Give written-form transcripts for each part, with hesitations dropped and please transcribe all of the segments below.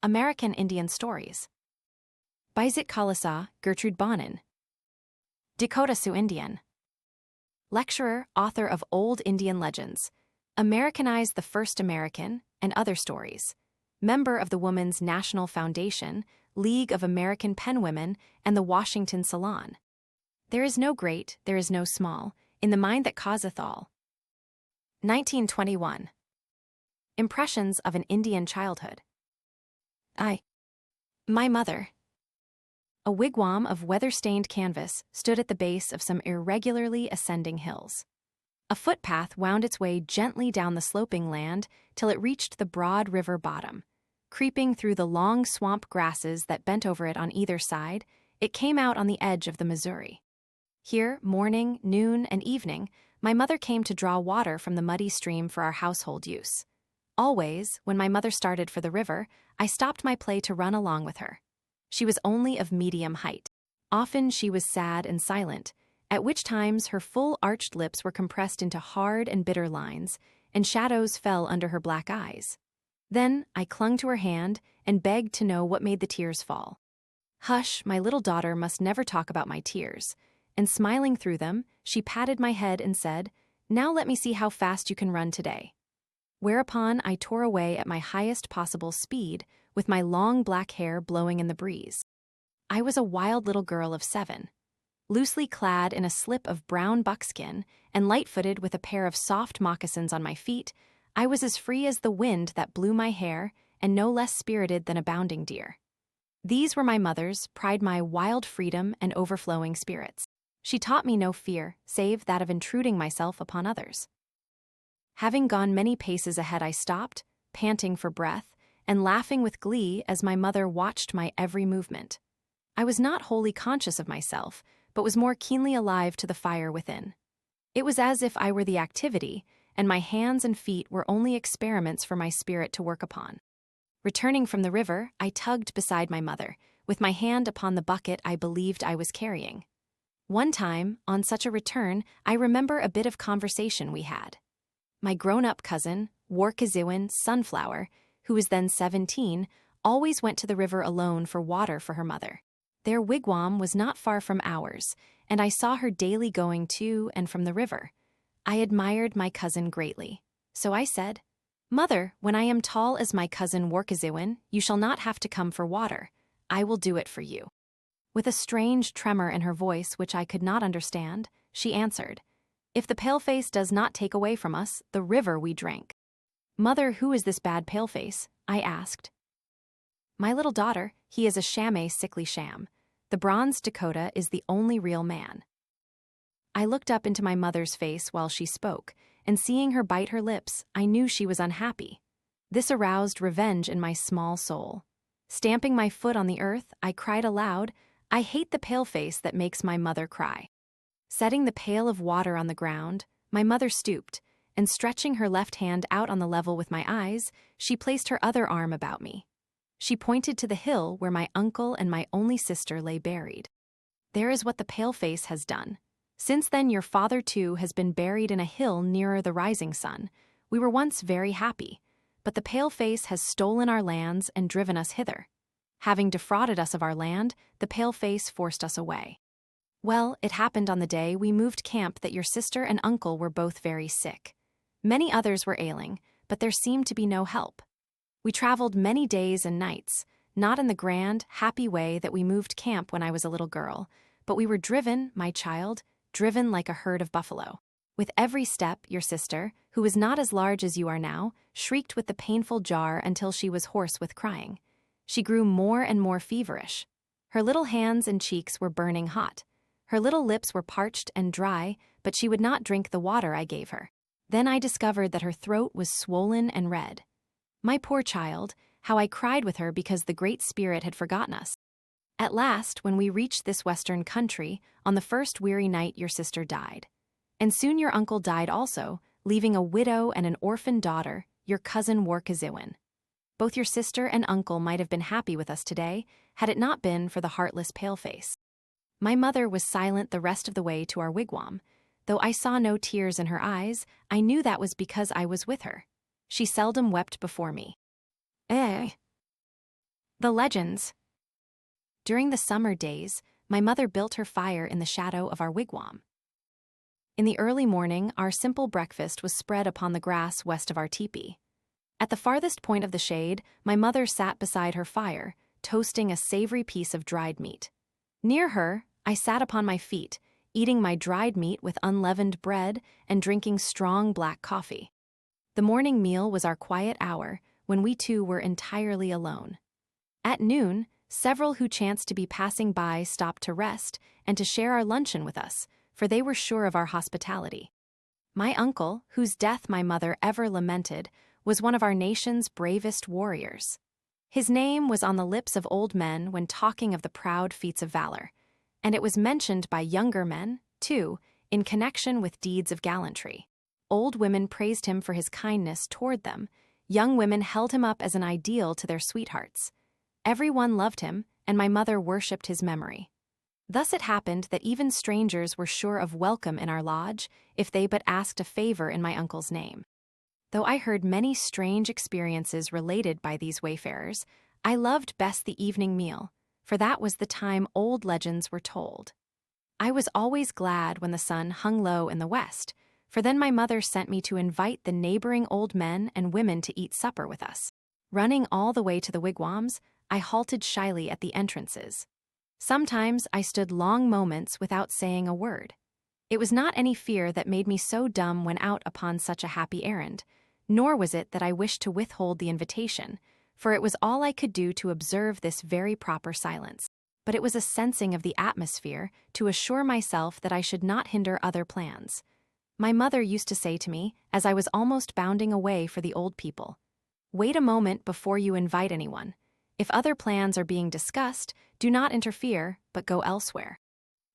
American Indian Stories by Zitkala Sa PG10376. Dakota Sioux Indian. Lecturer, author of Old Indian Legends, Americanized the First American, and Other Stories. Member of the Women's National Foundation, League of American Penwomen, and the Washington Salon. There is no great, there is no small, in the mind that causeth all. 1921. Impressions of an Indian Childhood. My mother. A wigwam of weather-stained canvas stood at the base of some irregularly ascending hills. A footpath wound its way gently down the sloping land till it reached the broad river bottom. Creeping through the long swamp grasses that bent over it on either side, it came out on the edge of the Missouri. Here, morning, noon, and evening, my mother came to draw water from the muddy stream for our household use. Always, when my mother started for the river, I stopped my play to run along with her. She was only of medium height. Often she was sad and silent, at which times her full arched lips were compressed into hard and bitter lines, and shadows fell under her black eyes. Then I clung to her hand and begged to know what made the tears fall. "Hush, my little daughter must never talk about my tears." And smiling through them, she patted my head and said, "Now let me see how fast you can run today." Whereupon I tore away at my highest possible speed, with my long black hair blowing in the breeze. I was a wild little girl of 7. Loosely clad in a slip of brown buckskin and light-footed with a pair of soft moccasins on my feet, I was as free as the wind that blew my hair and no less spirited than a bounding deer. These were my mother's, pride my wild freedom and overflowing spirits. She taught me no fear, save that of intruding myself upon others. Having gone many paces ahead, I stopped, panting for breath, and laughing with glee as my mother watched my every movement. I was not wholly conscious of myself, but was more keenly alive to the fire within. It was as if I were the activity, and my hands and feet were only experiments for my spirit to work upon. Returning from the river, I tugged beside my mother, with my hand upon the bucket I believed I was carrying. One time, on such a return, I remember a bit of conversation we had. My grown-up cousin, Warkaziwin Sunflower, who was then 17, always went to the river alone for water for her mother. Their wigwam was not far from ours, and I saw her daily going to and from the river. I admired my cousin greatly, so I said, "Mother, when I am tall as my cousin Warkaziwin, you shall not have to come for water. I will do it for you." With a strange tremor in her voice which I could not understand, she answered, "If the paleface does not take away from us the river we drank." "Mother, who is this bad paleface?" I asked. "My little daughter, he is a shammay sickly sham. The bronze Dakota is the only real man." I looked up into my mother's face while she spoke, and seeing her bite her lips, I knew she was unhappy. This aroused revenge in my small soul. Stamping my foot on the earth, I cried aloud, "I hate the paleface that makes my mother cry." Setting the pail of water on the ground, my mother stooped, and stretching her left hand out on the level with my eyes, she placed her other arm about me. She pointed to the hill where my uncle and my only sister lay buried. "There is what the paleface has done. Since then your father too has been buried in a hill nearer the rising sun. We were once very happy, but the paleface has stolen our lands and driven us hither. Having defrauded us of our land, the paleface forced us away. Well, it happened on the day we moved camp that your sister and uncle were both very sick. Many others were ailing, but there seemed to be no help. We traveled many days and nights, not in the grand, happy way that we moved camp when I was a little girl, but we were driven, my child, driven like a herd of buffalo. With every step, your sister, who was not as large as you are now, shrieked with the painful jar until she was hoarse with crying. She grew more and more feverish. Her little hands and cheeks were burning hot. Her little lips were parched and dry, but she would not drink the water I gave her. Then I discovered that her throat was swollen and red. My poor child, how I cried with her because the Great Spirit had forgotten us. At last, when we reached this western country, on the first weary night your sister died. And soon your uncle died also, leaving a widow and an orphan daughter, your cousin Warkaziwin. Both your sister and uncle might have been happy with us today, had it not been for the heartless paleface." My mother was silent the rest of the way to our wigwam. Though I saw no tears in her eyes, I knew that was because I was with her. She seldom wept before me. The legends. During the summer days, my mother built her fire in the shadow of our wigwam. In the early morning, our simple breakfast was spread upon the grass west of our teepee. At the farthest point of the shade, my mother sat beside her fire, toasting a savory piece of dried meat. Near her, I sat upon my feet, eating my dried meat with unleavened bread and drinking strong black coffee. The morning meal was our quiet hour, when we two were entirely alone. At noon, several who chanced to be passing by stopped to rest and to share our luncheon with us, for they were sure of our hospitality. My uncle, whose death my mother ever lamented, was one of our nation's bravest warriors. His name was on the lips of old men when talking of the proud feats of valor, and it was mentioned by younger men, too, in connection with deeds of gallantry. Old women praised him for his kindness toward them. Young women held him up as an ideal to their sweethearts. Everyone loved him, and my mother worshipped his memory. Thus it happened that even strangers were sure of welcome in our lodge if they but asked a favor in my uncle's name. Though I heard many strange experiences related by these wayfarers, I loved best the evening meal, for that was the time old legends were told. I was always glad when the sun hung low in the west, for then my mother sent me to invite the neighboring old men and women to eat supper with us. Running all the way to the wigwams, I halted shyly at the entrances. Sometimes I stood long moments without saying a word. It was not any fear that made me so dumb when out upon such a happy errand, nor was it that I wished to withhold the invitation, for it was all I could do to observe this very proper silence. But it was a sensing of the atmosphere to assure myself that I should not hinder other plans. My mother used to say to me, as I was almost bounding away for the old people, "Wait a moment before you invite anyone. If other plans are being discussed, do not interfere, but go elsewhere."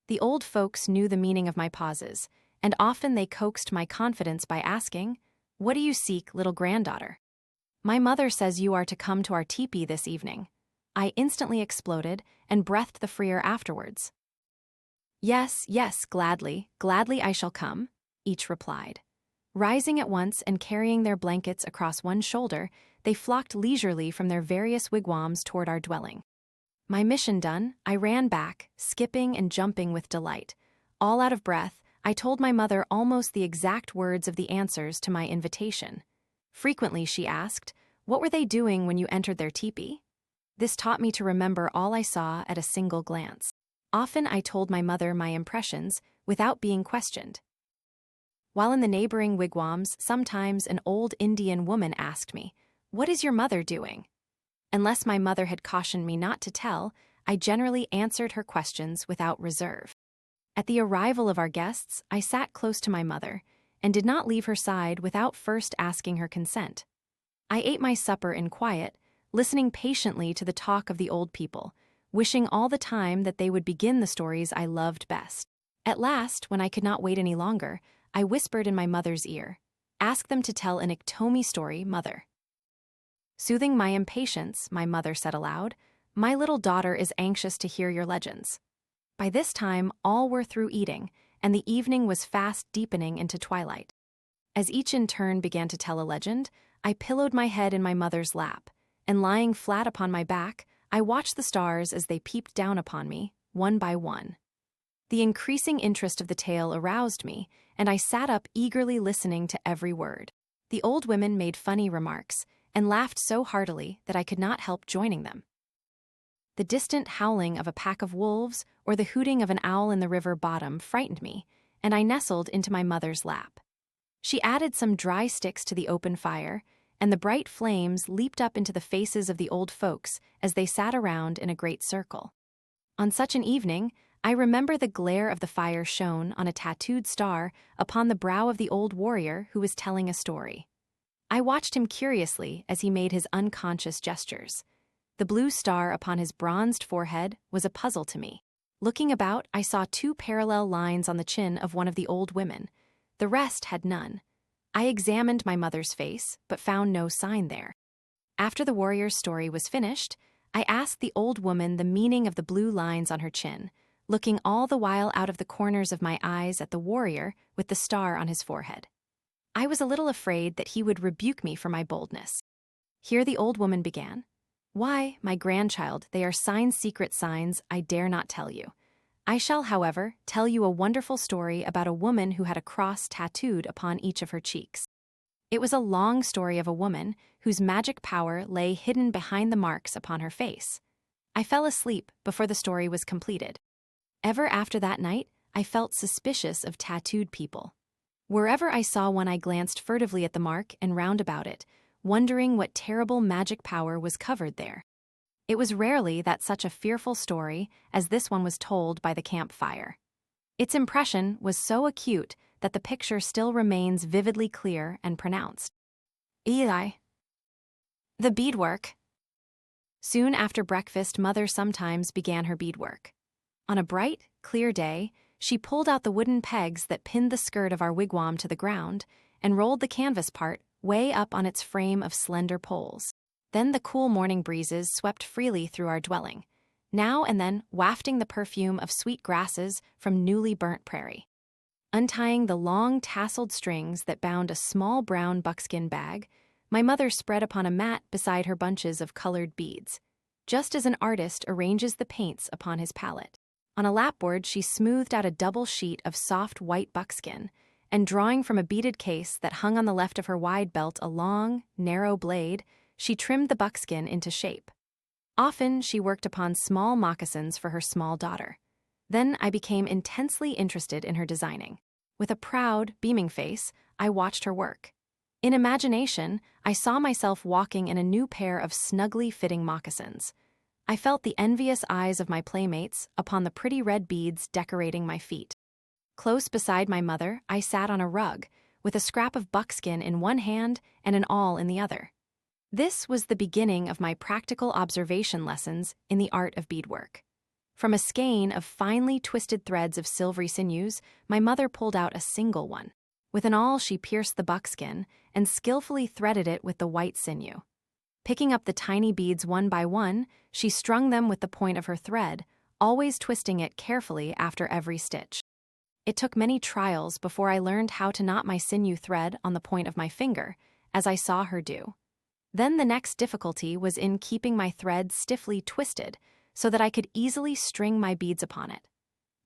The old folks knew the meaning of my pauses, and often they coaxed my confidence by asking, "What do you seek, little granddaughter?" "My mother says you are to come to our teepee this evening." I instantly exploded and breathed the freer afterwards. "Yes, yes, gladly, gladly I shall come," each replied. Rising at once and carrying their blankets across one shoulder, they flocked leisurely from their various wigwams toward our dwelling. My mission done, I ran back, skipping and jumping with delight. All out of breath, I told my mother almost the exact words of the answers to my invitation. Frequently she asked, "What were they doing when you entered their teepee?" This taught me to remember all I saw at a single glance. Often I told my mother my impressions without being questioned. While in the neighboring wigwams, sometimes an old Indian woman asked me, "What is your mother doing?" Unless my mother had cautioned me not to tell, I generally answered her questions without reserve. At the arrival of our guests, I sat close to my mother and did not leave her side without first asking her consent. I ate my supper in quiet, listening patiently to the talk of the old people, wishing all the time that they would begin the stories I loved best. At last, when I could not wait any longer, I whispered in my mother's ear, "Ask them to tell an Iktomi story, mother." Soothing my impatience, my mother said aloud, "My little daughter is anxious to hear your legends." By this time, all were through eating, and the evening was fast deepening into twilight. As each in turn began to tell a legend, I pillowed my head in my mother's lap, and lying flat upon my back, I watched the stars as they peeped down upon me, one by one. The increasing interest of the tale aroused me, and I sat up eagerly listening to every word. The old women made funny remarks, and laughed so heartily that I could not help joining them. The distant howling of a pack of wolves or the hooting of an owl in the river bottom frightened me, and I nestled into my mother's lap. She added some dry sticks to the open fire, and the bright flames leaped up into the faces of the old folks as they sat around in a great circle. On such an evening, I remember the glare of the fire shone on a tattooed star upon the brow of the old warrior who was telling a story. I watched him curiously as he made his unconscious gestures. The blue star upon his bronzed forehead was a puzzle to me. Looking about, I saw 2 parallel lines on the chin of one of the old women. The rest had none. I examined my mother's face, but found no sign there. After the warrior's story was finished, I asked the old woman the meaning of the blue lines on her chin, looking all the while out of the corners of my eyes at the warrior with the star on his forehead. I was a little afraid that he would rebuke me for my boldness. Here the old woman began. Why, my grandchild, they are secret signs I dare not tell you. I shall, however, tell you a wonderful story about a woman who had a cross tattooed upon each of her cheeks. It was a long story of a woman whose magic power lay hidden behind the marks upon her face. I fell asleep before the story was completed. Ever after that night, I felt suspicious of tattooed people. Wherever I saw one, I glanced furtively at the mark and round about it, wondering what terrible magic power was covered there. It was rarely that such a fearful story as this one was told by the campfire. Its impression was so acute that the picture still remains vividly clear and pronounced. Eli. The beadwork. Soon after breakfast, Mother sometimes began her beadwork. On a bright, clear day, she pulled out the wooden pegs that pinned the skirt of our wigwam to the ground and rolled the canvas part way up on its frame of slender poles. Then the cool morning breezes swept freely through our dwelling, now and then wafting the perfume of sweet grasses from newly burnt prairie. Untying the long tasseled strings that bound a small brown buckskin bag, my mother spread upon a mat beside her bunches of colored beads, just as an artist arranges the paints upon his palette. On a lapboard, she smoothed out a double sheet of soft white buckskin, and drawing from a beaded case that hung on the left of her wide belt a long, narrow blade, she trimmed the buckskin into shape. Often she worked upon small moccasins for her small daughter. Then I became intensely interested in her designing. With a proud, beaming face, I watched her work. In imagination, I saw myself walking in a new pair of snugly fitting moccasins. I felt the envious eyes of my playmates upon the pretty red beads decorating my feet. Close beside my mother, I sat on a rug, with a scrap of buckskin in one hand and an awl in the other. This was the beginning of my practical observation lessons in the art of beadwork. From a skein of finely twisted threads of silvery sinews, my mother pulled out a single one. With an awl, she pierced the buckskin and skillfully threaded it with the white sinew. Picking up the tiny beads one by one, she strung them with the point of her thread, always twisting it carefully after every stitch. It took many trials before I learned how to knot my sinew thread on the point of my finger, as I saw her do. Then the next difficulty was in keeping my thread stiffly twisted so that I could easily string my beads upon it.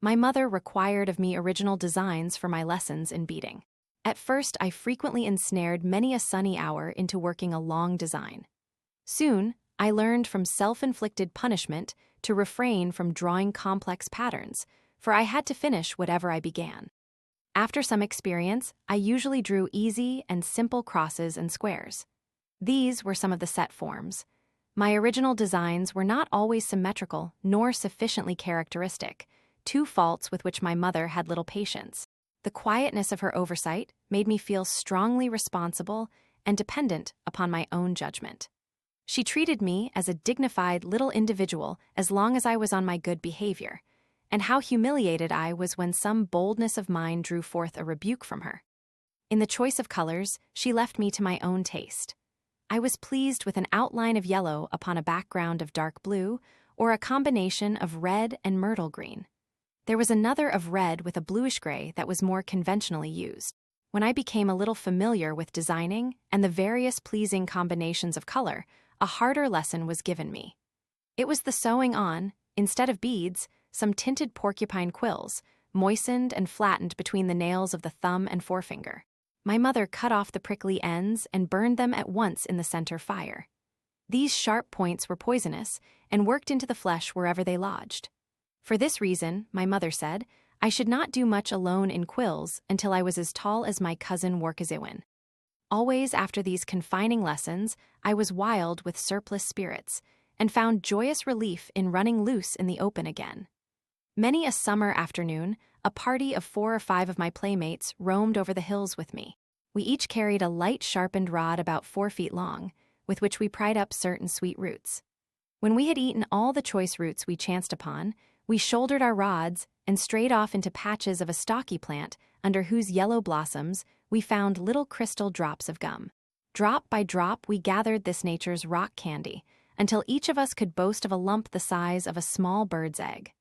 My mother required of me original designs for my lessons in beading. At first, I frequently ensnared many a sunny hour into working a long design. Soon, I learned from self-inflicted punishment to refrain from drawing complex patterns, for I had to finish whatever I began. After some experience, I usually drew easy and simple crosses and squares. These were some of the set forms. My original designs were not always symmetrical nor sufficiently characteristic, two faults with which my mother had little patience. The quietness of her oversight made me feel strongly responsible and dependent upon my own judgment. She treated me as a dignified little individual as long as I was on my good behavior, and how humiliated I was when some boldness of mine drew forth a rebuke from her. In the choice of colors, she left me to my own taste. I was pleased with an outline of yellow upon a background of dark blue, or a combination of red and myrtle green. There was another of red with a bluish gray that was more conventionally used. When I became a little familiar with designing and the various pleasing combinations of color, a harder lesson was given me. It was the sewing on, instead of beads, some tinted porcupine quills, moistened and flattened between the nails of the thumb and forefinger. My mother cut off the prickly ends and burned them at once in the center fire. These sharp points were poisonous and worked into the flesh wherever they lodged. For this reason, my mother said, I should not do much alone in quills until I was as tall as my cousin Workaziwin. Always after these confining lessons, I was wild with surplus spirits, and found joyous relief in running loose in the open again. Many a summer afternoon, a party of 4 or 5 of my playmates roamed over the hills with me. We each carried a light sharpened rod about 4 feet long, with which we pried up certain sweet roots. When we had eaten all the choice roots we chanced upon, we shouldered our rods and strayed off into patches of a stocky plant under whose yellow blossoms we found little crystal drops of gum. Drop by drop, we gathered this nature's rock candy until each of us could boast of a lump the size of a small bird's egg.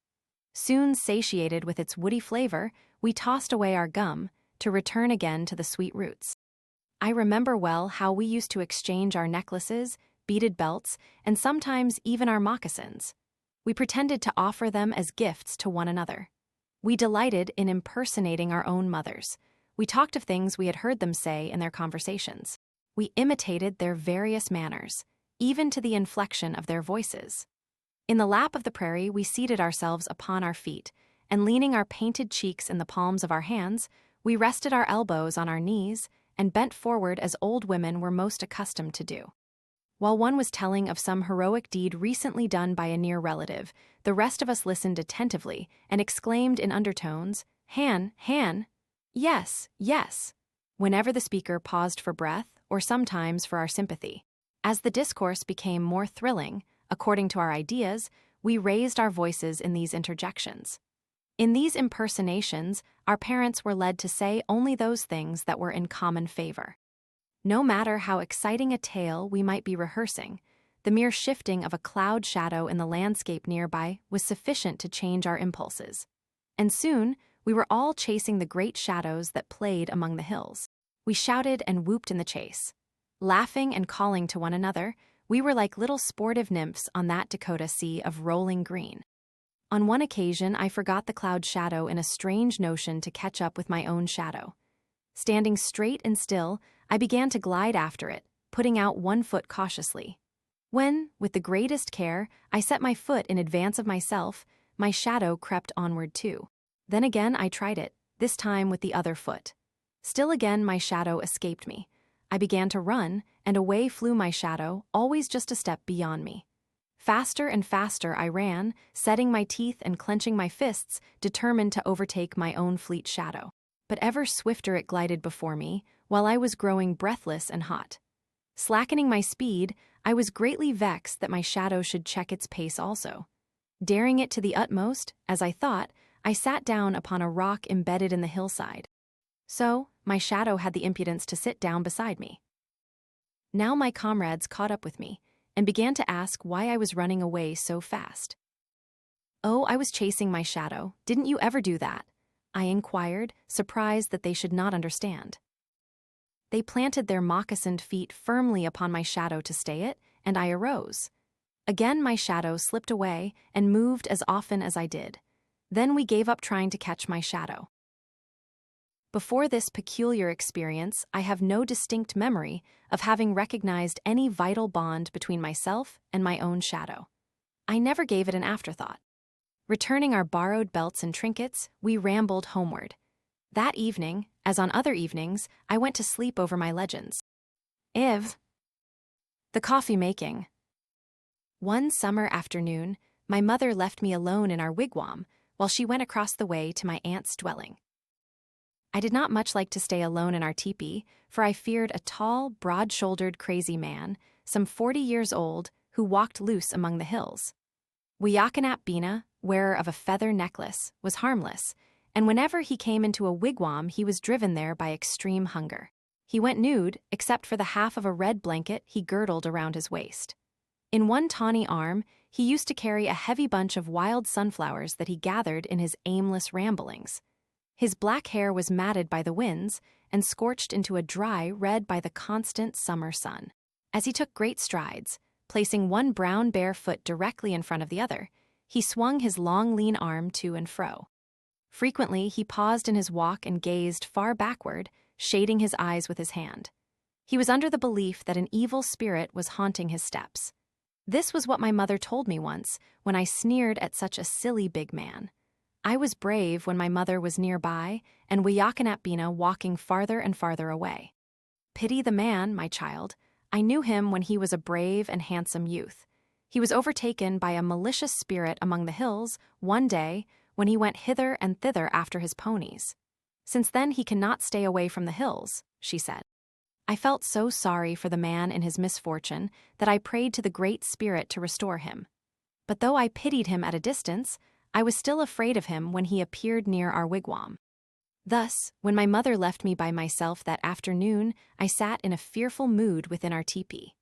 Soon satiated with its woody flavor, we tossed away our gum to return again to the sweet roots. I remember well how we used to exchange our necklaces, beaded belts, and sometimes even our moccasins. We pretended to offer them as gifts to one another. We delighted in impersonating our own mothers. We talked of things we had heard them say in their conversations. We imitated their various manners, even to the inflection of their voices. In the lap of the prairie, we seated ourselves upon our feet, and leaning our painted cheeks in the palms of our hands, we rested our elbows on our knees and bent forward as old women were most accustomed to do. While one was telling of some heroic deed recently done by a near relative, the rest of us listened attentively and exclaimed in undertones, "Han, Han! Yes, yes!" whenever the speaker paused for breath or sometimes for our sympathy. As the discourse became more thrilling, according to our ideas, we raised our voices in these interjections. In these impersonations, our parents were led to say only those things that were in common favor. No matter how exciting a tale we might be rehearsing, the mere shifting of a cloud shadow in the landscape nearby was sufficient to change our impulses. And soon, we were all chasing the great shadows that played among the hills. We shouted and whooped in the chase. Laughing and calling to one another, we were like little sportive nymphs on that Dakota sea of rolling green. On one occasion, I forgot the cloud shadow in a strange notion to catch up with my own shadow. Standing straight and still, I began to glide after it, putting out one foot cautiously. When, with the greatest care, I set my foot in advance of myself, my shadow crept onward too. Then again I tried it, this time with the other foot. Still again my shadow escaped me. I began to run, and away flew my shadow, always just a step beyond me. Faster and faster I ran, setting my teeth and clenching my fists, determined to overtake my own fleet shadow. But ever swifter it glided before me, while I was growing breathless and hot. Slackening my speed, I was greatly vexed that my shadow should check its pace also. Daring it to the utmost, as I thought, I sat down upon a rock embedded in the hillside. So, my shadow had the impudence to sit down beside me. Now my comrades caught up with me, and began to ask why I was running away so fast. "Oh, I was chasing my shadow. Didn't you ever do that?" I inquired, surprised that they should not understand. They planted their moccasined feet firmly upon my shadow to stay it, and I arose. Again my shadow slipped away and moved as often as I did. Then we gave up trying to catch my shadow. Before this peculiar experience, I have no distinct memory of having recognized any vital bond between myself and my own shadow. I never gave it an afterthought. Returning our borrowed belts and trinkets, we rambled homeward. That evening, as on other evenings, I went to sleep over my legends. The coffee making. One summer afternoon, my mother left me alone in our wigwam while she went across the way to my aunt's dwelling. I did not much like to stay alone in our teepee, for I feared a tall, broad-shouldered, crazy man, some 40 years old, who walked loose among the hills. Wiyakanap Bina, wearer of a feather necklace, was harmless, and whenever he came into a wigwam he was driven there by extreme hunger. He went nude, except for the half of a red blanket he girdled around his waist. In one tawny arm, he used to carry a heavy bunch of wild sunflowers that he gathered in his aimless ramblings. His black hair was matted by the winds and scorched into a dry red by the constant summer sun. As he took great strides, placing one brown bare foot directly in front of the other, he swung his long lean arm to and fro. Frequently he paused in his walk and gazed far backward, shading his eyes with his hand. He was under the belief that an evil spirit was haunting his steps. This was what my mother told me once, when I sneered at such a silly big man. I was brave when my mother was nearby, and Wiyakanap Bina walking farther and farther away. Pity the man, my child. I knew him when he was a brave and handsome youth. He was overtaken by a malicious spirit among the hills one day when he went hither and thither after his ponies. Since then he cannot stay away from the hills, she said. I felt so sorry for the man in his misfortune that I prayed to the Great Spirit to restore him. But though I pitied him at a distance, I was still afraid of him when he appeared near our wigwam. Thus, when my mother left me by myself that afternoon, I sat in a fearful mood within our teepee.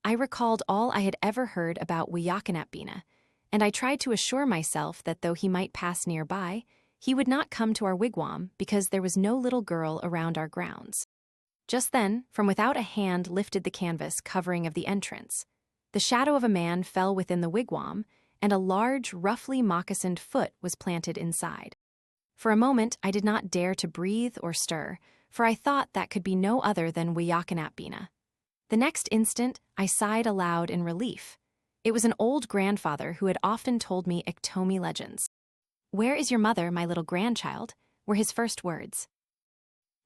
I recalled all I had ever heard about Wiyakanap Bina, and I tried to assure myself that though he might pass nearby, he would not come to our wigwam because there was no little girl around our grounds. Just then, from without a hand lifted the canvas covering of the entrance. The shadow of a man fell within the wigwam, and a large, roughly moccasined foot was planted inside. For a moment, I did not dare to breathe or stir, for I thought that could be no other than Wiyakanapbina. The next instant, I sighed aloud in relief. It was an old grandfather who had often told me Iktomi legends. "Where is your mother, my little grandchild?" were his first words.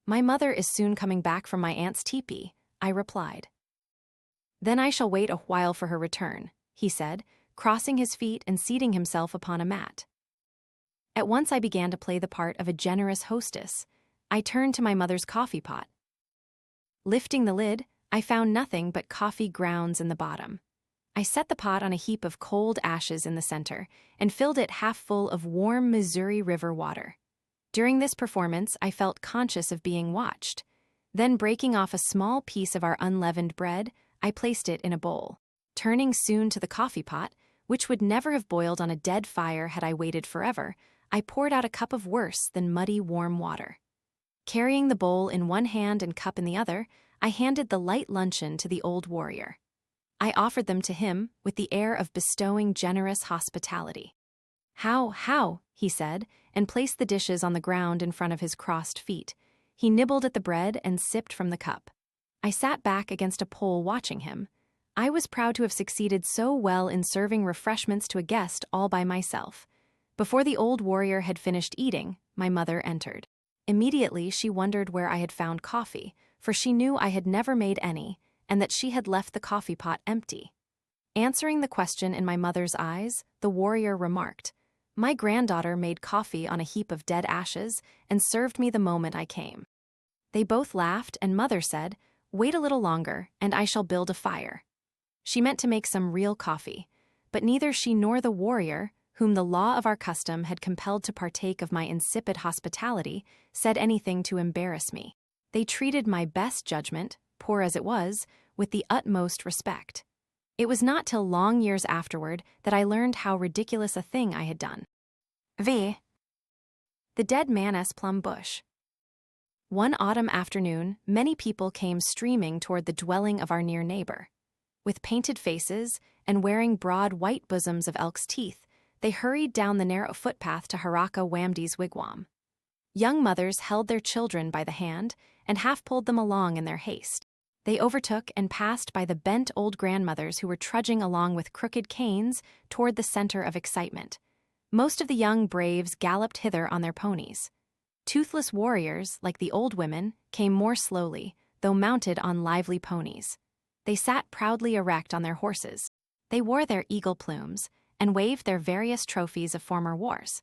"My mother is soon coming back from my aunt's teepee," I replied. "Then I shall wait a while for her return," he said, crossing his feet and seating himself upon a mat. At once I began to play the part of a generous hostess. I turned to my mother's coffee pot. Lifting the lid, I found nothing but coffee grounds in the bottom. I set the pot on a heap of cold ashes in the center and filled it half full of warm Missouri River water. During this performance, I felt conscious of being watched. Then, breaking off a small piece of our unleavened bread, I placed it in a bowl. Turning soon to the coffee pot, which would never have boiled on a dead fire had I waited forever, I poured out a cup of worse than muddy warm water. Carrying the bowl in one hand and cup in the other, I handed the light luncheon to the old warrior. I offered them to him with the air of bestowing generous hospitality. How, he said, and placed the dishes on the ground in front of his crossed feet. He nibbled at the bread and sipped from the cup. I sat back against a pole watching him. I was proud to have succeeded so well in serving refreshments to a guest all by myself. Before the old warrior had finished eating, my mother entered. Immediately she wondered where I had found coffee, for she knew I had never made any, and that she had left the coffee pot empty. Answering the question in my mother's eyes, the warrior remarked, "My granddaughter made coffee on a heap of dead ashes and served me the moment I came." They both laughed, and mother said, "Wait a little longer, and I shall build a fire." She meant to make some real coffee, but neither she nor the warrior, whom the law of our custom had compelled to partake of my insipid hospitality, said anything to embarrass me. They treated my best judgment, poor as it was, with the utmost respect. It was not till long years afterward that I learned how ridiculous a thing I had done. The dead man's plum bush. One autumn afternoon, many people came streaming toward the dwelling of our near neighbor. With painted faces and wearing broad white bosoms of elk's teeth, they hurried down the narrow footpath to Haraka Wamdi's wigwam. Young mothers held their children by the hand and half pulled them along in their haste. They overtook and passed by the bent old grandmothers who were trudging along with crooked canes toward the center of excitement. Most of the young braves galloped hither on their ponies. Toothless warriors, like the old women, came more slowly, though mounted on lively ponies. They sat proudly erect on their horses. They wore their eagle plumes and waved their various trophies of former wars.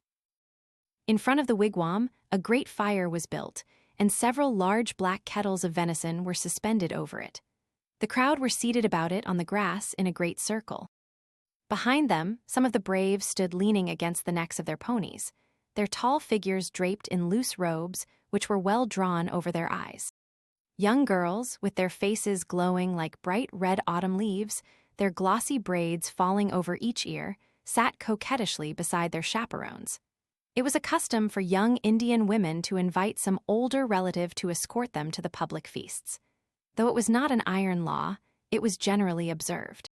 In front of the wigwam, a great fire was built, and several large black kettles of venison were suspended over it. The crowd were seated about it on the grass in a great circle. Behind them, some of the braves stood leaning against the necks of their ponies, their tall figures draped in loose robes which were well drawn over their eyes. Young girls, with their faces glowing like bright red autumn leaves, their glossy braids falling over each ear, sat coquettishly beside their chaperones. It was a custom for young Indian women to invite some older relative to escort them to the public feasts. Though it was not an iron law, it was generally observed.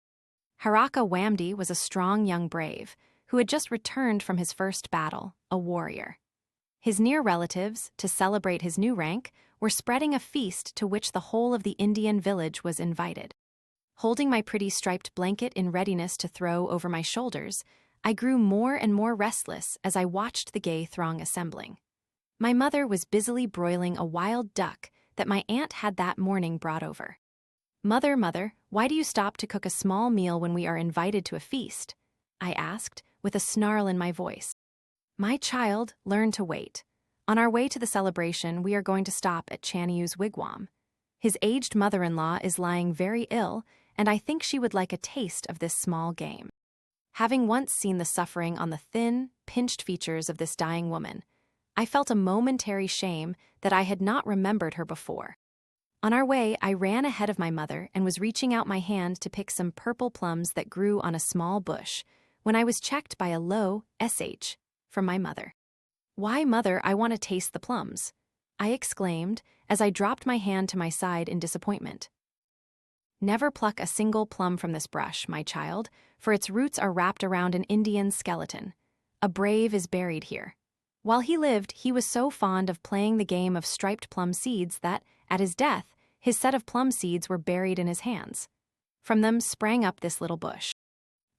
Haraka Wamdi was a strong young brave who had just returned from his first battle, a warrior. His near relatives, to celebrate his new rank, were spreading a feast to which the whole of the Indian village was invited. Holding my pretty striped blanket in readiness to throw over my shoulders, I grew more and more restless as I watched the gay throng assembling. My mother was busily broiling a wild duck that my aunt had that morning brought over. Mother, why do you stop to cook a small meal when we are invited to a feast?" I asked, with a snarl in my voice. "My child, learn to wait. On our way to the celebration, we are going to stop at Chaniu's wigwam. His aged mother-in-law is lying very ill, and I think she would like a taste of this small game." Having once seen the suffering on the thin, pinched features of this dying woman, I felt a momentary shame that I had not remembered her before. On our way, I ran ahead of my mother and was reaching out my hand to pick some purple plums that grew on a small bush, when I was checked by a low "sh" from my mother. "Why, mother, I want to taste the plums," I exclaimed as I dropped my hand to my side in disappointment. Never pluck a single plum from this brush, my child, for its roots are wrapped around an Indian's skeleton. A brave is buried here. While he lived, he was so fond of playing the game of striped plum seeds that, at his death, his set of plum seeds were buried in his hands. From them sprang up this little bush.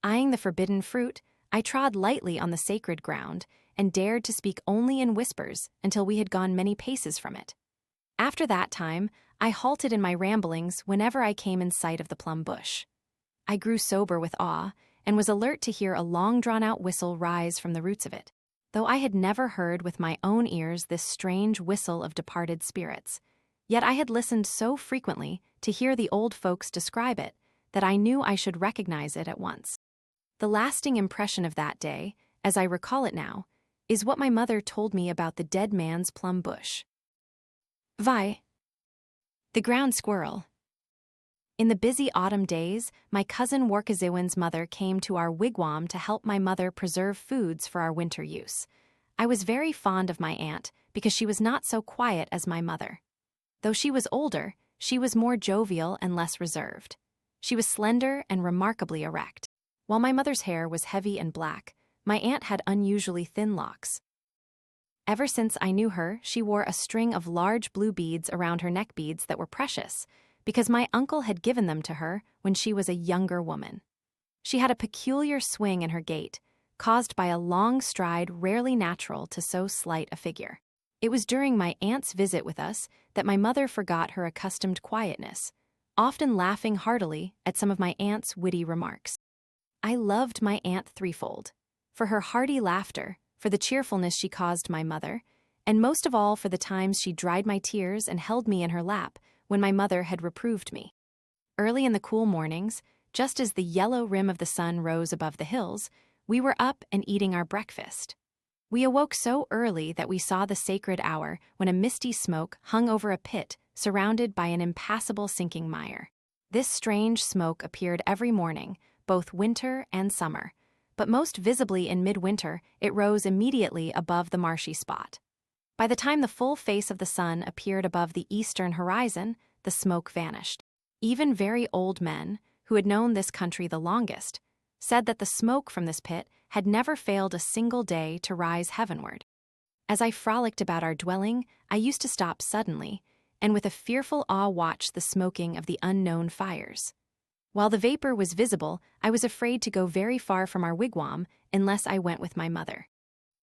Eyeing the forbidden fruit, I trod lightly on the sacred ground and dared to speak only in whispers until we had gone many paces from it. After that time, I halted in my ramblings whenever I came in sight of the plum bush. I grew sober with awe and was alert to hear a long drawn-out whistle rise from the roots of it. Though I had never heard with my own ears this strange whistle of departed spirits, yet I had listened so frequently to hear the old folks describe it that I knew I should recognize it at once. The lasting impression of that day, as I recall it now, is what my mother told me about the dead man's plum bush. Vi. The ground squirrel. In the busy autumn days, my cousin Warkaziwin's mother came to our wigwam to help my mother preserve foods for our winter use. I was very fond of my aunt because she was not so quiet as my mother. Though she was older, she was more jovial and less reserved. She was slender and remarkably erect. While my mother's hair was heavy and black, my aunt had unusually thin locks. Ever since I knew her, she wore a string of large blue beads around her neck, beads that were precious, because my uncle had given them to her when she was a younger woman. She had a peculiar swing in her gait, caused by a long stride rarely natural to so slight a figure. It was during my aunt's visit with us that my mother forgot her accustomed quietness, often laughing heartily at some of my aunt's witty remarks. I loved my aunt threefold: for her hearty laughter, for the cheerfulness she caused my mother, and most of all for the times she dried my tears and held me in her lap when my mother had reproved me. Early in the cool mornings, just as the yellow rim of the sun rose above the hills, we were up and eating our breakfast. We awoke so early that we saw the sacred hour when a misty smoke hung over a pit surrounded by an impassable sinking mire. This strange smoke appeared every morning, both winter and summer, but most visibly in midwinter it rose immediately above the marshy spot. By the time the full face of the sun appeared above the eastern horizon, the smoke vanished. Even very old men, who had known this country the longest, said that the smoke from this pit had never failed a single day to rise heavenward. As I frolicked about our dwelling, I used to stop suddenly, and with a fearful awe watch the smoking of the unknown fires. While the vapor was visible, I was afraid to go very far from our wigwam unless I went with my mother.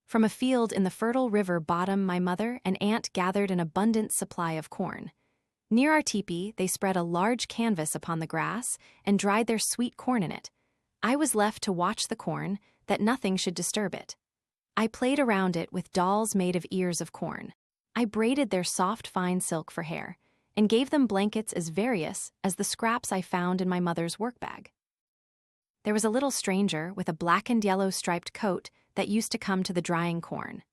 From a field in the fertile river bottom, my mother and aunt gathered an abundant supply of corn. Near our teepee, they spread a large canvas upon the grass and dried their sweet corn in it. I was left to watch the corn, that nothing should disturb it. I played around it with dolls made of ears of corn. I braided their soft, fine silk for hair, and gave them blankets as various as the scraps I found in my mother's workbag. There was a little stranger with a black and yellow striped coat that used to come to the drying corn.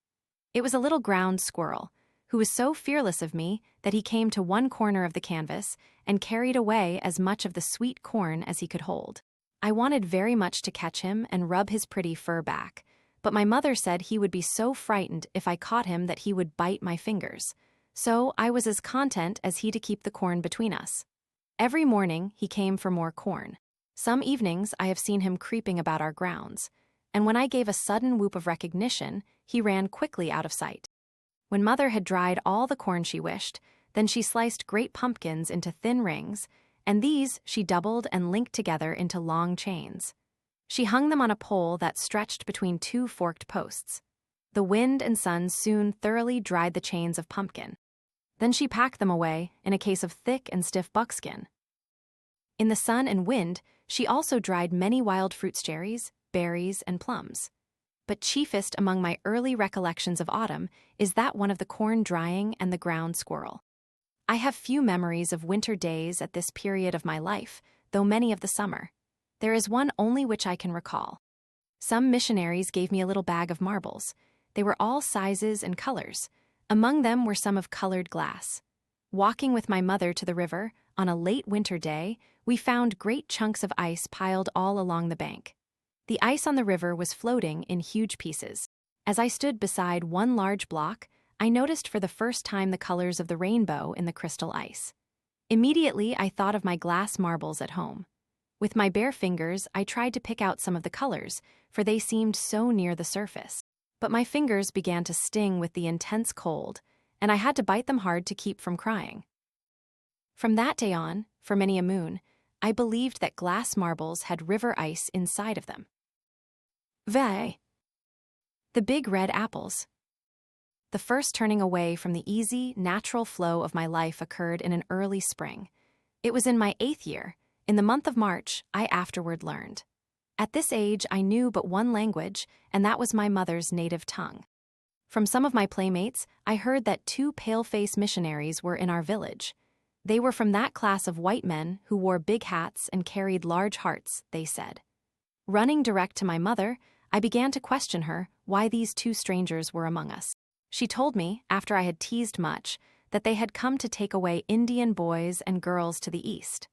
It was a little ground squirrel, who was so fearless of me that he came to one corner of the canvas and carried away as much of the sweet corn as he could hold. I wanted very much to catch him and rub his pretty fur back, but my mother said he would be so frightened if I caught him that he would bite my fingers. So I was as content as he to keep the corn between us. Every morning he came for more corn. Some evenings I have seen him creeping about our grounds, and when I gave a sudden whoop of recognition, he ran quickly out of sight. When Mother had dried all the corn she wished, then she sliced great pumpkins into thin rings, and these she doubled and linked together into long chains. She hung them on a pole that stretched between two forked posts. The wind and sun soon thoroughly dried the chains of pumpkin. Then she packed them away in a case of thick and stiff buckskin. In the sun and wind, she also dried many wild fruits, cherries, berries, and plums. But chiefest among my early recollections of autumn is that one of the corn drying and the ground squirrel. I have few memories of winter days at this period of my life, though many of the summer. There is one only which I can recall. Some missionaries gave me a little bag of marbles. They were all sizes and colors. Among them were some of colored glass. Walking with my mother to the river, on a late winter day, we found great chunks of ice piled all along the bank. The ice on the river was floating in huge pieces. As I stood beside one large block, I noticed for the first time the colors of the rainbow in the crystal ice. Immediately, I thought of my glass marbles at home. With my bare fingers, I tried to pick out some of the colors, for they seemed so near the surface. But my fingers began to sting with the intense cold, and I had to bite them hard to keep from crying. From that day on, for many a moon, I believed that glass marbles had river ice inside of them. Vey. The big red apples. The first turning away from the easy, natural flow of my life occurred in an early spring. It was in my 8th year. In the month of March, I afterward learned. At this age, I knew but one language, and that was my mother's native tongue. From some of my playmates, I heard that 2 pale-face missionaries were in our village. They were from that class of white men who wore big hats and carried large hearts, they said. Running direct to my mother, I began to question her why these 2 strangers were among us. She told me, after I had teased much, that they had come to take away Indian boys and girls to the east.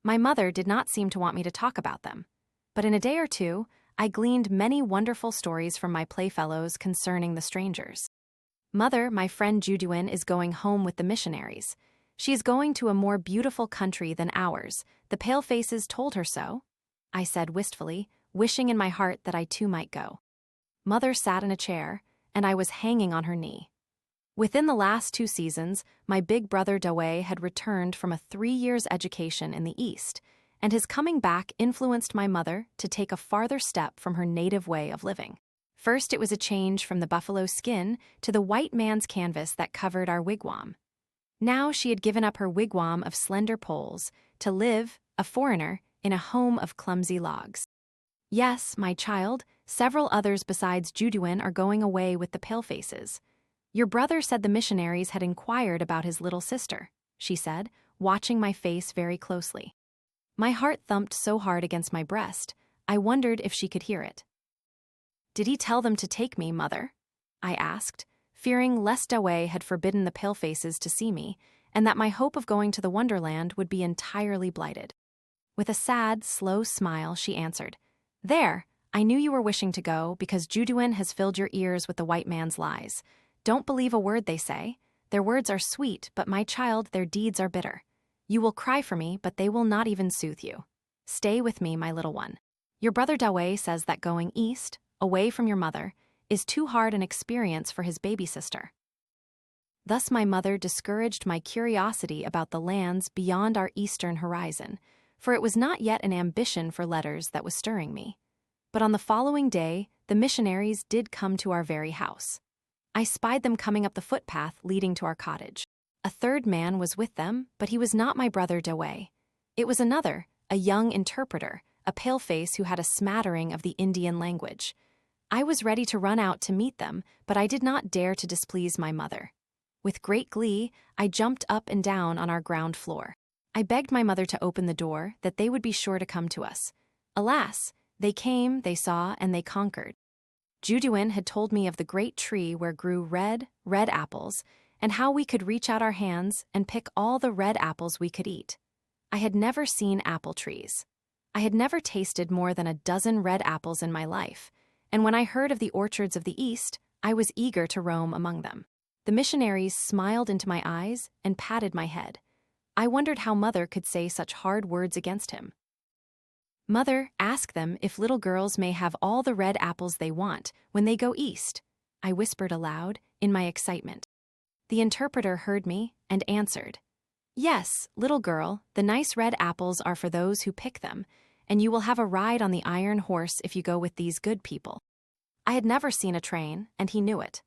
My mother did not seem to want me to talk about them, but in a day or two, I gleaned many wonderful stories from my playfellows concerning the strangers. Mother, my friend Juduin is going home with the missionaries. She is going to a more beautiful country than ours. The palefaces told her so, I said wistfully, wishing in my heart that I too might go. Mother sat in a chair, and I was hanging on her knee. Within the last 2 seasons, my big brother Dawei had returned from a 3-year education in the East, and his coming back influenced my mother to take a farther step from her native way of living. First, it was a change from the buffalo skin to the white man's canvas that covered our wigwam. Now she had given up her wigwam of slender poles to live, a foreigner, in a home of clumsy logs. Yes, my child, several others besides Juduin are going away with the palefaces. Your brother said the missionaries had inquired about his little sister, she said, watching my face very closely. My heart thumped so hard against my breast, I wondered if she could hear it. Did he tell them to take me, Mother? I asked, fearing lest Dawei had forbidden the palefaces to see me, and that my hope of going to the Wonderland would be entirely blighted. With a sad, slow smile, she answered, There, I knew you were wishing to go because Juduin has filled your ears with the white man's lies. Don't believe a word they say. Their words are sweet, but my child, their deeds are bitter. You will cry for me, but they will not even soothe you. Stay with me, my little one. Your brother Dawei says that going east, away from your mother, is too hard an experience for his baby sister. Thus my mother discouraged my curiosity about the lands beyond our eastern horizon, for it was not yet an ambition for letters that was stirring me. But on the following day, the missionaries did come to our very house. I spied them coming up the footpath leading to our cottage. A 3rd man was with them, but he was not my brother Dawei. It was another, a young interpreter, a paleface who had a smattering of the Indian language. I was ready to run out to meet them, but I did not dare to displease my mother. With great glee, I jumped up and down on our ground floor. I begged my mother to open the door, that they would be sure to come to us. Alas, they came, they saw, and they conquered. Juduin had told me of the great tree where grew red apples, and how we could reach out our hands and pick all the red apples we could eat. I had never seen apple trees. I had never tasted more than a dozen red apples in my life, and when I heard of the orchards of the East, I was eager to roam among them. The missionaries smiled into my eyes and patted my head. I wondered how Mother could say such hard words against him. Mother, ask them if little girls may have all the red apples they want when they go east, I whispered aloud in my excitement. The interpreter heard me and answered, Yes, little girl, the nice red apples are for those who pick them, and you will have a ride on the iron horse if you go with these good people. I had never seen a train, and he knew it.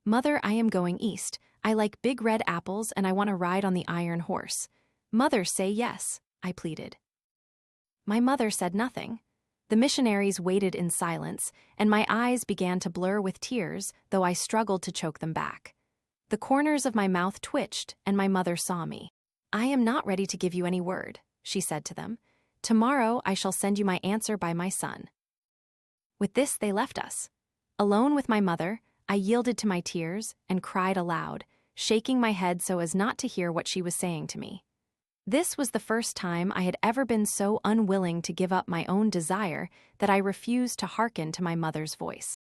Mother, I am going east. I like big red apples and I want to ride on the iron horse. Mother, say yes, I pleaded. My mother said nothing. The missionaries waited in silence, and my eyes began to blur with tears, though I struggled to choke them back. The corners of my mouth twitched, and my mother saw me. I am not ready to give you any word, she said to them. Tomorrow I shall send you my answer by my son. With this they left us. Alone with my mother, I yielded to my tears and cried aloud, shaking my head so as not to hear what she was saying to me. This was the first time I had ever been so unwilling to give up my own desire that I refused to hearken to my mother's voice.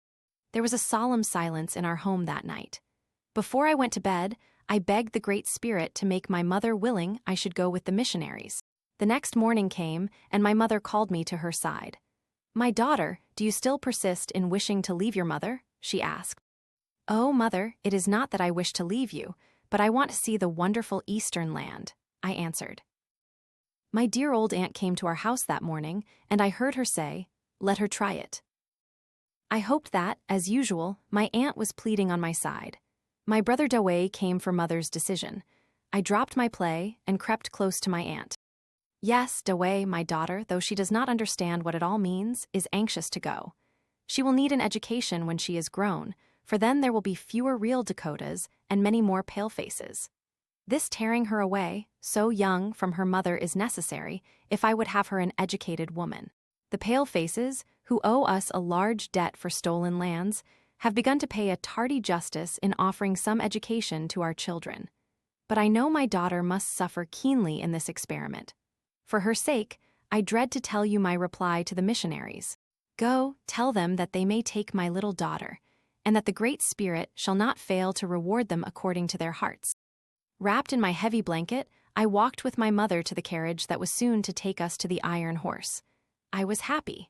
There was a solemn silence in our home that night. Before I went to bed, I begged the Great Spirit to make my mother willing I should go with the missionaries. The next morning came, and my mother called me to her side. "My daughter, do you still persist in wishing to leave your mother?" she asked. "Oh, mother, it is not that I wish to leave you, but I want to see the wonderful Eastern land," I answered. My dear old aunt came to our house that morning, and I heard her say, "Let her try it." I hoped that, as usual, my aunt was pleading on my side. My brother Dawei came for mother's decision. I dropped my play and crept close to my aunt. Yes, Dawei, my daughter, though she does not understand what it all means, is anxious to go. She will need an education when she is grown, for then there will be fewer real Dakotas and many more palefaces. This tearing her away, so young, from her mother is necessary if I would have her an educated woman. The palefaces, who owe us a large debt for stolen lands, have begun to pay a tardy justice in offering some education to our children. But I know my daughter must suffer keenly in this experiment. For her sake, I dread to tell you my reply to the missionaries. Go, tell them that they may take my little daughter, and that the Great Spirit shall not fail to reward them according to their hearts. Wrapped in my heavy blanket, I walked with my mother to the carriage that was soon to take us to the Iron Horse. I was happy.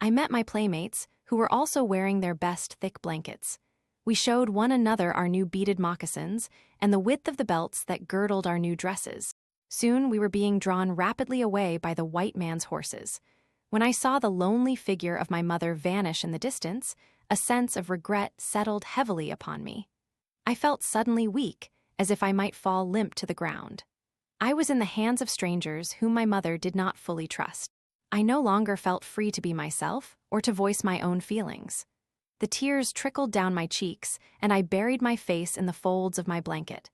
I met my playmates, who were also wearing their best thick blankets. We showed one another our new beaded moccasins and the width of the belts that girdled our new dresses. Soon we were being drawn rapidly away by the white man's horses. When I saw the lonely figure of my mother vanish in the distance, a sense of regret settled heavily upon me. I felt suddenly weak, as if I might fall limp to the ground. I was in the hands of strangers whom my mother did not fully trust. I no longer felt free to be myself or to voice my own feelings. The tears trickled down my cheeks, and I buried my face in the folds of my blanket.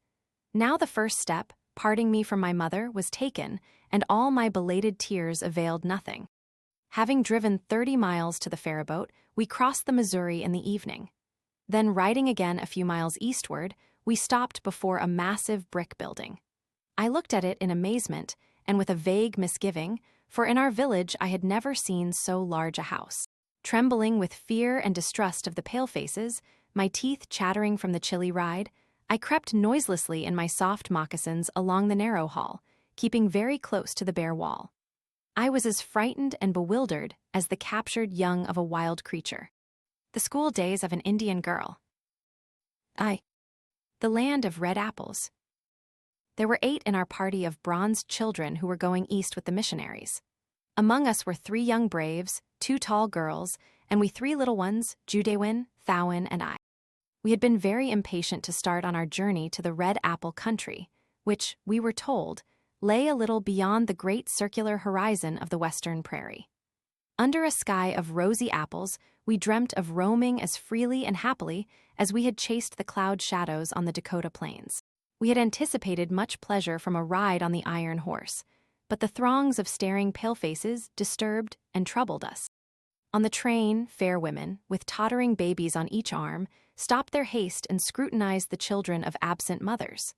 Now the first step, parting me from my mother, was taken, and all my belated tears availed nothing. Having driven 30 miles to the ferryboat, we crossed the Missouri in the evening. Then, riding again a few miles eastward, we stopped before a massive brick building. I looked at it in amazement and with a vague misgiving, for in our village I had never seen so large a house. Trembling with fear and distrust of the palefaces, my teeth chattering from the chilly ride, I crept noiselessly in my soft moccasins along the narrow hall, keeping very close to the bare wall. I was as frightened and bewildered as the captured young of a wild creature. The school days of an Indian girl. The land of red apples. There were 8 in our party of bronzed children who were going east with the missionaries. Among us were 3 young braves, 2 tall girls, and we 3 little ones, Judewin, Thowin, and I. We had been very impatient to start on our journey to the red apple country, which, we were told, lay a little beyond the great circular horizon of the western prairie. Under a sky of rosy apples, we dreamt of roaming as freely and happily as we had chased the cloud shadows on the Dakota plains. We had anticipated much pleasure from a ride on the Iron Horse, but the throngs of staring palefaces disturbed and troubled us. On the train, fair women, with tottering babies on each arm, stopped their haste and scrutinized the children of absent mothers.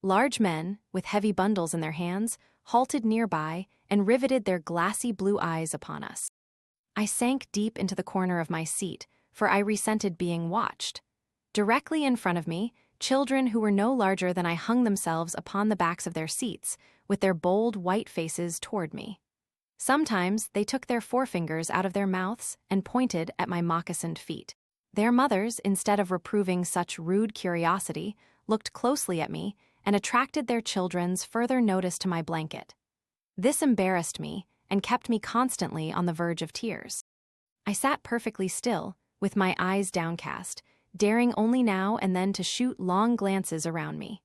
Large men, with heavy bundles in their hands, halted nearby and riveted their glassy blue eyes upon us. I sank deep into the corner of my seat, for I resented being watched. Directly in front of me, children who were no larger than I hung themselves upon the backs of their seats, with their bold white faces toward me. Sometimes they took their forefingers out of their mouths and pointed at my moccasined feet. Their mothers, instead of reproving such rude curiosity, looked closely at me and attracted their children's further notice to my blanket. This embarrassed me and kept me constantly on the verge of tears. I sat perfectly still, with my eyes downcast, daring only now and then to shoot long glances around me.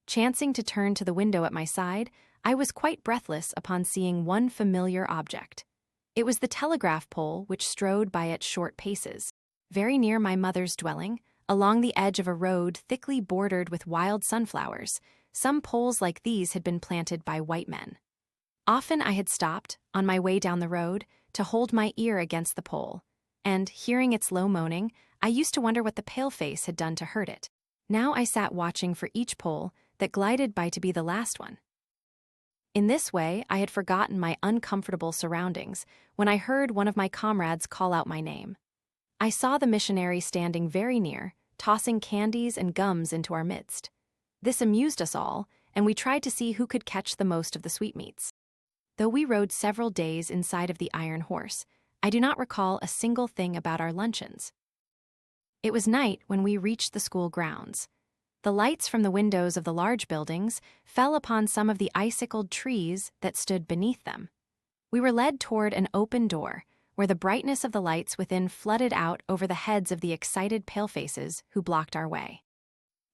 Chancing to turn to the window at my side, I was quite breathless upon seeing one familiar object. It was the telegraph pole which strode by at short paces. Very near my mother's dwelling, along the edge of a road thickly bordered with wild sunflowers, some poles like these had been planted by white men. Often I had stopped, on my way down the road, to hold my ear against the pole, and, hearing its low moaning, I used to wonder what the paleface had done to hurt it. Now I sat watching for each pole that glided by to be the last one. In this way, I had forgotten my uncomfortable surroundings when I heard one of my comrades call out my name. I saw the missionary standing very near, tossing candies and gums into our midst. This amused us all, and we tried to see who could catch the most of the sweetmeats. Though we rode several days inside of the Iron Horse, I do not recall a single thing about our luncheons. It was night when we reached the school grounds. The lights from the windows of the large buildings fell upon some of the icicled trees that stood beneath them. We were led toward an open door, where the brightness of the lights within flooded out over the heads of the excited palefaces who blocked our way.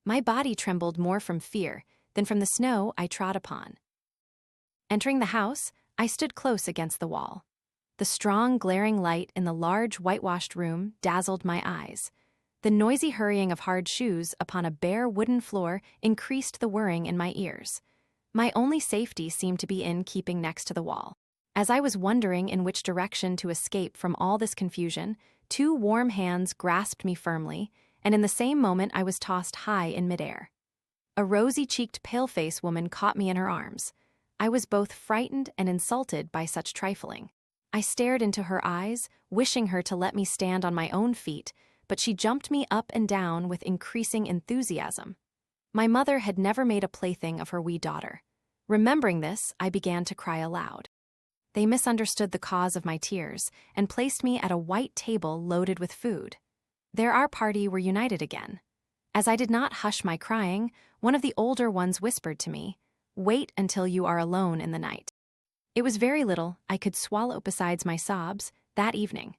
My body trembled more from fear than from the snow I trod upon. Entering the house, I stood close against the wall. The strong, glaring light in the large, whitewashed room dazzled my eyes. The noisy hurrying of hard shoes upon a bare wooden floor increased the whirring in my ears. My only safety seemed to be in keeping next to the wall. As I was wondering in which direction to escape from all this confusion, two warm hands grasped me firmly, and in the same moment I was tossed high in midair. A rosy-cheeked, pale-faced woman caught me in her arms. I was both frightened and insulted by such trifling. I stared into her eyes, wishing her to let me stand on my own feet, but she jumped me up and down with increasing enthusiasm. My mother had never made a plaything of her wee daughter. Remembering this, I began to cry aloud. They misunderstood the cause of my tears and placed me at a white table loaded with food. There our party were united again. As I did not hush my crying, one of the older ones whispered to me, "Wait until you are alone in the night." It was very little I could swallow besides my sobs that evening.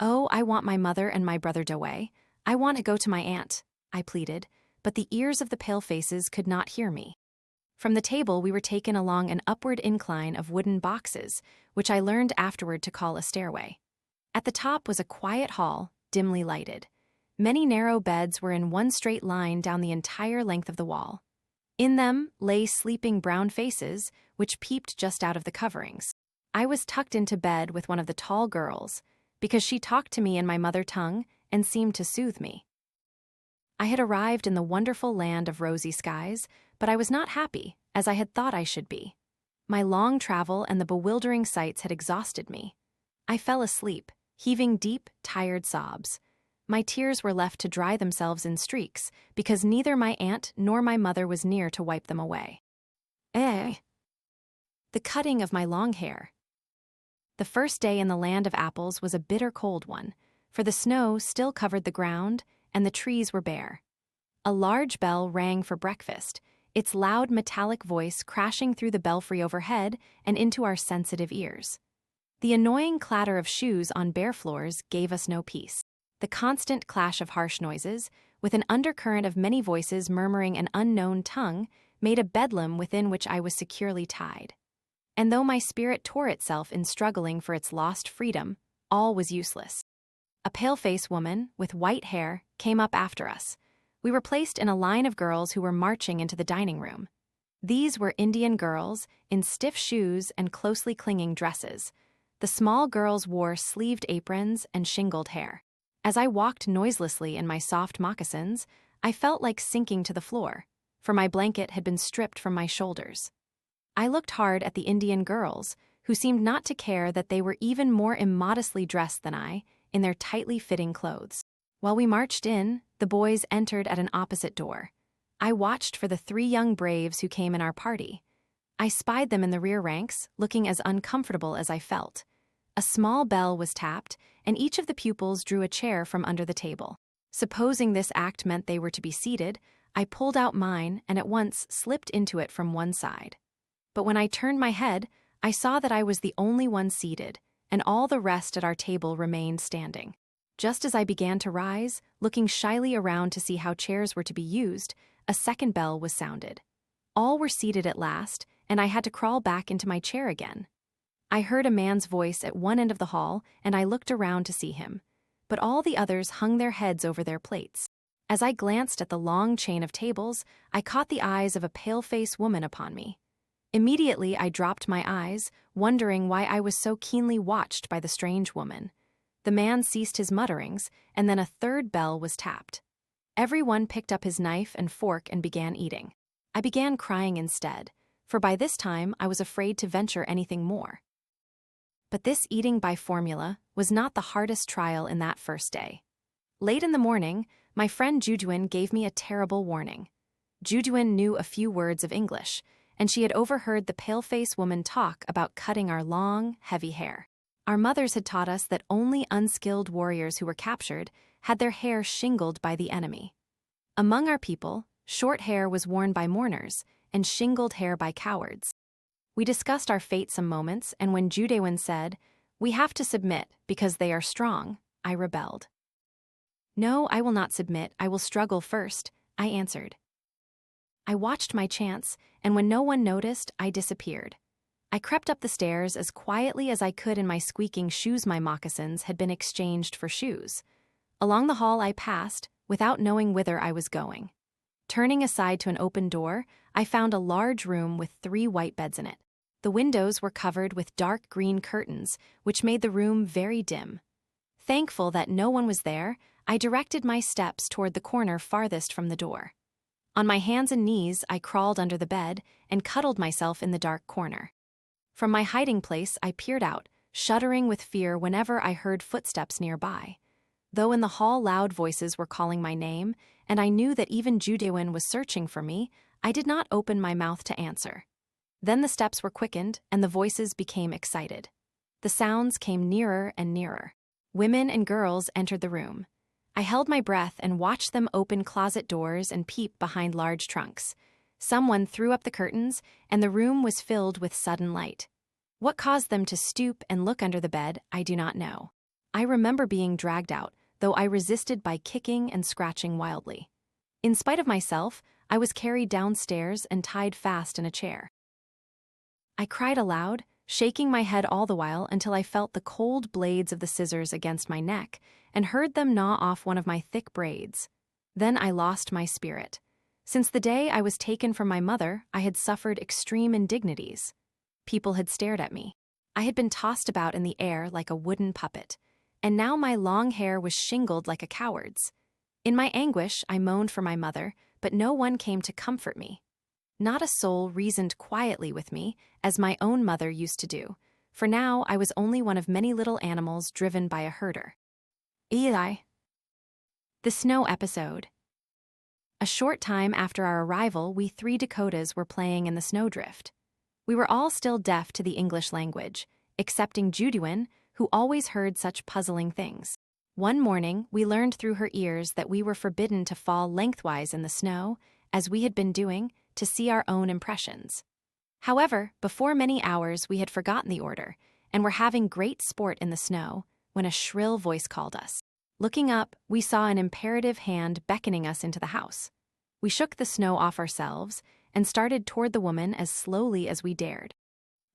"Oh, I want my mother and my brother Dewey. I want to go to my aunt," I pleaded, but the ears of the palefaces could not hear me. From the table we were taken along an upward incline of wooden boxes, which I learned afterward to call a stairway. At the top was a quiet hall, dimly lighted. Many narrow beds were in one straight line down the entire length of the wall. In them lay sleeping brown faces, which peeped just out of the coverings. I was tucked into bed with one of the tall girls, because she talked to me in my mother tongue and seemed to soothe me. I had arrived in the wonderful land of rosy skies, but I was not happy, as I had thought I should be. My long travel and the bewildering sights had exhausted me. I fell asleep, heaving deep, tired sobs. My tears were left to dry themselves in streaks, because neither my aunt nor my mother was near to wipe them away. The cutting of my long hair. The first day in the land of apples was a bitter cold one, for the snow still covered the ground and the trees were bare. A large bell rang for breakfast, its loud metallic voice crashing through the belfry overhead and into our sensitive ears. The annoying clatter of shoes on bare floors gave us no peace. The constant clash of harsh noises, with an undercurrent of many voices murmuring an unknown tongue, made a bedlam within which I was securely tied. And though my spirit tore itself in struggling for its lost freedom, all was useless. A pale-faced woman, with white hair, came up after us. We were placed in a line of girls who were marching into the dining room. These were Indian girls, in stiff shoes and closely clinging dresses. The small girls wore sleeved aprons and shingled hair. As I walked noiselessly in my soft moccasins, I felt like sinking to the floor, for my blanket had been stripped from my shoulders. I looked hard at the Indian girls, who seemed not to care that they were even more immodestly dressed than I, in their tightly fitting clothes. While we marched in, the boys entered at an opposite door. I watched for the 3 young braves who came in our party. I spied them in the rear ranks, looking as uncomfortable as I felt. A small bell was tapped, and each of the pupils drew a chair from under the table. Supposing this act meant they were to be seated, I pulled out mine and at once slipped into it from one side. But when I turned my head, I saw that I was the only one seated, and all the rest at our table remained standing. Just as I began to rise, looking shyly around to see how chairs were to be used, a second bell was sounded. All were seated at last, and I had to crawl back into my chair again. I heard a man's voice at one end of the hall, and I looked around to see him. But all the others hung their heads over their plates. As I glanced at the long chain of tables, I caught the eyes of a pale-faced woman upon me. Immediately I dropped my eyes, wondering why I was so keenly watched by the strange woman. The man ceased his mutterings, and then a third bell was tapped. Everyone picked up his knife and fork and began eating. I began crying instead, for by this time I was afraid to venture anything more. But this eating by formula was not the hardest trial in that first day. Late in the morning, my friend Jujuin gave me a terrible warning. Juduin knew a few words of English, and she had overheard the pale-faced woman talk about cutting our long, heavy hair. Our mothers had taught us that only unskilled warriors who were captured had their hair shingled by the enemy. Among our people, short hair was worn by mourners, and shingled hair by cowards. We discussed our fate some moments, and when Judewan said, "We have to submit because they are strong," I rebelled. "No, I will not submit, I will struggle first," I answered. I watched my chance, and when no one noticed, I disappeared. I crept up the stairs as quietly as I could in my squeaking shoes. My moccasins had been exchanged for shoes. Along the hall I passed, without knowing whither I was going. Turning aside to an open door, I found a large room with 3 white beds in it. The windows were covered with dark green curtains, which made the room very dim. Thankful that no one was there, I directed my steps toward the corner farthest from the door. On my hands and knees, I crawled under the bed and cuddled myself in the dark corner. From my hiding place, I peered out, shuddering with fear whenever I heard footsteps nearby. Though in the hall loud voices were calling my name, and I knew that even Judewan was searching for me, I did not open my mouth to answer. Then the steps were quickened, and the voices became excited. The sounds came nearer and nearer. Women and girls entered the room. I held my breath and watched them open closet doors and peep behind large trunks. Someone threw up the curtains, and the room was filled with sudden light. What caused them to stoop and look under the bed, I do not know. I remember being dragged out, though I resisted by kicking and scratching wildly. In spite of myself, I was carried downstairs and tied fast in a chair. I cried aloud, shaking my head all the while until I felt the cold blades of the scissors against my neck and heard them gnaw off one of my thick braids. Then I lost my spirit. Since the day I was taken from my mother, I had suffered extreme indignities. People had stared at me. I had been tossed about in the air like a wooden puppet, and now my long hair was shingled like a coward's. In my anguish, I moaned for my mother, but no one came to comfort me. Not a soul reasoned quietly with me, as my own mother used to do, for now I was only one of many little animals driven by a herder. Eli. The Snow Episode. A short time after our arrival, we 3 Dakotas were playing in the snowdrift. We were all still deaf to the English language, excepting Juduin, who always heard such puzzling things. One morning, we learned through her ears that we were forbidden to fall lengthwise in the snow, as we had been doing, to see our own impressions. However, before many hours we had forgotten the order, and were having great sport in the snow, when a shrill voice called us. Looking up, we saw an imperative hand beckoning us into the house. We shook the snow off ourselves, and started toward the woman as slowly as we dared.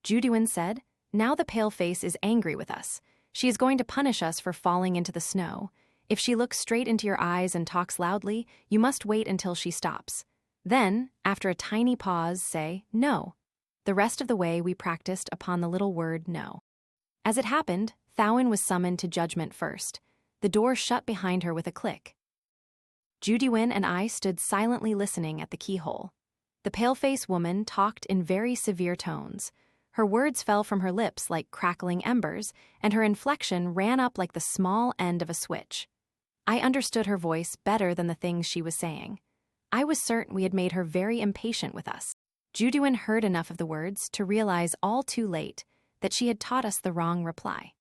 Juduin said, "Now the paleface is angry with us. She is going to punish us for falling into the snow. If she looks straight into your eyes and talks loudly, you must wait until she stops. Then, after a tiny pause, say, 'No.' The rest of the way we practiced upon the little word 'no.' As it happened, Thowin was summoned to judgment first. The door shut behind her with a click. Juduin and I stood silently listening at the keyhole. The paleface woman talked in very severe tones. Her words fell from her lips like crackling embers, and her inflection ran up like the small end of a switch. I understood her voice better than the things she was saying. I was certain we had made her very impatient with us. Juduin heard enough of the words to realize all too late that she had taught us the wrong reply.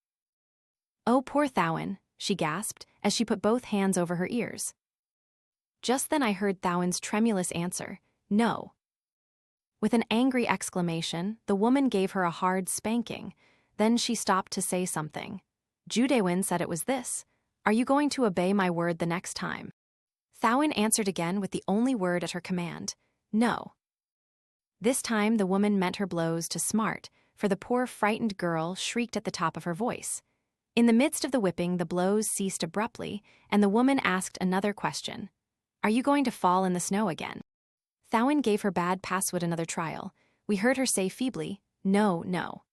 "Oh, poor Thowin," she gasped as she put both hands over her ears. Just then I heard Thowin's tremulous answer, "No." With an angry exclamation, the woman gave her a hard spanking. Then she stopped to say something. Judewan said it was this: "Are you going to obey my word the next time?" Thowin answered again with the only word at her command, "No." This time the woman meant her blows to smart, for the poor frightened girl shrieked at the top of her voice. In the midst of the whipping, the blows ceased abruptly, and the woman asked another question. "Are you going to fall in the snow again?" Thowin gave her bad password another trial. We heard her say feebly, "No, no."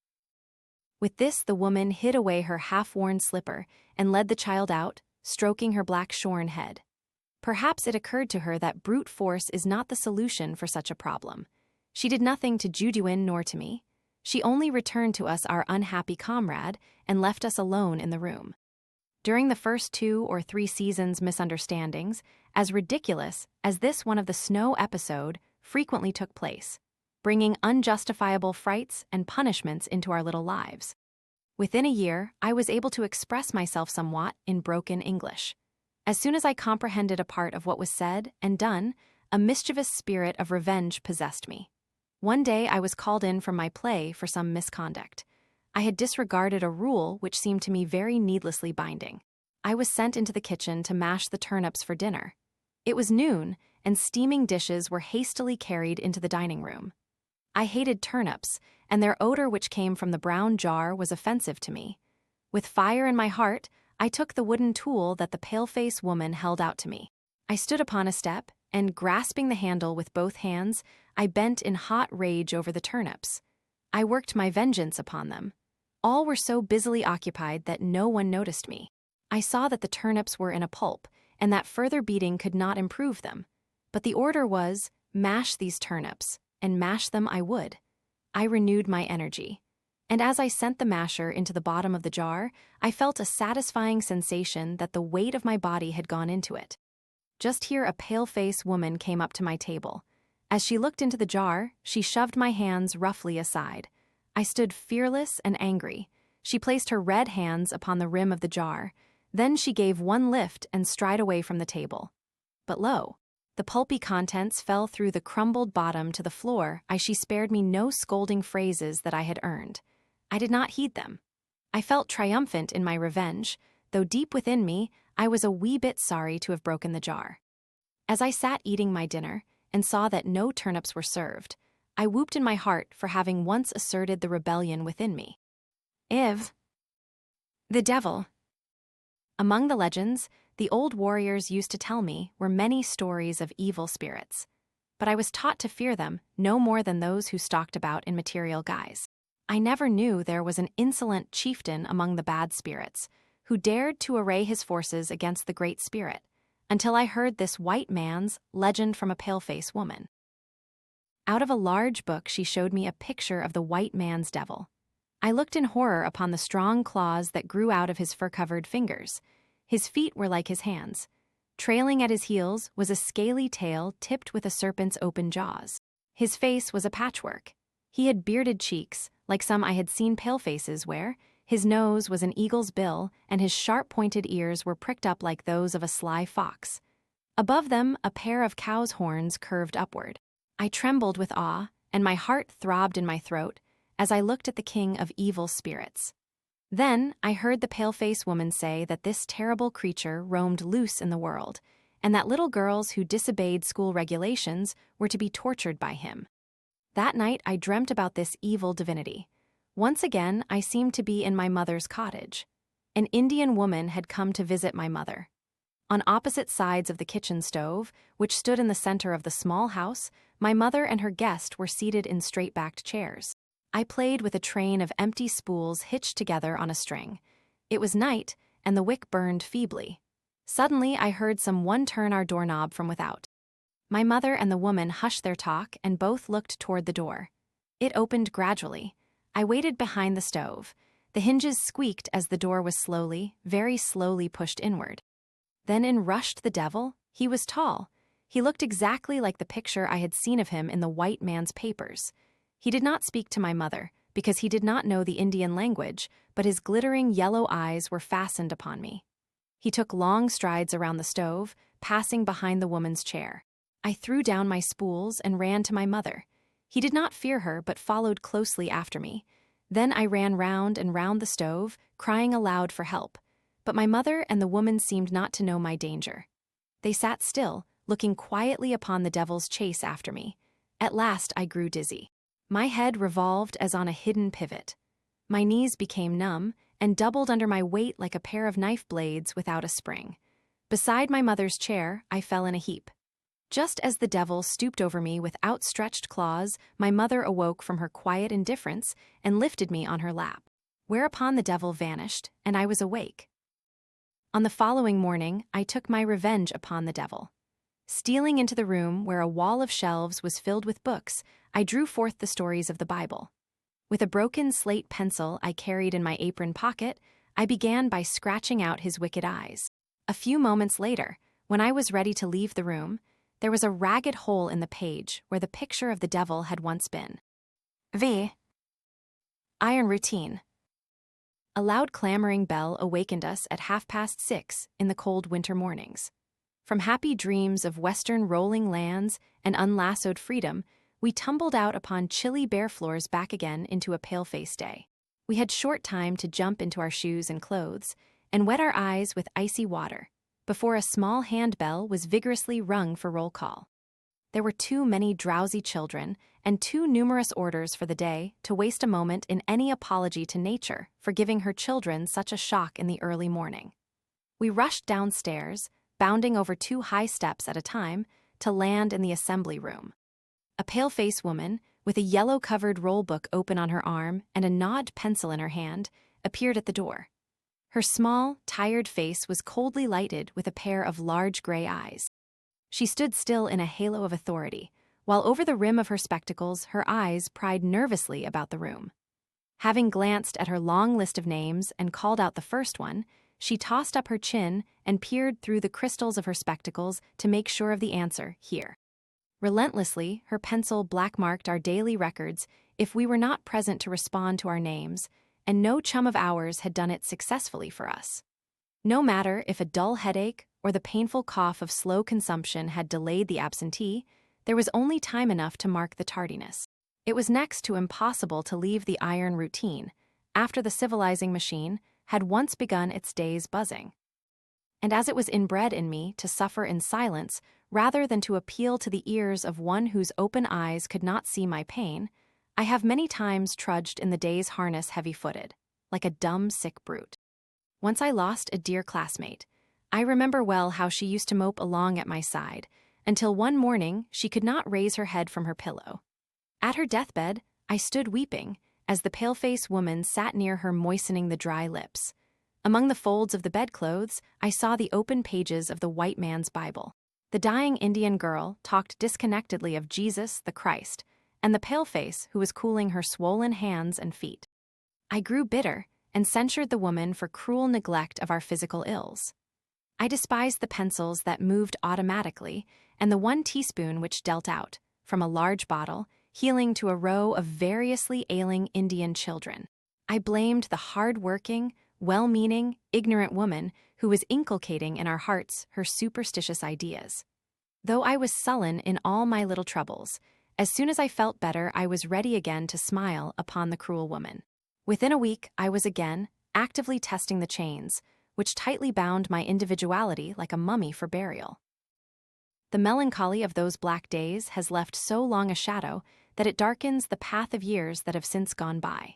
With this, the woman hid away her half-worn slipper and led the child out, stroking her black shorn head. Perhaps it occurred to her that brute force is not the solution for such a problem. She did nothing to Juduin nor to me. She only returned to us our unhappy comrade and left us alone in the room. During the first 2 or 3 seasons, misunderstandings, as ridiculous as this one of the snow episode, frequently took place, bringing unjustifiable frights and punishments into our little lives. Within a year, I was able to express myself somewhat in broken English. As soon as I comprehended a part of what was said and done, a mischievous spirit of revenge possessed me. One day I was called in from my play for some misconduct. I had disregarded a rule which seemed to me very needlessly binding. I was sent into the kitchen to mash the turnips for dinner. It was noon, and steaming dishes were hastily carried into the dining room. I hated turnips, and their odor which came from the brown jar was offensive to me. With fire in my heart, I took the wooden tool that the pale-faced woman held out to me. I stood upon a step, and grasping the handle with both hands, I bent in hot rage over the turnips. I worked my vengeance upon them. All were so busily occupied that no one noticed me. I saw that the turnips were in a pulp, and that further beating could not improve them. But the order was, mash these turnips, and mash them I would. I renewed my energy. And as I sent the masher into the bottom of the jar, I felt a satisfying sensation that the weight of my body had gone into it. Just here a pale-faced woman came up to my table. As she looked into the jar, she shoved my hands roughly aside. I stood fearless and angry. She placed her red hands upon the rim of the jar. Then she gave one lift and stride away from the table. But lo, the pulpy contents fell through the crumbled bottom to the floor as she spared me no scolding phrases that I had earned. I did not heed them. I felt triumphant in my revenge, though deep within me I was a wee bit sorry to have broken the jar. As I sat eating my dinner and saw that no turnips were served, I whooped in my heart for having once asserted the rebellion within me. The devil. Among the legends, the old warriors used to tell me were many stories of evil spirits, but I was taught to fear them no more than those who stalked about in material guise. I never knew there was an insolent chieftain among the bad spirits who dared to array his forces against the Great Spirit, until I heard this white man's legend from a pale-faced woman. Out of a large book she showed me a picture of the white man's devil. I looked in horror upon the strong claws that grew out of his fur-covered fingers. His feet were like his hands. Trailing at his heels was a scaly tail tipped with a serpent's open jaws. His face was a patchwork. He had bearded cheeks, like some I had seen pale-faces wear. His nose was an eagle's bill, and his sharp-pointed ears were pricked up like those of a sly fox. Above them, a pair of cow's horns curved upward. I trembled with awe, and my heart throbbed in my throat as I looked at the king of evil spirits. Then I heard the pale-faced woman say that this terrible creature roamed loose in the world, and that little girls who disobeyed school regulations were to be tortured by him. That night I dreamt about this evil divinity. Once again, I seemed to be in my mother's cottage. An Indian woman had come to visit my mother. On opposite sides of the kitchen stove, which stood in the center of the small house, my mother and her guest were seated in straight-backed chairs. I played with a train of empty spools hitched together on a string. It was night, and the wick burned feebly. Suddenly, I heard someone turn our doorknob from without. My mother and the woman hushed their talk and both looked toward the door. It opened gradually. I waited behind the stove. The hinges squeaked as the door was slowly, very slowly pushed inward. Then in rushed the devil. He was tall. He looked exactly like the picture I had seen of him in the white man's papers. He did not speak to my mother, because he did not know the Indian language, but his glittering yellow eyes were fastened upon me. He took long strides around the stove, passing behind the woman's chair. I threw down my spools and ran to my mother. He did not fear her, but followed closely after me. Then I ran round and round the stove, crying aloud for help. But my mother and the woman seemed not to know my danger. They sat still, looking quietly upon the devil's chase after me. At last I grew dizzy. My head revolved as on a hidden pivot. My knees became numb and doubled under my weight like a pair of knife blades without a spring. Beside my mother's chair, I fell in a heap. Just as the devil stooped over me with outstretched claws, my mother awoke from her quiet indifference and lifted me on her lap. Whereupon the devil vanished, and I was awake. On the following morning, I took my revenge upon the devil. Stealing into the room where a wall of shelves was filled with books, I drew forth the stories of the Bible. With a broken slate pencil I carried in my apron pocket, I began by scratching out his wicked eyes. A few moments later, when I was ready to leave the room, there was a ragged hole in the page where the picture of the devil had once been. V. Iron routine. A loud clamoring bell awakened us at 6:30 in the cold winter mornings. From happy dreams of western rolling lands and unlassoed freedom, we tumbled out upon chilly bare floors back again into a pale-face day. We had short time to jump into our shoes and clothes and wet our eyes with icy water before a small handbell was vigorously rung for roll call. There were too many drowsy children and too numerous orders for the day to waste a moment in any apology to nature for giving her children such a shock in the early morning. We rushed downstairs, bounding over 2 high steps at a time, to land in the assembly room. A pale-faced woman, with a yellow-covered roll book open on her arm and a gnawed pencil in her hand, appeared at the door. Her small, tired face was coldly lighted with a pair of large gray eyes. She stood still in a halo of authority, while over the rim of her spectacles her eyes pried nervously about the room. Having glanced at her long list of names and called out the first one, she tossed up her chin and peered through the crystals of her spectacles to make sure of the answer, here. Relentlessly, her pencil black-marked our daily records if we were not present to respond to our names, and no chum of ours had done it successfully for us. No matter if a dull headache or the painful cough of slow consumption had delayed the absentee, there was only time enough to mark the tardiness. It was next to impossible to leave the iron routine after the civilizing machine had once begun its day's buzzing. And as it was inbred in me to suffer in silence rather than to appeal to the ears of one whose open eyes could not see my pain, I have many times trudged in the day's harness heavy-footed, like a dumb, sick brute. Once I lost a dear classmate. I remember well how she used to mope along at my side, until one morning she could not raise her head from her pillow. At her deathbed, I stood weeping, as the pale-faced woman sat near her moistening the dry lips. Among the folds of the bedclothes, I saw the open pages of the white man's Bible. The dying Indian girl talked disconnectedly of Jesus, the Christ, and the paleface who was cooling her swollen hands and feet. I grew bitter and censured the woman for cruel neglect of our physical ills. I despised the pencils that moved automatically and the 1 teaspoon which dealt out, from a large bottle, healing to a row of variously ailing Indian children. I blamed the hard-working, well-meaning, ignorant woman who was inculcating in our hearts her superstitious ideas. Though I was sullen in all my little troubles, as soon as I felt better I was ready again to smile upon the cruel woman. Within a week I was again actively testing the chains, which tightly bound my individuality like a mummy for burial. The melancholy of those black days has left so long a shadow that it darkens the path of years that have since gone by.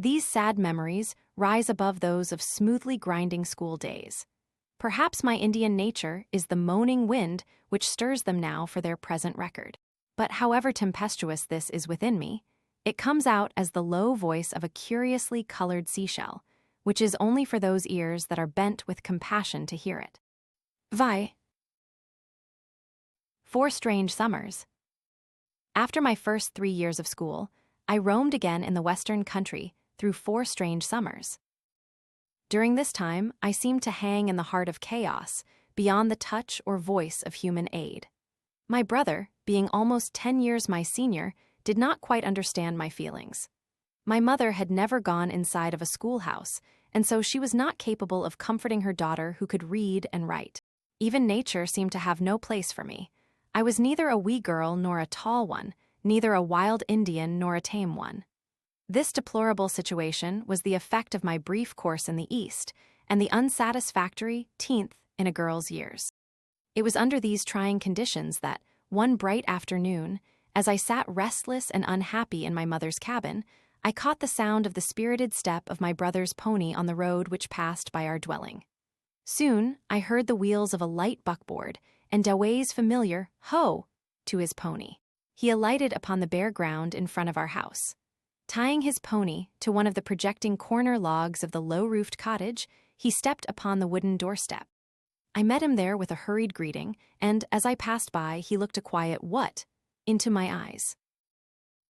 These sad memories rise above those of smoothly grinding school days. Perhaps my Indian nature is the moaning wind which stirs them now for their present record. But however tempestuous this is within me, it comes out as the low voice of a curiously colored seashell, which is only for those ears that are bent with compassion to hear it. Vi. 4 strange summers. After my first 3 years of school, I roamed again in the western country through 4 strange summers. During this time, I seemed to hang in the heart of chaos, beyond the touch or voice of human aid. My brother, being almost 10 years my senior, did not quite understand my feelings. My mother had never gone inside of a schoolhouse, and so she was not capable of comforting her daughter who could read and write. Even nature seemed to have no place for me. I was neither a wee girl nor a tall one, neither a wild Indian nor a tame one. This deplorable situation was the effect of my brief course in the East and the unsatisfactory 10th in a girl's years. It was under these trying conditions that, one bright afternoon, as I sat restless and unhappy in my mother's cabin, I caught the sound of the spirited step of my brother's pony on the road which passed by our dwelling. Soon I heard the wheels of a light buckboard and Daway's familiar "ho" to his pony. He alighted upon the bare ground in front of our house. Tying his pony to one of the projecting corner logs of the low-roofed cottage, he stepped upon the wooden doorstep. I met him there with a hurried greeting, and as I passed by, he looked a quiet "what" into my eyes.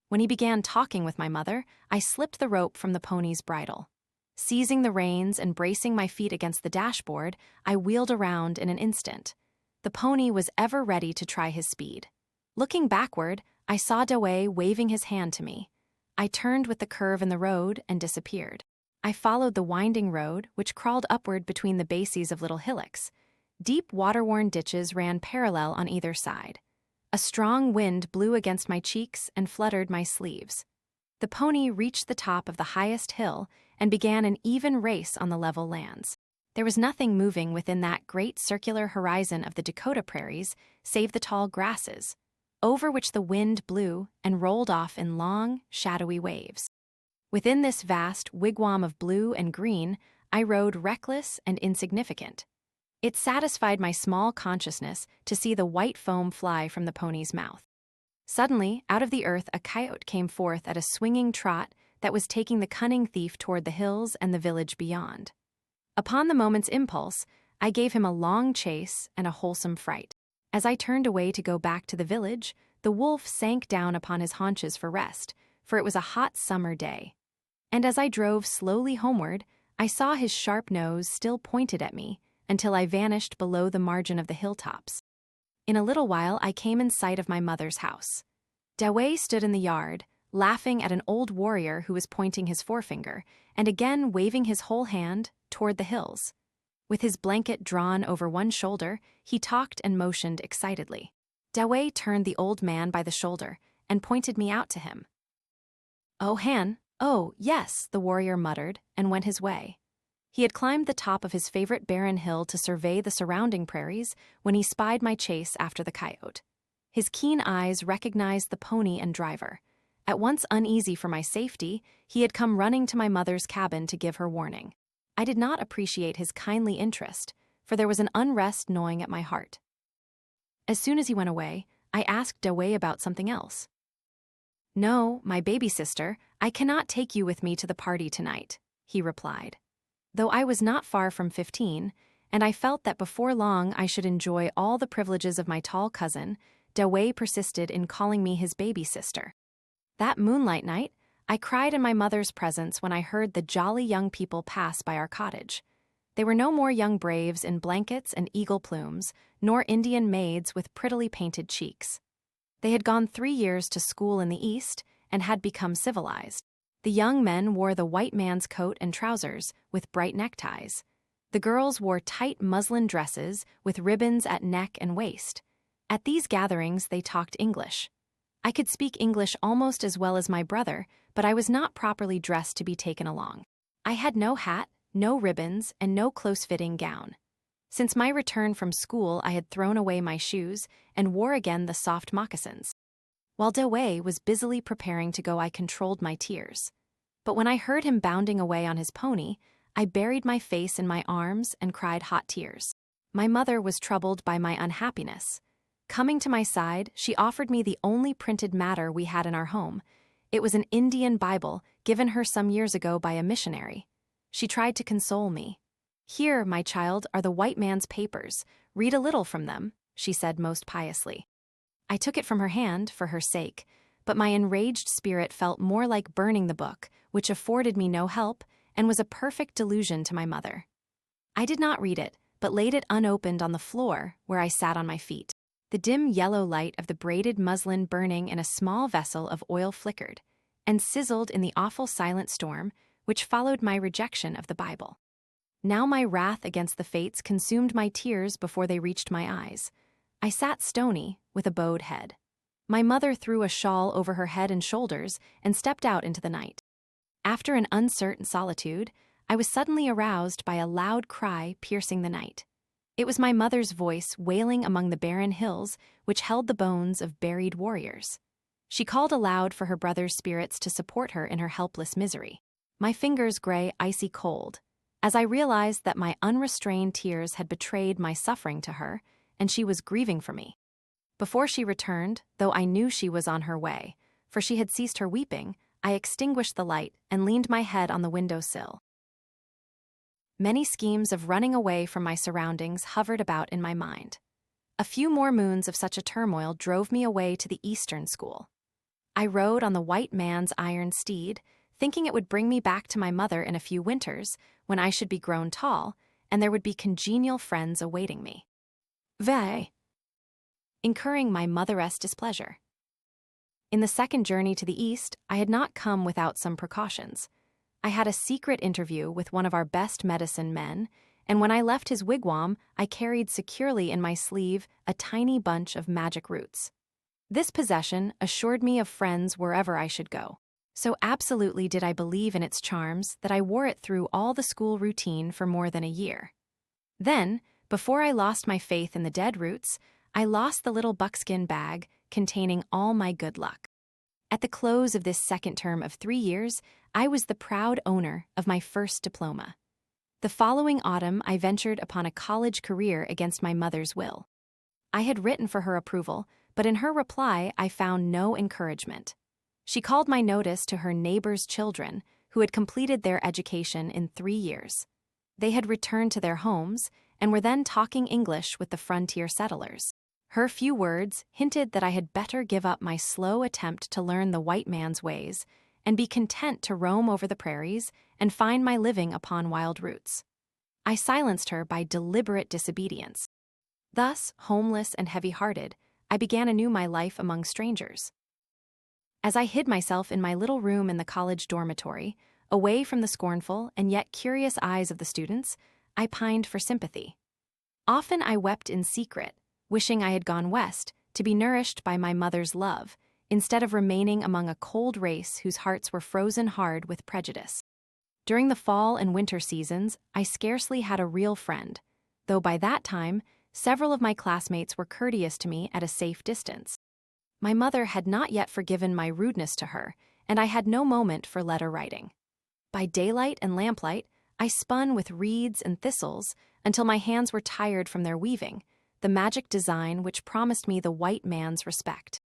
When he began talking with my mother, I slipped the rope from the pony's bridle. Seizing the reins and bracing my feet against the dashboard, I wheeled around in an instant. The pony was ever ready to try his speed. Looking backward, I saw Dawei waving his hand to me. I turned with the curve in the road and disappeared. I followed the winding road, which crawled upward between the bases of little hillocks. Deep water-worn ditches ran parallel on either side. A strong wind blew against my cheeks and fluttered my sleeves. The pony reached the top of the highest hill and began an even race on the level lands. There was nothing moving within that great circular horizon of the Dakota prairies save the tall grasses, over which the wind blew and rolled off in long, shadowy waves. Within this vast wigwam of blue and green, I rode reckless and insignificant. It satisfied my small consciousness to see the white foam fly from the pony's mouth. Suddenly, out of the earth, a coyote came forth at a swinging trot that was taking the cunning thief toward the hills and the village beyond. Upon the moment's impulse, I gave him a long chase and a wholesome fright. As I turned away to go back to the village, the wolf sank down upon his haunches for rest, for it was a hot summer day. And as I drove slowly homeward, I saw his sharp nose still pointed at me until I vanished below the margin of the hilltops. In a little while, I came in sight of my mother's house. Dawei stood in the yard, laughing at an old warrior who was pointing his forefinger, and again waving his whole hand toward the hills. With his blanket drawn over one shoulder, he talked and motioned excitedly. Dawei turned the old man by the shoulder and pointed me out to him. "Oh, Han, oh, yes," the warrior muttered and went his way. He had climbed the top of his favorite barren hill to survey the surrounding prairies when he spied my chase after the coyote. His keen eyes recognized the pony and driver. At once uneasy for my safety, he had come running to my mother's cabin to give her warning. I did not appreciate his kindly interest, for there was an unrest gnawing at my heart. As soon as he went away, I asked Dawei about something else. "No, my baby sister, I cannot take you with me to the party tonight," he replied. Though I was not far from 15, and I felt that before long I should enjoy all the privileges of my tall cousin, Dawei persisted in calling me his baby sister. That moonlight night, I cried in my mother's presence when I heard the jolly young people pass by our cottage. They were no more young braves in blankets and eagle plumes, nor Indian maids with prettily painted cheeks. They had gone 3 years to school in the East and had become civilized. The young men wore the white man's coat and trousers with bright neckties. The girls wore tight muslin dresses with ribbons at neck and waist. At these gatherings, they talked English. I could speak English almost as well as my brother, but I was not properly dressed to be taken along. I had no hat, no ribbons, and no close-fitting gown. Since my return from school, I had thrown away my shoes and wore again the soft moccasins. While Dawei was busily preparing to go, I controlled my tears. But when I heard him bounding away on his pony, I buried my face in my arms and cried hot tears. My mother was troubled by my unhappiness. Coming to my side, she offered me the only printed matter we had in our home. It was an Indian Bible given her some years ago by a missionary. She tried to console me. "Here, my child, are the white man's papers. Read a little from them," she said most piously. I took it from her hand for her sake, but my enraged spirit felt more like burning the book, which afforded me no help and was a perfect delusion to my mother. I did not read it, but laid it unopened on the floor where I sat on my feet. The dim yellow light of the braided muslin burning in a small vessel of oil flickered and sizzled in the awful silent storm which followed my rejection of the Bible. Now my wrath against the fates consumed my tears before they reached my eyes. I sat stony, with a bowed head. My mother threw a shawl over her head and shoulders and stepped out into the night. After an uncertain solitude, I was suddenly aroused by a loud cry piercing the night. It was my mother's voice wailing among the barren hills which held the bones of buried warriors. She called aloud for her brother's spirits to support her in her helpless misery. My fingers gray icy cold, as I realized that my unrestrained tears had betrayed my suffering to her, and she was grieving for me. Before she returned, though I knew she was on her way, for she had ceased her weeping, I extinguished the light and leaned my head on the window-sill. Many schemes of running away from my surroundings hovered about in my mind. A few more moons of such a turmoil drove me away to the Eastern school. I rode on the white man's iron steed, thinking it would bring me back to my mother in a few winters, when I should be grown tall, and there would be congenial friends awaiting me. Vai, incurring my mother's displeasure. In the second journey to the east, I had not come without some precautions. I had a secret interview with one of our best medicine men, and when I left his wigwam, I carried securely in my sleeve a tiny bunch of magic roots. This possession assured me of friends wherever I should go. So absolutely did I believe in its charms that I wore it through all the school routine for more than a year. Then, before I lost my faith in the dead roots, I lost the little buckskin bag containing all my good luck. At the close of this second term of 3 years, I was the proud owner of my first diploma. The following autumn, I ventured upon a college career against my mother's will. I had written for her approval, but in her reply, I found no encouragement. She called my notice to her neighbor's children, who had completed their education in 3 years. They had returned to their homes and were then talking English with the frontier settlers. Her few words hinted that I had better give up my slow attempt to learn the white man's ways and be content to roam over the prairies and find my living upon wild roots. I silenced her by deliberate disobedience. Thus, homeless and heavy-hearted, I began anew my life among strangers. As I hid myself in my little room in the college dormitory, away from the scornful and yet curious eyes of the students, I pined for sympathy. Often I wept in secret, wishing I had gone west to be nourished by my mother's love, instead of remaining among a cold race whose hearts were frozen hard with prejudice. During the fall and winter seasons, I scarcely had a real friend, though by that time, several of my classmates were courteous to me at a safe distance. My mother had not yet forgiven my rudeness to her, and I had no moment for letter writing. By daylight and lamplight, I spun with reeds and thistles until my hands were tired from their weaving, the magic design which promised me the white man's respect.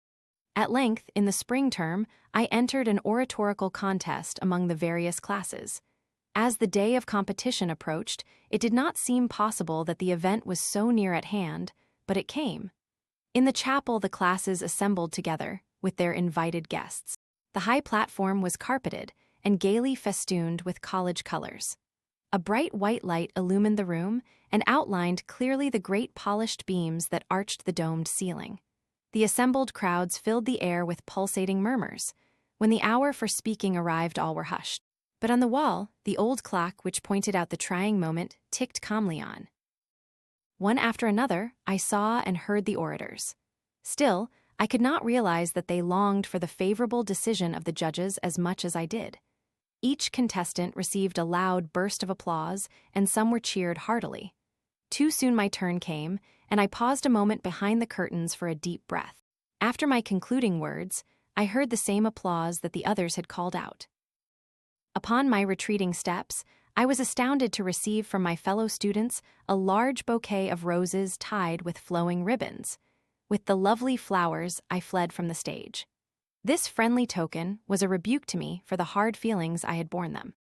At length, in the spring term, I entered an oratorical contest among the various classes. As the day of competition approached, it did not seem possible that the event was so near at hand, but it came. In the chapel, the classes assembled together, with their invited guests. The high platform was carpeted and gaily festooned with college colors. A bright white light illumined the room and outlined clearly the great polished beams that arched the domed ceiling. The assembled crowds filled the air with pulsating murmurs. When the hour for speaking arrived, all were hushed. But on the wall, the old clock which pointed out the trying moment ticked calmly on. One after another, I saw and heard the orators. Still, I could not realize that they longed for the favorable decision of the judges as much as I did. Each contestant received a loud burst of applause, and some were cheered heartily. Too soon my turn came, and I paused a moment behind the curtains for a deep breath. After my concluding words, I heard the same applause that the others had called out. Upon my retreating steps, I was astounded to receive from my fellow students a large bouquet of roses tied with flowing ribbons. With the lovely flowers, I fled from the stage. This friendly token was a rebuke to me for the hard feelings I had borne them.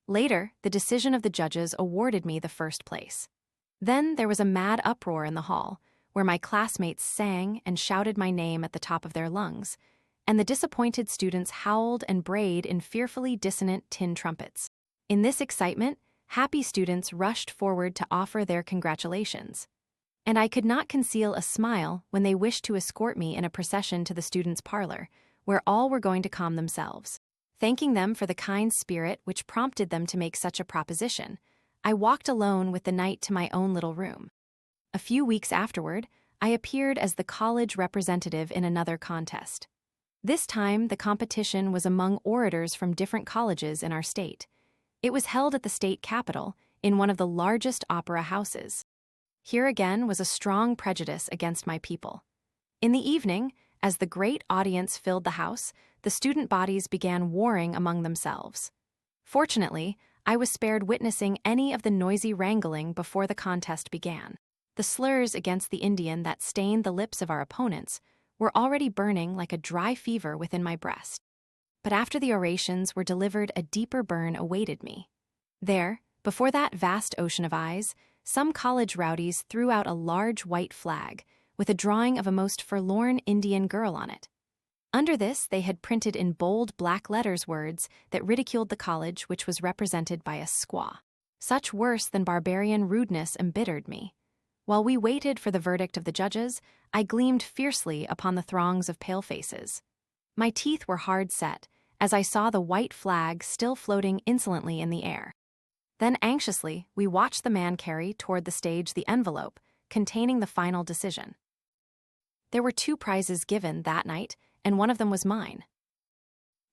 Later, the decision of the judges awarded me the first place. Then there was a mad uproar in the hall, where my classmates sang and shouted my name at the top of their lungs, and the disappointed students howled and brayed in fearfully dissonant tin trumpets. In this excitement, happy students rushed forward to offer their congratulations. And I could not conceal a smile when they wished to escort me in a procession to the students' parlor, where all were going to calm themselves. Thanking them for the kind spirit which prompted them to make such a proposition, I walked alone with the knight to my own little room. A few weeks afterward, I appeared as the college representative in another contest. This time, the competition was among orators from different colleges in our state. It was held at the state capitol, in one of the largest opera houses. Here again was a strong prejudice against my people. In the evening, as the great audience filled the house, the student bodies began warring among themselves. Fortunately, I was spared witnessing any of the noisy wrangling before the contest began. The slurs against the Indian that stained the lips of our opponents were already burning like a dry fever within my breast. But after the orations were delivered, a deeper burn awaited me. There, before that vast ocean of eyes, some college rowdies threw out a large white flag, with a drawing of a most forlorn Indian girl on it. Under this, they had printed in bold black letters words that ridiculed the college, which was represented by a squaw. Such worse than barbarian rudeness embittered me. While we waited for the verdict of the judges, I gleamed fiercely upon the throngs of pale faces. My teeth were hard set, as I saw the white flag still floating insolently in the air. Then anxiously, we watched the man carry toward the stage the envelope containing the final decision. There were 2 prizes given that night, and one of them was mine.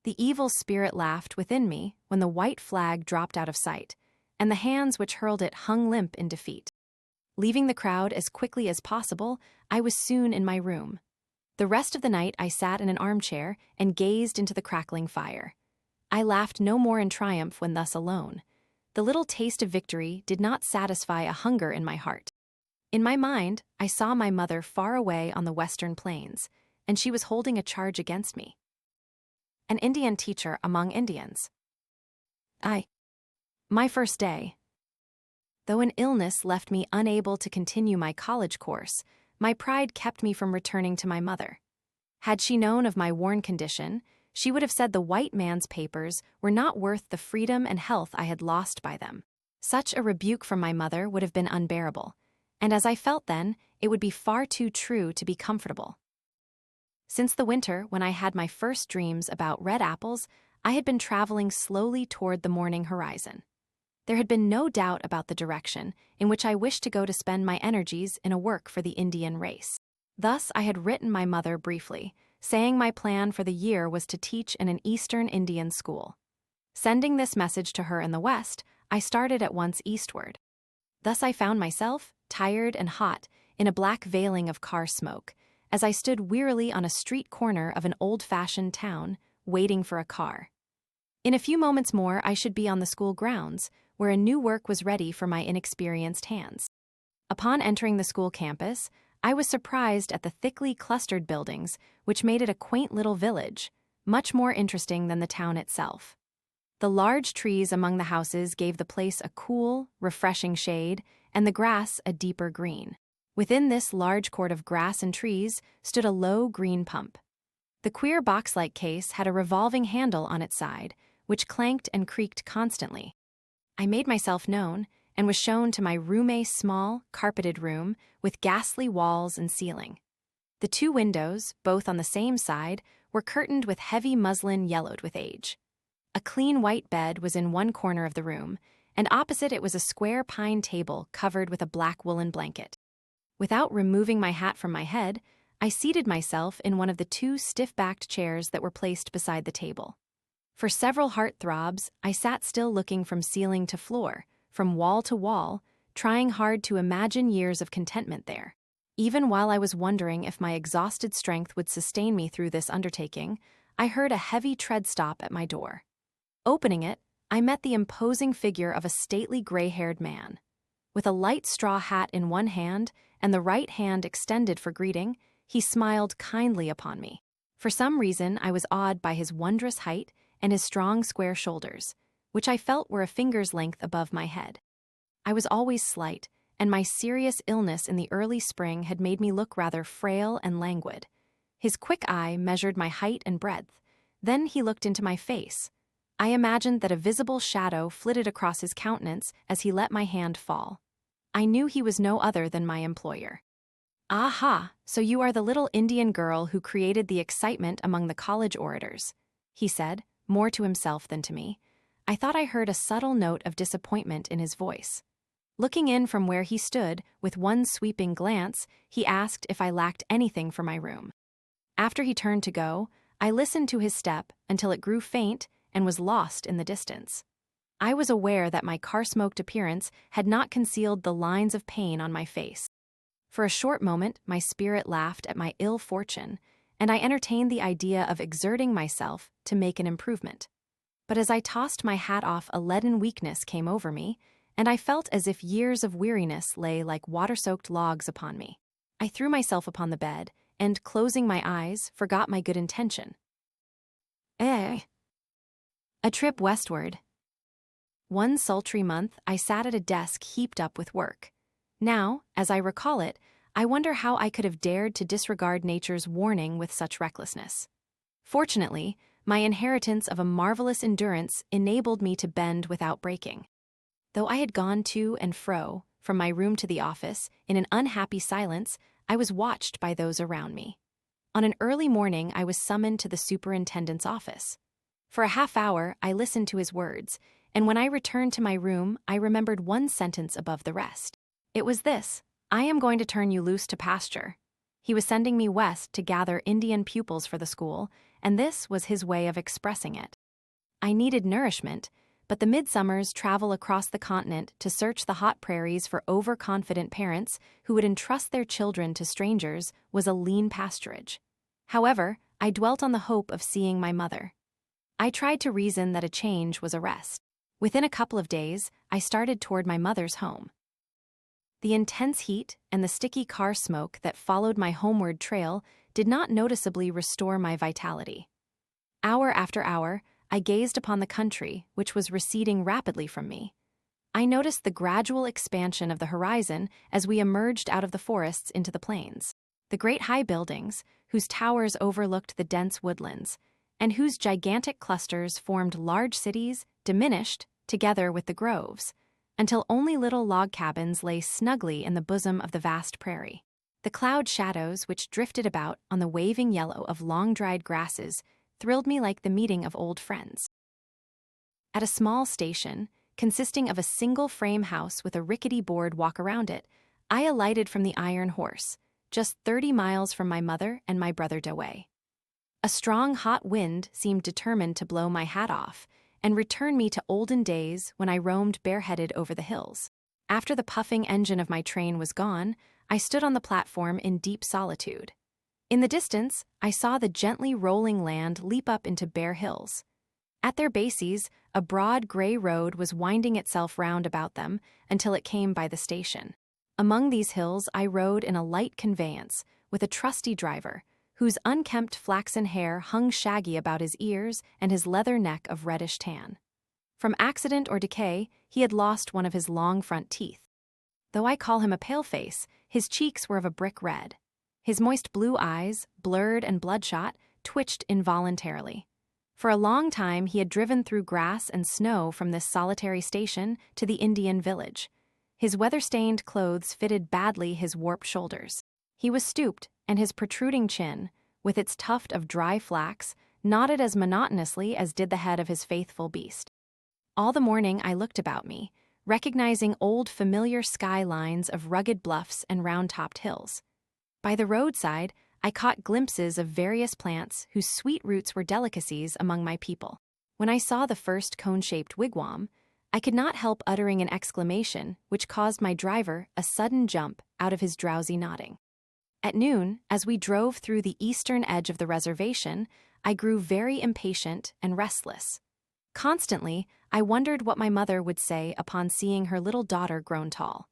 The evil spirit laughed within me when the white flag dropped out of sight, and the hands which hurled it hung limp in defeat. Leaving the crowd as quickly as possible, I was soon in my room. The rest of the night I sat in an armchair and gazed into the crackling fire. I laughed no more in triumph when thus alone. The little taste of victory did not satisfy a hunger in my heart. In my mind, I saw my mother far away on the western plains, and she was holding a charge against me. An Indian teacher among Indians. My first day. Though an illness left me unable to continue my college course, my pride kept me from returning to my mother. Had she known of my worn condition, she would have said the white man's papers were not worth the freedom and health I had lost by them. Such a rebuke from my mother would have been unbearable, and as I felt then, it would be far too true to be comfortable. Since the winter, when I had my first dreams about red apples, I had been traveling slowly toward the morning horizon. There had been no doubt about the direction in which I wished to go to spend my energies in a work for the Indian race. Thus, I had written my mother briefly, saying my plan for the year was to teach in an Eastern Indian school. Sending this message to her in the west, I started at once eastward. Thus I found myself, tired and hot, in a black veiling of car smoke, as I stood wearily on a street corner of an old-fashioned town, waiting for a car. In a few moments more I should be on the school grounds, where a new work was ready for my inexperienced hands. Upon entering the school campus, I was surprised at the thickly clustered buildings, which made it a quaint little village, much more interesting than the town itself. The large trees among the houses gave the place a cool, refreshing shade, and the grass a deeper green. Within this large court of grass and trees stood a low green pump. The queer box-like case had a revolving handle on its side, which clanked and creaked constantly. I made myself known, and was shown to my roommate's small, carpeted room with ghastly walls and ceiling. The 2 windows, both on the same side, were curtained with heavy muslin yellowed with age. A clean white bed was in one corner of the room, and opposite it was a square pine table covered with a black woolen blanket. Without removing my hat from my head, I seated myself in one of the 2 stiff-backed chairs that were placed beside the table. For several heart-throbs, I sat still looking from ceiling to floor, from wall to wall, trying hard to imagine years of contentment there. Even while I was wondering if my exhausted strength would sustain me through this undertaking, I heard a heavy tread stop at my door. Opening it, I met the imposing figure of a stately gray-haired man. With a light straw hat in one hand and the right hand extended for greeting, he smiled kindly upon me. For some reason, I was awed by his wondrous height and his strong square shoulders, which I felt were a finger's length above my head. I was always slight, and my serious illness in the early spring had made me look rather frail and languid. His quick eye measured my height and breadth. Then he looked into my face. I imagined that a visible shadow flitted across his countenance as he let my hand fall. I knew he was no other than my employer. "Aha, so you are the little Indian girl who created the excitement among the college orators," he said, more to himself than to me. I thought I heard a subtle note of disappointment in his voice. Looking in from where he stood, with one sweeping glance, he asked if I lacked anything for my room. After he turned to go, I listened to his step until it grew faint and was lost in the distance. I was aware that my car-smoked appearance had not concealed the lines of pain on my face. For a short moment, my spirit laughed at my ill fortune, and I entertained the idea of exerting myself to make an improvement. But as I tossed my hat off, a leaden weakness came over me, and I felt as if years of weariness lay like water-soaked logs upon me. I threw myself upon the bed, and, closing my eyes, forgot my good intention. A trip westward. One sultry month, I sat at a desk heaped up with work. Now, as I recall it, I wonder how I could have dared to disregard nature's warning with such recklessness. Fortunately, my inheritance of a marvelous endurance enabled me to bend without breaking. Though I had gone to and fro, from my room to the office, in an unhappy silence, I was watched by those around me. On an early morning, I was summoned to the superintendent's office. For a half hour, I listened to his words, and when I returned to my room, I remembered one sentence above the rest. It was this: "I am going to turn you loose to pasture." He was sending me west to gather Indian pupils for the school, and this was his way of expressing it. I needed nourishment, but the midsummers travel across the continent to search the hot prairies for overconfident parents who would entrust their children to strangers was a lean pasturage. However, I dwelt on the hope of seeing my mother. I tried to reason that a change was a rest. Within a couple of days, I started toward my mother's home. The intense heat and the sticky car smoke that followed my homeward trail did not noticeably restore my vitality. Hour after hour, I gazed upon the country, which was receding rapidly from me. I noticed the gradual expansion of the horizon as we emerged out of the forests into the plains. The great high buildings, whose towers overlooked the dense woodlands, and whose gigantic clusters formed large cities, diminished, together with the groves, until only little log cabins lay snugly in the bosom of the vast prairie. The cloud shadows which drifted about on the waving yellow of long-dried grasses thrilled me like the meeting of old friends. At a small station, consisting of a single frame house with a rickety board walk around it, I alighted from the iron horse, just 30 miles from my mother and my brother Dawei. A strong hot wind seemed determined to blow my hat off and return me to olden days when I roamed bareheaded over the hills. After the puffing engine of my train was gone, I stood on the platform in deep solitude. In the distance, I saw the gently rolling land leap up into bare hills. At their bases, a broad gray road was winding itself round about them until it came by the station. Among these hills, I rode in a light conveyance with a trusty driver, whose unkempt flaxen hair hung shaggy about his ears and his leather neck of reddish tan. From accident or decay, he had lost one of his long front teeth. Though I call him a paleface, his cheeks were of a brick red. His moist blue eyes, blurred and bloodshot, twitched involuntarily. For a long time he had driven through grass and snow from this solitary station to the Indian village. His weather-stained clothes fitted badly his warped shoulders. He was stooped, and his protruding chin, with its tuft of dry flax, nodded as monotonously as did the head of his faithful beast. All the morning I looked about me, recognizing old familiar skylines of rugged bluffs and round-topped hills. By the roadside, I caught glimpses of various plants whose sweet roots were delicacies among my people. When I saw the first cone-shaped wigwam, I could not help uttering an exclamation which caused my driver a sudden jump out of his drowsy nodding. At noon, as we drove through the eastern edge of the reservation, I grew very impatient and restless. Constantly, I wondered what my mother would say upon seeing her little daughter grown tall.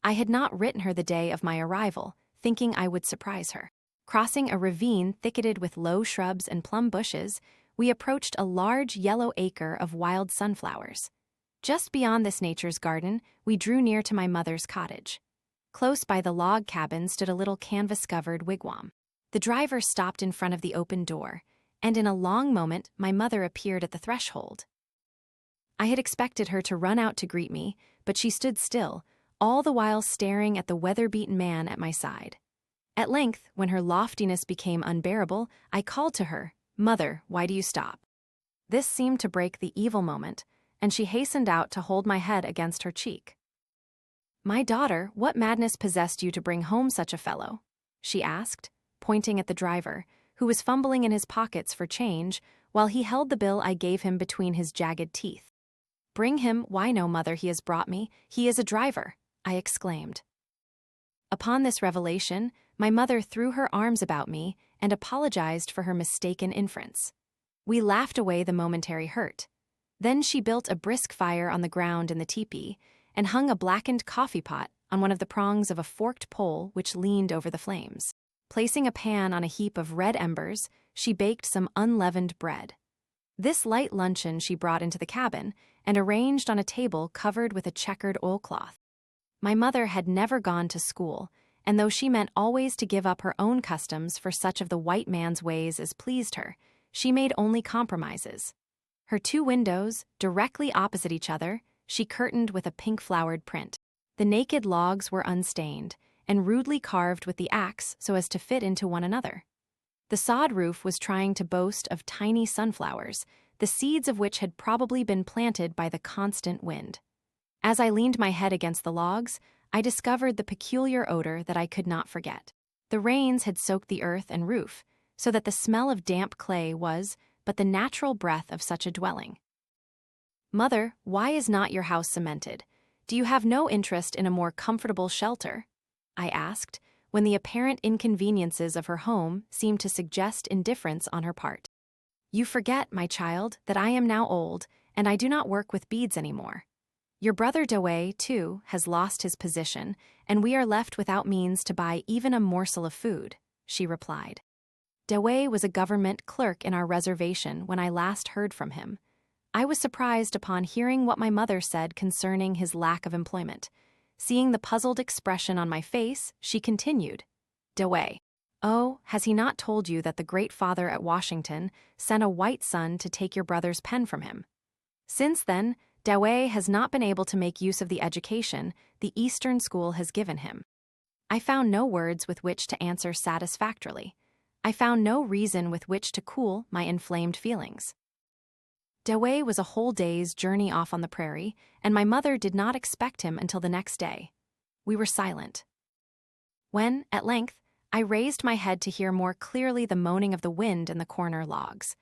I had not written her the day of my arrival, thinking I would surprise her. Crossing a ravine thicketed with low shrubs and plum bushes, we approached a large yellow acre of wild sunflowers. Just beyond this nature's garden, we drew near to my mother's cottage. Close by the log cabin stood a little canvas-covered wigwam. The driver stopped in front of the open door, and in a long moment my mother appeared at the threshold. I had expected her to run out to greet me, but she stood still, all the while staring at the weather-beaten man at my side. At length, when her loftiness became unbearable, I called to her, "Mother, why do you stop?" This seemed to break the evil moment, and she hastened out to hold my head against her cheek. "My daughter, what madness possessed you to bring home such a fellow?" she asked, pointing at the driver, who was fumbling in his pockets for change while he held the bill I gave him between his jagged teeth. "Bring him, why no, mother, he has brought me. He is a driver," I exclaimed. Upon this revelation, my mother threw her arms about me and apologized for her mistaken inference. We laughed away the momentary hurt. Then she built a brisk fire on the ground in the tepee and hung a blackened coffee pot on one of the prongs of a forked pole which leaned over the flames. Placing a pan on a heap of red embers, she baked some unleavened bread. This light luncheon she brought into the cabin and arranged on a table covered with a checkered oilcloth. My mother had never gone to school, and though she meant always to give up her own customs for such of the white man's ways as pleased her, she made only compromises. Her 2 windows, directly opposite each other, she curtained with a pink-flowered print. The naked logs were unstained, and rudely carved with the axe so as to fit into one another. The sod roof was trying to boast of tiny sunflowers, the seeds of which had probably been planted by the constant wind. As I leaned my head against the logs, I discovered the peculiar odor that I could not forget. The rains had soaked the earth and roof, so that the smell of damp clay was but the natural breath of such a dwelling. "Mother, why is not your house cemented? Do you have no interest in a more comfortable shelter?" I asked, when the apparent inconveniences of her home seemed to suggest indifference on her part. "You forget, my child, that I am now old, and I do not work with beads anymore. Your brother Dawei, too, has lost his position, and we are left without means to buy even a morsel of food," she replied. Dawei was a government clerk in our reservation when I last heard from him. I was surprised upon hearing what my mother said concerning his lack of employment. Seeing the puzzled expression on my face, she continued, "Dawei. Oh, has he not told you that the great father at Washington sent a white son to take your brother's pen from him? Since then, Dawei has not been able to make use of the education the Eastern school has given him." I found no words with which to answer satisfactorily. I found no reason with which to cool my inflamed feelings. Dawei was a whole day's journey off on the prairie, and my mother did not expect him until the next day. We were silent. When, at length, I raised my head to hear more clearly the moaning of the wind in the corner logs,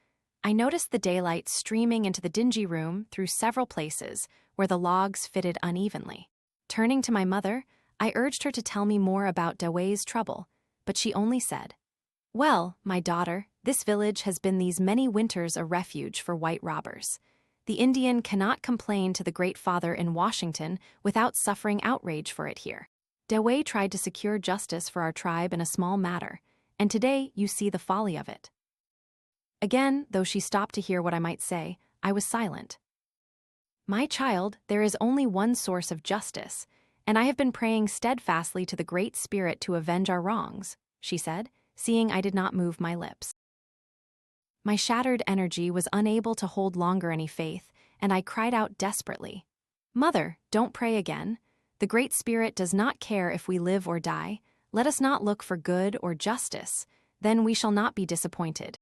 I noticed the daylight streaming into the dingy room through several places where the logs fitted unevenly. Turning to my mother, I urged her to tell me more about Dawei's trouble, but she only said, "Well, my daughter, this village has been these many winters a refuge for white robbers. The Indian cannot complain to the Great Father in Washington without suffering outrage for it here. Dawei tried to secure justice for our tribe in a small matter, and today you see the folly of it." Again, though she stopped to hear what I might say, I was silent. "My child, there is only one source of justice, and I have been praying steadfastly to the Great Spirit to avenge our wrongs," she said, seeing I did not move my lips. My shattered energy was unable to hold longer any faith, and I cried out desperately, "Mother, don't pray again. The Great Spirit does not care if we live or die. Let us not look for good or justice. Then we shall not be disappointed.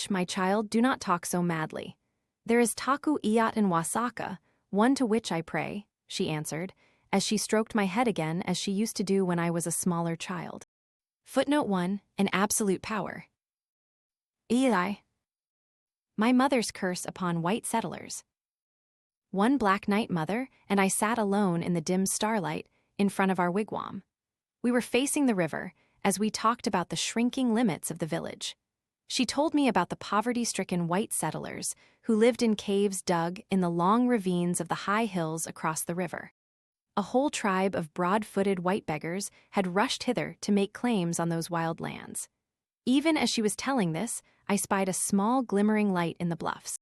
My child, do not talk so madly. There is Taku Iyat in Wasaka, one to which I pray," she answered, as she stroked my head again as she used to do when I was a smaller child. Footnote 1, an absolute power. Eli. My mother's curse upon white settlers. One black night, Mother and I sat alone in the dim starlight in front of our wigwam. We were facing the river as we talked about the shrinking limits of the village. She told me about the poverty-stricken white settlers who lived in caves dug in the long ravines of the high hills across the river. A whole tribe of broad-footed white beggars had rushed hither to make claims on those wild lands. Even as she was telling this, I spied a small glimmering light in the bluffs.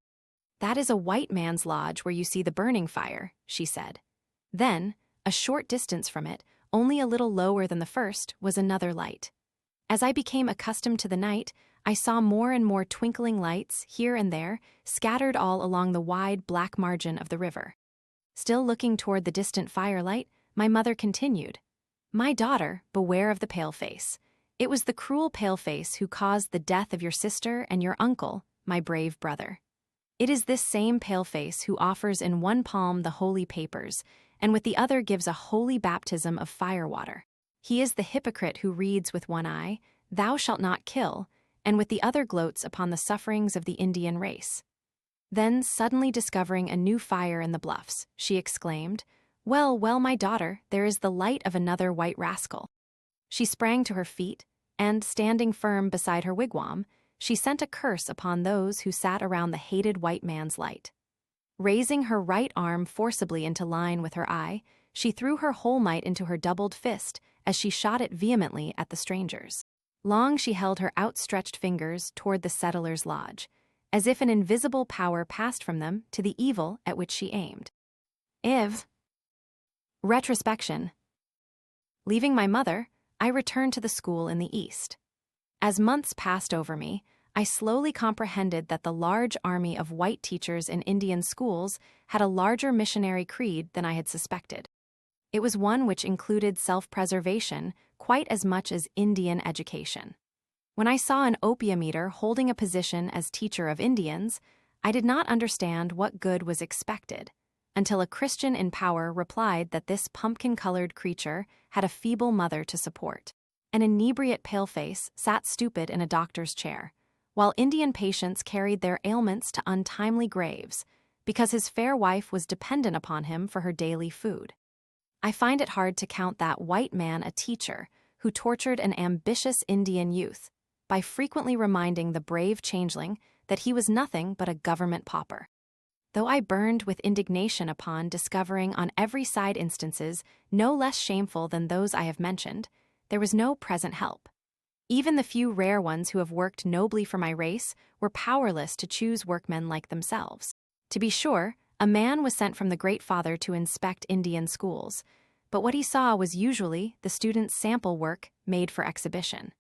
"That is a white man's lodge where you see the burning fire," she said. Then, a short distance from it, only a little lower than the first, was another light. As I became accustomed to the night, I saw more and more twinkling lights here and there, scattered all along the wide black margin of the river. Still looking toward the distant firelight, my mother continued, "My daughter, beware of the paleface. It was the cruel paleface who caused the death of your sister and your uncle, my brave brother. It is this same paleface who offers in one palm the holy papers, and with the other gives a holy baptism of firewater. He is the hypocrite who reads with one eye, 'Thou shalt not kill,' and with the other gloats upon the sufferings of the Indian race." Then, suddenly discovering a new fire in the bluffs, she exclaimed, "Well, well, my daughter, there is the light of another white rascal." She sprang to her feet, and, standing firm beside her wigwam, she sent a curse upon those who sat around the hated white man's light. Raising her right arm forcibly into line with her eye, she threw her whole might into her doubled fist as she shot it vehemently at the strangers. Long she held her outstretched fingers toward the settlers' lodge, as if an invisible power passed from them to the evil at which she aimed. Retrospection. Leaving my mother, I returned to the school in the east. As months passed over me, I slowly comprehended that the large army of white teachers in Indian schools had a larger missionary creed than I had suspected. It was one which included self-preservation quite as much as Indian education. When I saw an opium eater holding a position as teacher of Indians, I did not understand what good was expected, until a Christian in power replied that this pumpkin-colored creature had a feeble mother to support. An inebriate paleface sat stupid in a doctor's chair, while Indian patients carried their ailments to untimely graves because his fair wife was dependent upon him for her daily food. I find it hard to count that white man a teacher who tortured an ambitious Indian youth by frequently reminding the brave changeling that he was nothing but a government pauper. Though I burned with indignation upon discovering on every side instances no less shameful than those I have mentioned, there was no present help. Even the few rare ones who have worked nobly for my race were powerless to choose workmen like themselves. To be sure, a man was sent from the Great Father to inspect Indian schools, but what he saw was usually the students' sample work made for exhibition.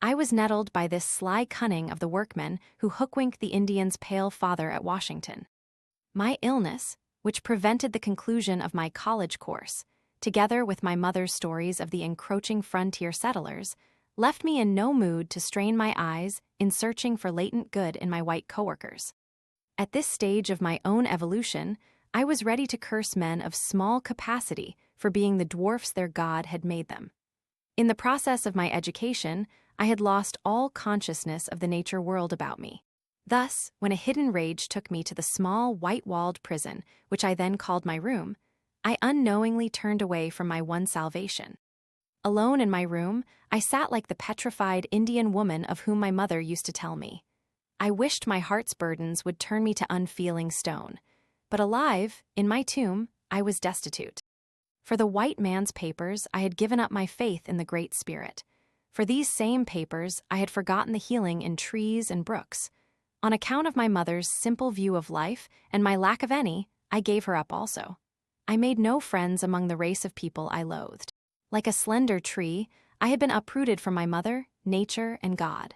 I was nettled by this sly cunning of the workmen who hookwinked the Indians' pale father at Washington. My illness, which prevented the conclusion of my college course, together with my mother's stories of the encroaching frontier settlers, left me in no mood to strain my eyes in searching for latent good in my white coworkers. At this stage of my own evolution, I was ready to curse men of small capacity for being the dwarfs their God had made them. In the process of my education, I had lost all consciousness of the nature world about me. Thus, when a hidden rage took me to the small, white-walled prison, which I then called my room, I unknowingly turned away from my one salvation. Alone in my room, I sat like the petrified Indian woman of whom my mother used to tell me. I wished my heart's burdens would turn me to unfeeling stone, but alive, in my tomb, I was destitute. For the white man's papers, I had given up my faith in the Great Spirit. For these same papers, I had forgotten the healing in trees and brooks. On account of my mother's simple view of life and my lack of any, I gave her up also. I made no friends among the race of people I loathed. Like a slender tree, I had been uprooted from my mother, nature, and God.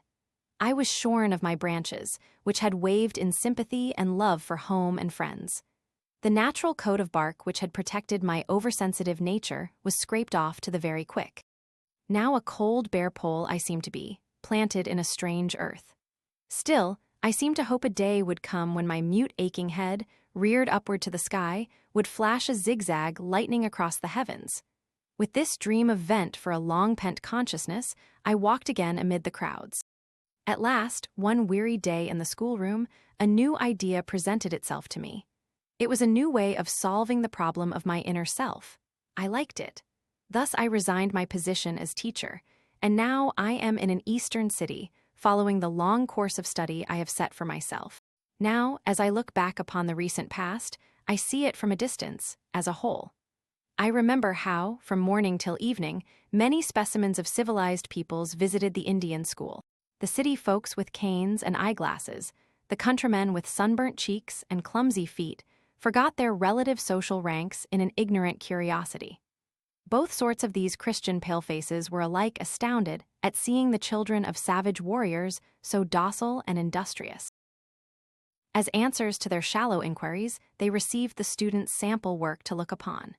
I was shorn of my branches, which had waved in sympathy and love for home and friends. The natural coat of bark which had protected my oversensitive nature was scraped off to the very quick. Now a cold, bare pole I seemed to be, planted in a strange earth. Still, I seemed to hope a day would come when my mute aching head, reared upward to the sky, would flash a zigzag lightning across the heavens. With this dream of vent for a long-pent consciousness, I walked again amid the crowds. At last, one weary day in the schoolroom, a new idea presented itself to me. It was a new way of solving the problem of my inner self. I liked it. Thus I resigned my position as teacher, and now I am in an eastern city, following the long course of study I have set for myself. Now, as I look back upon the recent past, I see it from a distance, as a whole. I remember how, from morning till evening, many specimens of civilized peoples visited the Indian school. The city folks with canes and eyeglasses, the countrymen with sunburnt cheeks and clumsy feet, forgot their relative social ranks in an ignorant curiosity. Both sorts of these Christian palefaces were alike astounded at seeing the children of savage warriors so docile and industrious. As answers to their shallow inquiries, they received the students' sample work to look upon.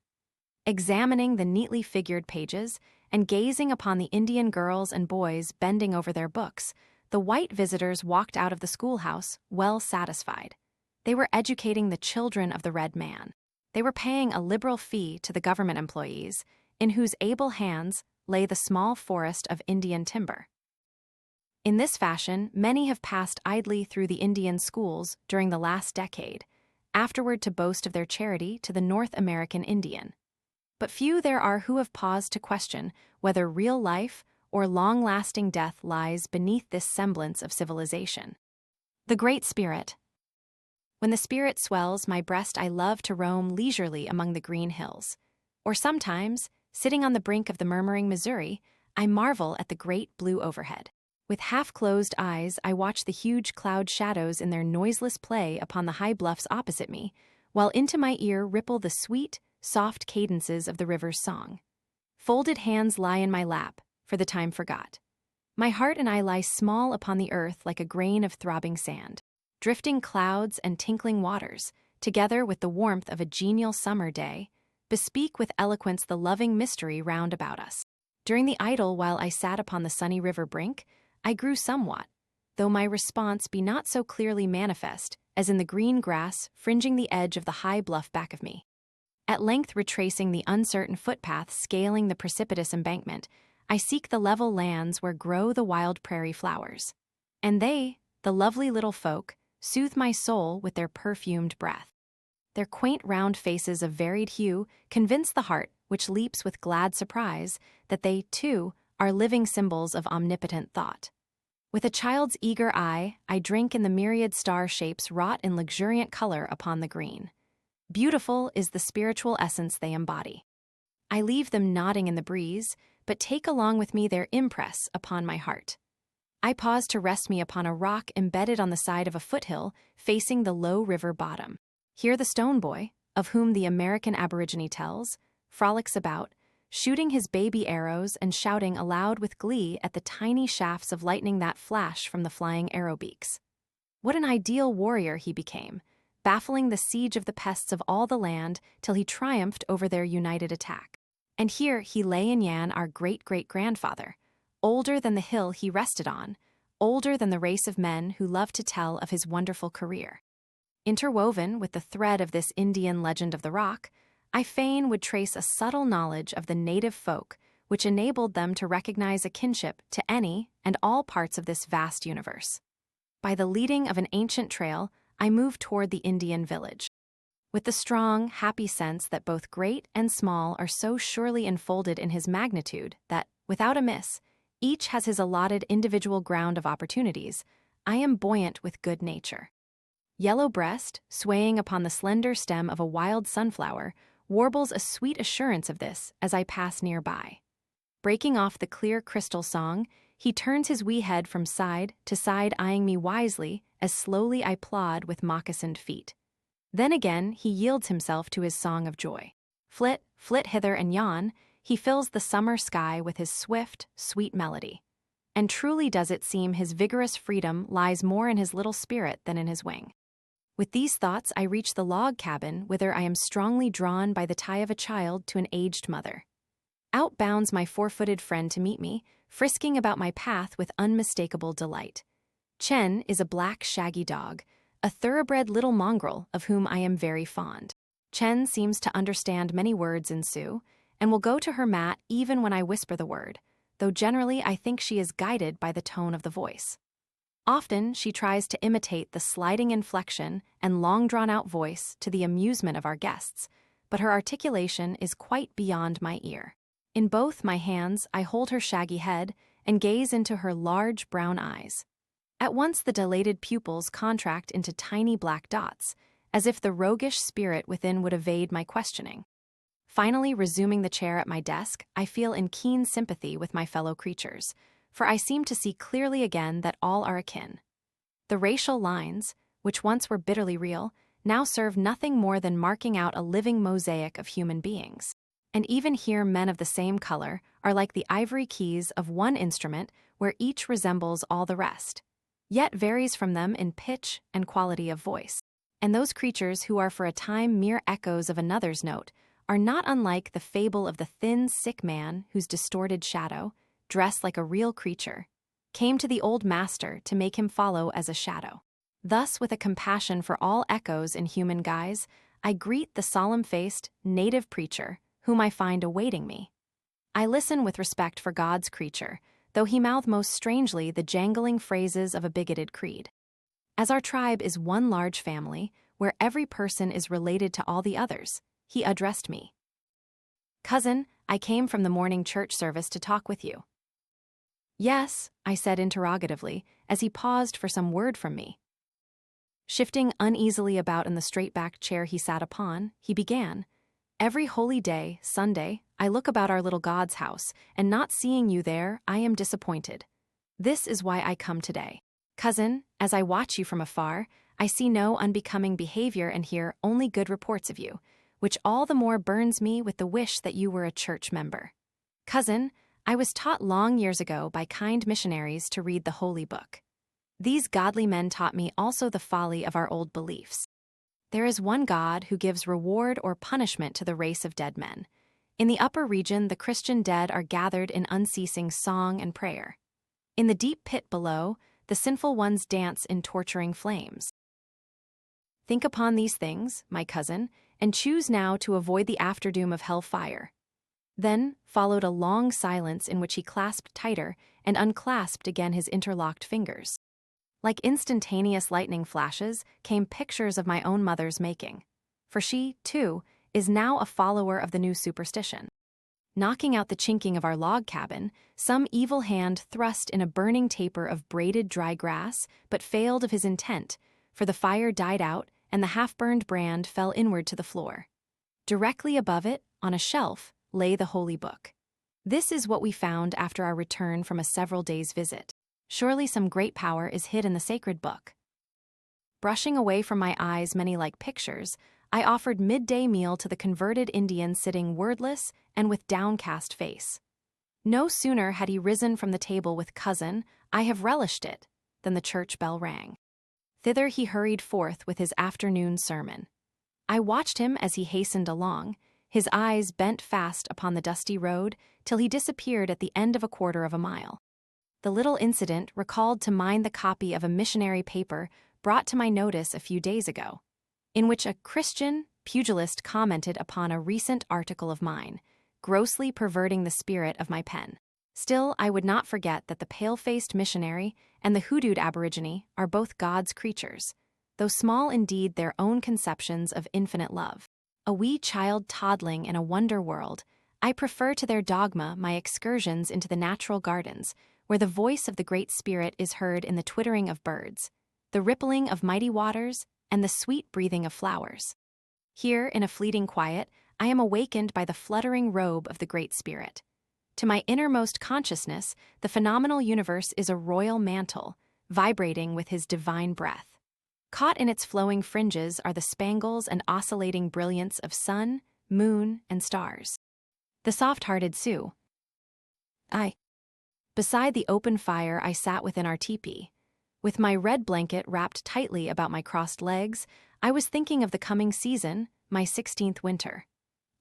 Examining the neatly figured pages and gazing upon the Indian girls and boys bending over their books, the white visitors walked out of the schoolhouse well satisfied. They were educating the children of the red man. They were paying a liberal fee to the government employees, in whose able hands lay the small forest of Indian timber. In this fashion, many have passed idly through the Indian schools during the last decade, afterward to boast of their charity to the North American Indian. But few there are who have paused to question whether real life or long-lasting death lies beneath this semblance of civilization. The Great Spirit. When the spirit swells my breast, I love to roam leisurely among the green hills. Or sometimes, sitting on the brink of the murmuring Missouri, I marvel at the great blue overhead. With half-closed eyes, I watch the huge cloud shadows in their noiseless play upon the high bluffs opposite me, while into my ear ripple the sweet, soft cadences of the river's song. Folded hands lie in my lap, for the time forgot. My heart and I lie small upon the earth like a grain of throbbing sand. Drifting clouds and tinkling waters, together with the warmth of a genial summer day, bespeak with eloquence the loving mystery round about us. During the idyll while I sat upon the sunny river brink, I grew somewhat, though my response be not so clearly manifest as in the green grass fringing the edge of the high bluff back of me. At length retracing the uncertain footpath scaling the precipitous embankment, I seek the level lands where grow the wild prairie flowers. And they, the lovely little folk, soothe my soul with their perfumed breath. Their quaint round faces of varied hue convince the heart, which leaps with glad surprise, that they, too, are living symbols of omnipotent thought. With a child's eager eye, I drink in the myriad star shapes wrought in luxuriant color upon the green. Beautiful is the spiritual essence they embody. I leave them nodding in the breeze, but take along with me their impress upon my heart. I pause to rest me upon a rock embedded on the side of a foothill facing the low river bottom. Here the stone boy, of whom the American Aborigine tells, frolics about, shooting his baby arrows and shouting aloud with glee at the tiny shafts of lightning that flash from the flying arrow beaks. What an ideal warrior he became, baffling the siege of the pests of all the land till he triumphed over their united attack. And here he lay in Yan, our great-great-grandfather, older than the hill he rested on, older than the race of men who love to tell of his wonderful career. Interwoven with the thread of this Indian legend of the rock, I fain would trace a subtle knowledge of the native folk which enabled them to recognize a kinship to any and all parts of this vast universe. By the leading of an ancient trail, I move toward the Indian village. With the strong, happy sense that both great and small are so surely enfolded in his magnitude that, without a miss, each has his allotted individual ground of opportunities, I am buoyant with good nature. Yellow Breast, swaying upon the slender stem of a wild sunflower, warbles a sweet assurance of this as I pass nearby. Breaking off the clear crystal song, he turns his wee head from side to side, eyeing me wisely as slowly I plod with moccasined feet. Then again he yields himself to his song of joy. Flit, flit hither and yon, he fills the summer sky with his swift, sweet melody. And truly does it seem his vigorous freedom lies more in his little spirit than in his wing. With these thoughts I reach the log cabin, whither I am strongly drawn by the tie of a child to an aged mother. Out bounds my four-footed friend to meet me, frisking about my path with unmistakable delight. Chen is a black shaggy dog, a thoroughbred little mongrel of whom I am very fond. Chen seems to understand many words in Sioux, and will go to her mat even when I whisper the word, though generally I think she is guided by the tone of the voice. Often she tries to imitate the sliding inflection and long drawn-out voice to the amusement of our guests, but her articulation is quite beyond my ear. In both my hands I hold her shaggy head and gaze into her large brown eyes. At once the dilated pupils contract into tiny black dots, as if the roguish spirit within would evade my questioning. Finally resuming the chair at my desk, I feel in keen sympathy with my fellow creatures, for I seem to see clearly again that all are akin. The racial lines, which once were bitterly real, now serve nothing more than marking out a living mosaic of human beings. And even here men of the same color are like the ivory keys of one instrument where each resembles all the rest, yet varies from them in pitch and quality of voice. And those creatures who are for a time mere echoes of another's note are not unlike the fable of the thin, sick man whose distorted shadow, dressed like a real creature, came to the old master to make him follow as a shadow. Thus, with a compassion for all echoes in human guise, I greet the solemn-faced, native preacher, whom I find awaiting me. I listen with respect for God's creature, though he mouth most strangely the jangling phrases of a bigoted creed. As our tribe is one large family, where every person is related to all the others, he addressed me. "Cousin, I came from the morning church service to talk with you." "Yes," I said interrogatively, as he paused for some word from me. Shifting uneasily about in the straight-backed chair he sat upon, he began, "Every holy day, Sunday, I look about our little God's house, and not seeing you there, I am disappointed. This is why I come today. Cousin, as I watch you from afar, I see no unbecoming behavior and hear only good reports of you, which all the more burns me with the wish that you were a church member. Cousin, I was taught long years ago by kind missionaries to read the Holy Book. These godly men taught me also the folly of our old beliefs. There is one God who gives reward or punishment to the race of dead men. In the upper region, the Christian dead are gathered in unceasing song and prayer. In the deep pit below, the sinful ones dance in torturing flames. Think upon these things, my cousin, and choose now to avoid the afterdoom of hell-fire. Then followed a long silence in which he clasped tighter and unclasped again his interlocked fingers. Like instantaneous lightning flashes came pictures of my own mother's making, for she, too, is now a follower of the new superstition. Knocking out the chinking of our log cabin, some evil hand thrust in a burning taper of braided dry grass, but failed of his intent, for the fire died out and the half-burned brand fell inward to the floor. Directly above it, on a shelf, lay the Holy Book. This is what we found after our return from a several days' visit. Surely some great power is hid in the sacred book. Brushing away from my eyes many like pictures, I offered midday meal to the converted Indian sitting wordless and with downcast face. No sooner had he risen from the table with "Cousin, I have relished it," than the church bell rang. Thither he hurried forth with his afternoon sermon. I watched him as he hastened along, his eyes bent fast upon the dusty road, till he disappeared at the end of a quarter of a mile. The little incident recalled to mind the copy of a missionary paper brought to my notice a few days ago, in which a Christian pugilist commented upon a recent article of mine, grossly perverting the spirit of my pen. Still, I would not forget that the pale-faced missionary and the hoodooed aborigine are both God's creatures, though small indeed their own conceptions of infinite love. A wee child toddling in a wonder world, I prefer to their dogma my excursions into the natural gardens, where the voice of the Great Spirit is heard in the twittering of birds, the rippling of mighty waters, and the sweet breathing of flowers. Here, in a fleeting quiet, I am awakened by the fluttering robe of the Great Spirit. To my innermost consciousness, the phenomenal universe is a royal mantle, vibrating with his divine breath. Caught in its flowing fringes are the spangles and oscillating brilliance of sun, moon, and stars. The soft-hearted Sioux. Beside the open fire I sat within our teepee. With my red blanket wrapped tightly about my crossed legs, I was thinking of the coming season, my 16th winter.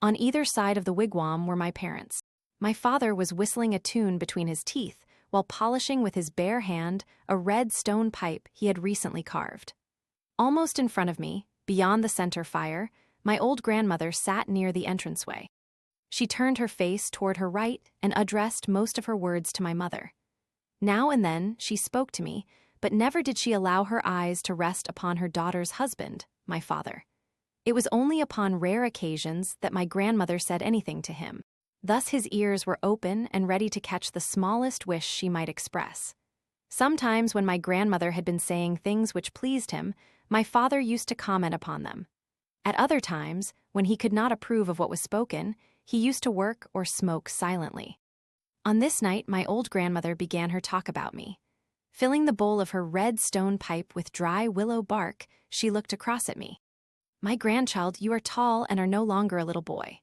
On either side of the wigwam were my parents. My father was whistling a tune between his teeth while polishing with his bare hand a red stone pipe he had recently carved. Almost in front of me, beyond the center fire, my old grandmother sat near the entranceway. She turned her face toward her right and addressed most of her words to my mother. Now and then she spoke to me, but never did she allow her eyes to rest upon her daughter's husband, my father. It was only upon rare occasions that my grandmother said anything to him. Thus his ears were open and ready to catch the smallest wish she might express. Sometimes when my grandmother had been saying things which pleased him, my father used to comment upon them. At other times, when he could not approve of what was spoken, he used to work or smoke silently. On this night, my old grandmother began her talk about me. Filling the bowl of her red stone pipe with dry willow bark, she looked across at me. "My grandchild, you are tall and are no longer a little boy."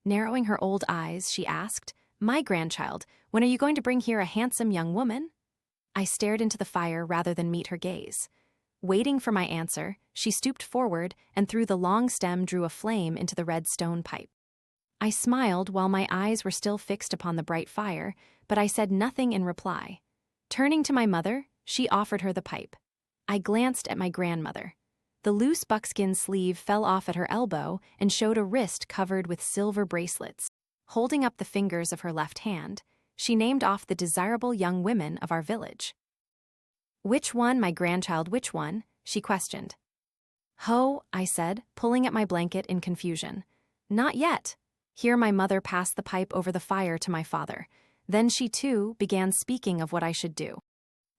Narrowing her old eyes, she asked, "My grandchild, when are you going to bring here a handsome young woman?" I stared into the fire rather than meet her gaze. Waiting for my answer, she stooped forward and through the long stem drew a flame into the red stone pipe. I smiled while my eyes were still fixed upon the bright fire, but I said nothing in reply. Turning to my mother, she offered her the pipe. I glanced at my grandmother. The loose buckskin sleeve fell off at her elbow and showed a wrist covered with silver bracelets. Holding up the fingers of her left hand, she named off the desirable young women of our village. "Which one, my grandchild, which one?" she questioned. "Ho," I said, pulling at my blanket in confusion. "Not yet." Here my mother passed the pipe over the fire to my father. Then she, too, began speaking of what I should do.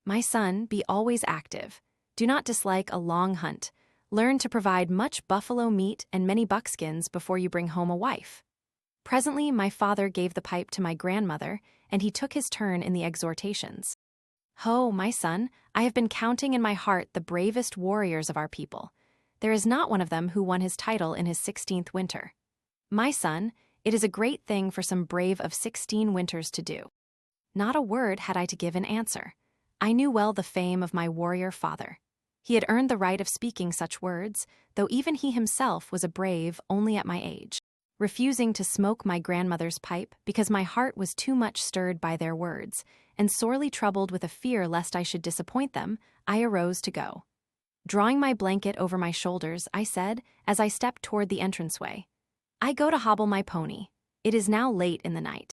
"My son, be always active. Do not dislike a long hunt. Learn to provide much buffalo meat and many buckskins before you bring home a wife." Presently, my father gave the pipe to my grandmother, and he took his turn in the exhortations. "Ho, my son, I have been counting in my heart the bravest warriors of our people. There is not one of them who won his title in his 16th winter. My son, it is a great thing for some brave of 16 winters to do. Not a word had I to give in answer. I knew well the fame of my warrior father. He had earned the right of speaking such words, though even he himself was a brave only at my age. Refusing to smoke my grandmother's pipe because my heart was too much stirred by their words, and sorely troubled with a fear lest I should disappoint them, I arose to go. Drawing my blanket over my shoulders, I said, as I stepped toward the entranceway, "I go to hobble my pony. It is now late in the night."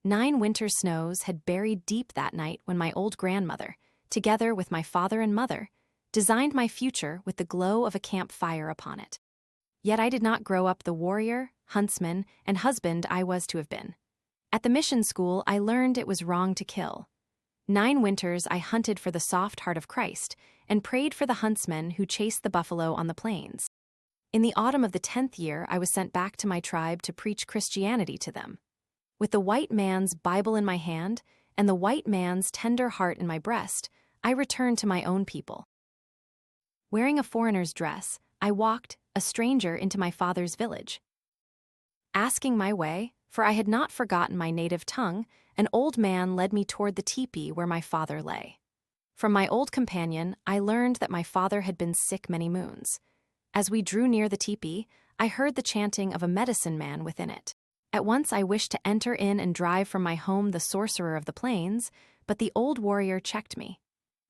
9 winter snows had buried deep that night when my old grandmother, together with my father and mother, designed my future with the glow of a campfire upon it. Yet I did not grow up the warrior, huntsman, and husband I was to have been. At the mission school, I learned it was wrong to kill. 9 winters I hunted for the soft heart of Christ and prayed for the huntsmen who chased the buffalo on the plains. In the autumn of the 10th year, I was sent back to my tribe to preach Christianity to them. With the white man's Bible in my hand and the white man's tender heart in my breast, I returned to my own people. Wearing a foreigner's dress, I walked, a stranger, into my father's village. Asking my way, for I had not forgotten my native tongue, an old man led me toward the teepee where my father lay. From my old companion, I learned that my father had been sick many moons. As we drew near the teepee, I heard the chanting of a medicine man within it. At once I wished to enter in and drive from my home the sorcerer of the plains, but the old warrior checked me.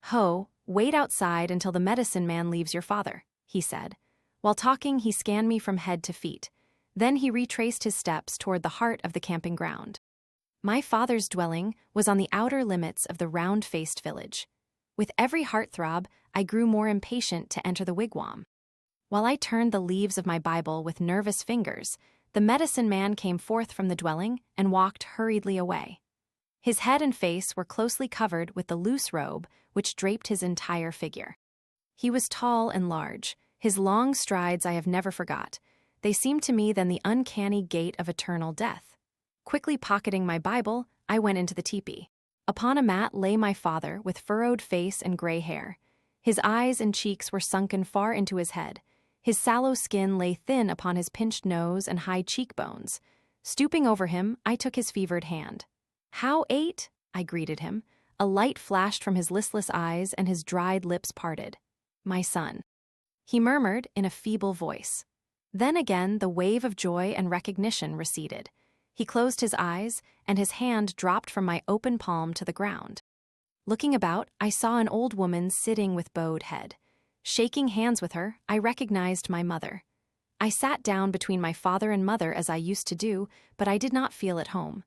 "Ho, wait outside until the medicine man leaves your father," he said. While talking, he scanned me from head to feet. Then he retraced his steps toward the heart of the camping ground. My father's dwelling was on the outer limits of the round-faced village. With every heartthrob, I grew more impatient to enter the wigwam. While I turned the leaves of my Bible with nervous fingers, the medicine man came forth from the dwelling and walked hurriedly away. His head and face were closely covered with the loose robe which draped his entire figure. He was tall and large. His long strides I have never forgot. They seemed to me then the uncanny gait of eternal death. Quickly pocketing my Bible, I went into the teepee. Upon a mat lay my father with furrowed face and gray hair. His eyes and cheeks were sunken far into his head. His sallow skin lay thin upon his pinched nose and high cheekbones. Stooping over him, I took his fevered hand. "How ate?" I greeted him. A light flashed from his listless eyes and his dried lips parted. "My son," he murmured in a feeble voice. Then again the wave of joy and recognition receded. He closed his eyes, and his hand dropped from my open palm to the ground. Looking about, I saw an old woman sitting with bowed head. Shaking hands with her, I recognized my mother. I sat down between my father and mother as I used to do, but I did not feel at home.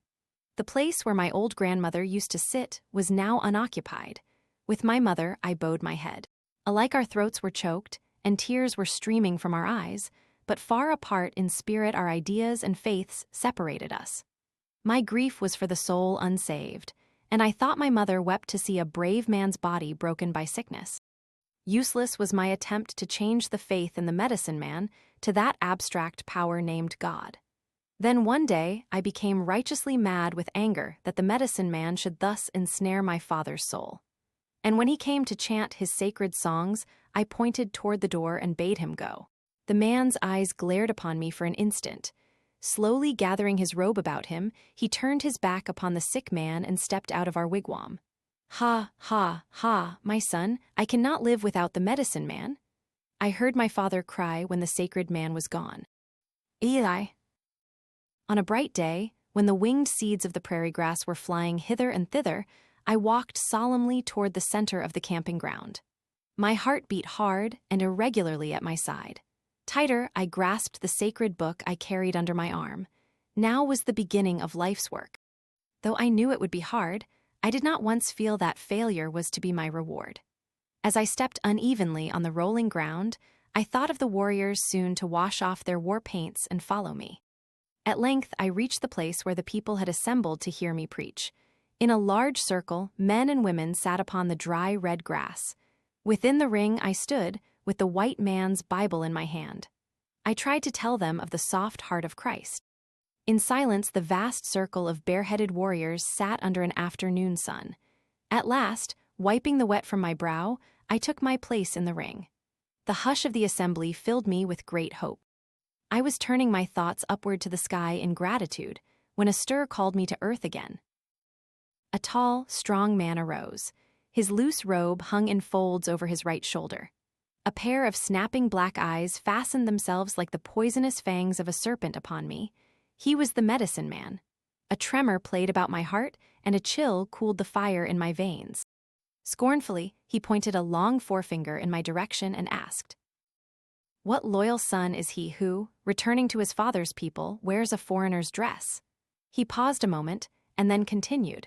The place where my old grandmother used to sit was now unoccupied. With my mother, I bowed my head. Alike our throats were choked, and tears were streaming from our eyes, but far apart in spirit our ideas and faiths separated us. My grief was for the soul unsaved, and I thought my mother wept to see a brave man's body broken by sickness. Useless was my attempt to change the faith in the medicine man to that abstract power named God. Then one day I became righteously mad with anger that the medicine man should thus ensnare my father's soul. And when he came to chant his sacred songs, I pointed toward the door and bade him go. The man's eyes glared upon me for an instant. Slowly gathering his robe about him, he turned his back upon the sick man and stepped out of our wigwam. "Ha, ha, ha, my son, I cannot live without the medicine man," I heard my father cry when the sacred man was gone. Eli. On a bright day, when the winged seeds of the prairie grass were flying hither and thither, I walked solemnly toward the center of the camping ground. My heart beat hard and irregularly at my side. Tighter, I grasped the sacred book I carried under my arm. Now was the beginning of life's work. Though I knew it would be hard, I did not once feel that failure was to be my reward. As I stepped unevenly on the rolling ground, I thought of the warriors soon to wash off their war paints and follow me. At length, I reached the place where the people had assembled to hear me preach. In a large circle, men and women sat upon the dry red grass. Within the ring I stood, with the white man's Bible in my hand. I tried to tell them of the soft heart of Christ. In silence, the vast circle of bareheaded warriors sat under an afternoon sun. At last, wiping the wet from my brow, I took my place in the ring. The hush of the assembly filled me with great hope. I was turning my thoughts upward to the sky in gratitude when a stir called me to earth again. A tall, strong man arose. His loose robe hung in folds over his right shoulder. A pair of snapping black eyes fastened themselves like the poisonous fangs of a serpent upon me. He was the medicine man. A tremor played about my heart, and a chill cooled the fire in my veins. Scornfully, he pointed a long forefinger in my direction and asked, "What loyal son is he who, returning to his father's people, wears a foreigner's dress?" He paused a moment, and then continued,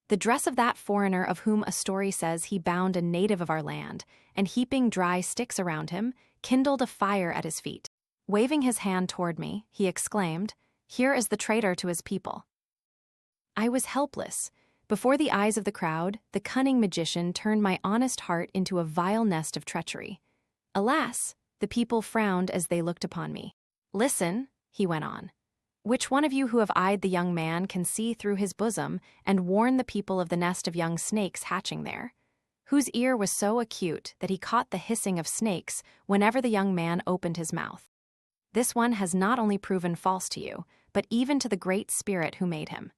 "The dress of that foreigner of whom a story says he bound a native of our land, and heaping dry sticks around him, kindled a fire at his feet." Waving his hand toward me, he exclaimed, "Here is the traitor to his people." I was helpless. Before the eyes of the crowd, the cunning magician turned my honest heart into a vile nest of treachery. Alas, the people frowned as they looked upon me. "Listen," he went on. "Which one of you who have eyed the young man can see through his bosom and warn the people of the nest of young snakes hatching there? Whose ear was so acute that he caught the hissing of snakes whenever the young man opened his mouth? This one has not only proven false to you, but even to the Great Spirit who made him.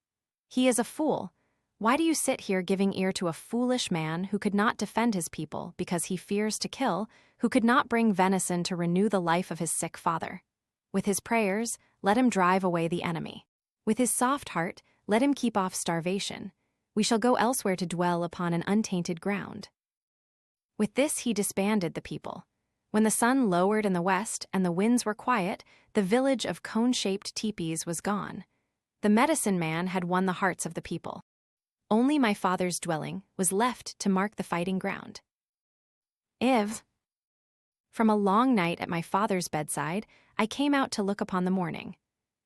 He is a fool. Why do you sit here giving ear to a foolish man who could not defend his people because he fears to kill, who could not bring venison to renew the life of his sick father? With his prayers, let him drive away the enemy. With his soft heart, let him keep off starvation. We shall go elsewhere to dwell upon an untainted ground." With this he disbanded the people. When the sun lowered in the west and the winds were quiet, the village of cone-shaped teepees was gone. The medicine man had won the hearts of the people. Only my father's dwelling was left to mark the fighting ground. From a long night at my father's bedside, I came out to look upon the morning.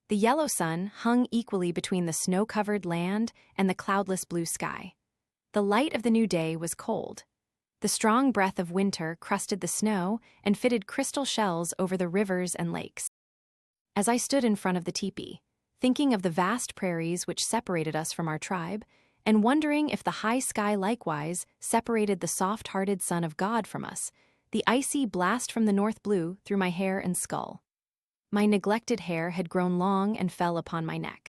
The yellow sun hung equally between the snow-covered land and the cloudless blue sky. The light of the new day was cold. The strong breath of winter crusted the snow and fitted crystal shells over the rivers and lakes. As I stood in front of the teepee, thinking of the vast prairies which separated us from our tribe, and wondering if the high sky likewise separated the soft-hearted Son of God from us, the icy blast from the north blew through my hair and skull. My neglected hair had grown long and fell upon my neck.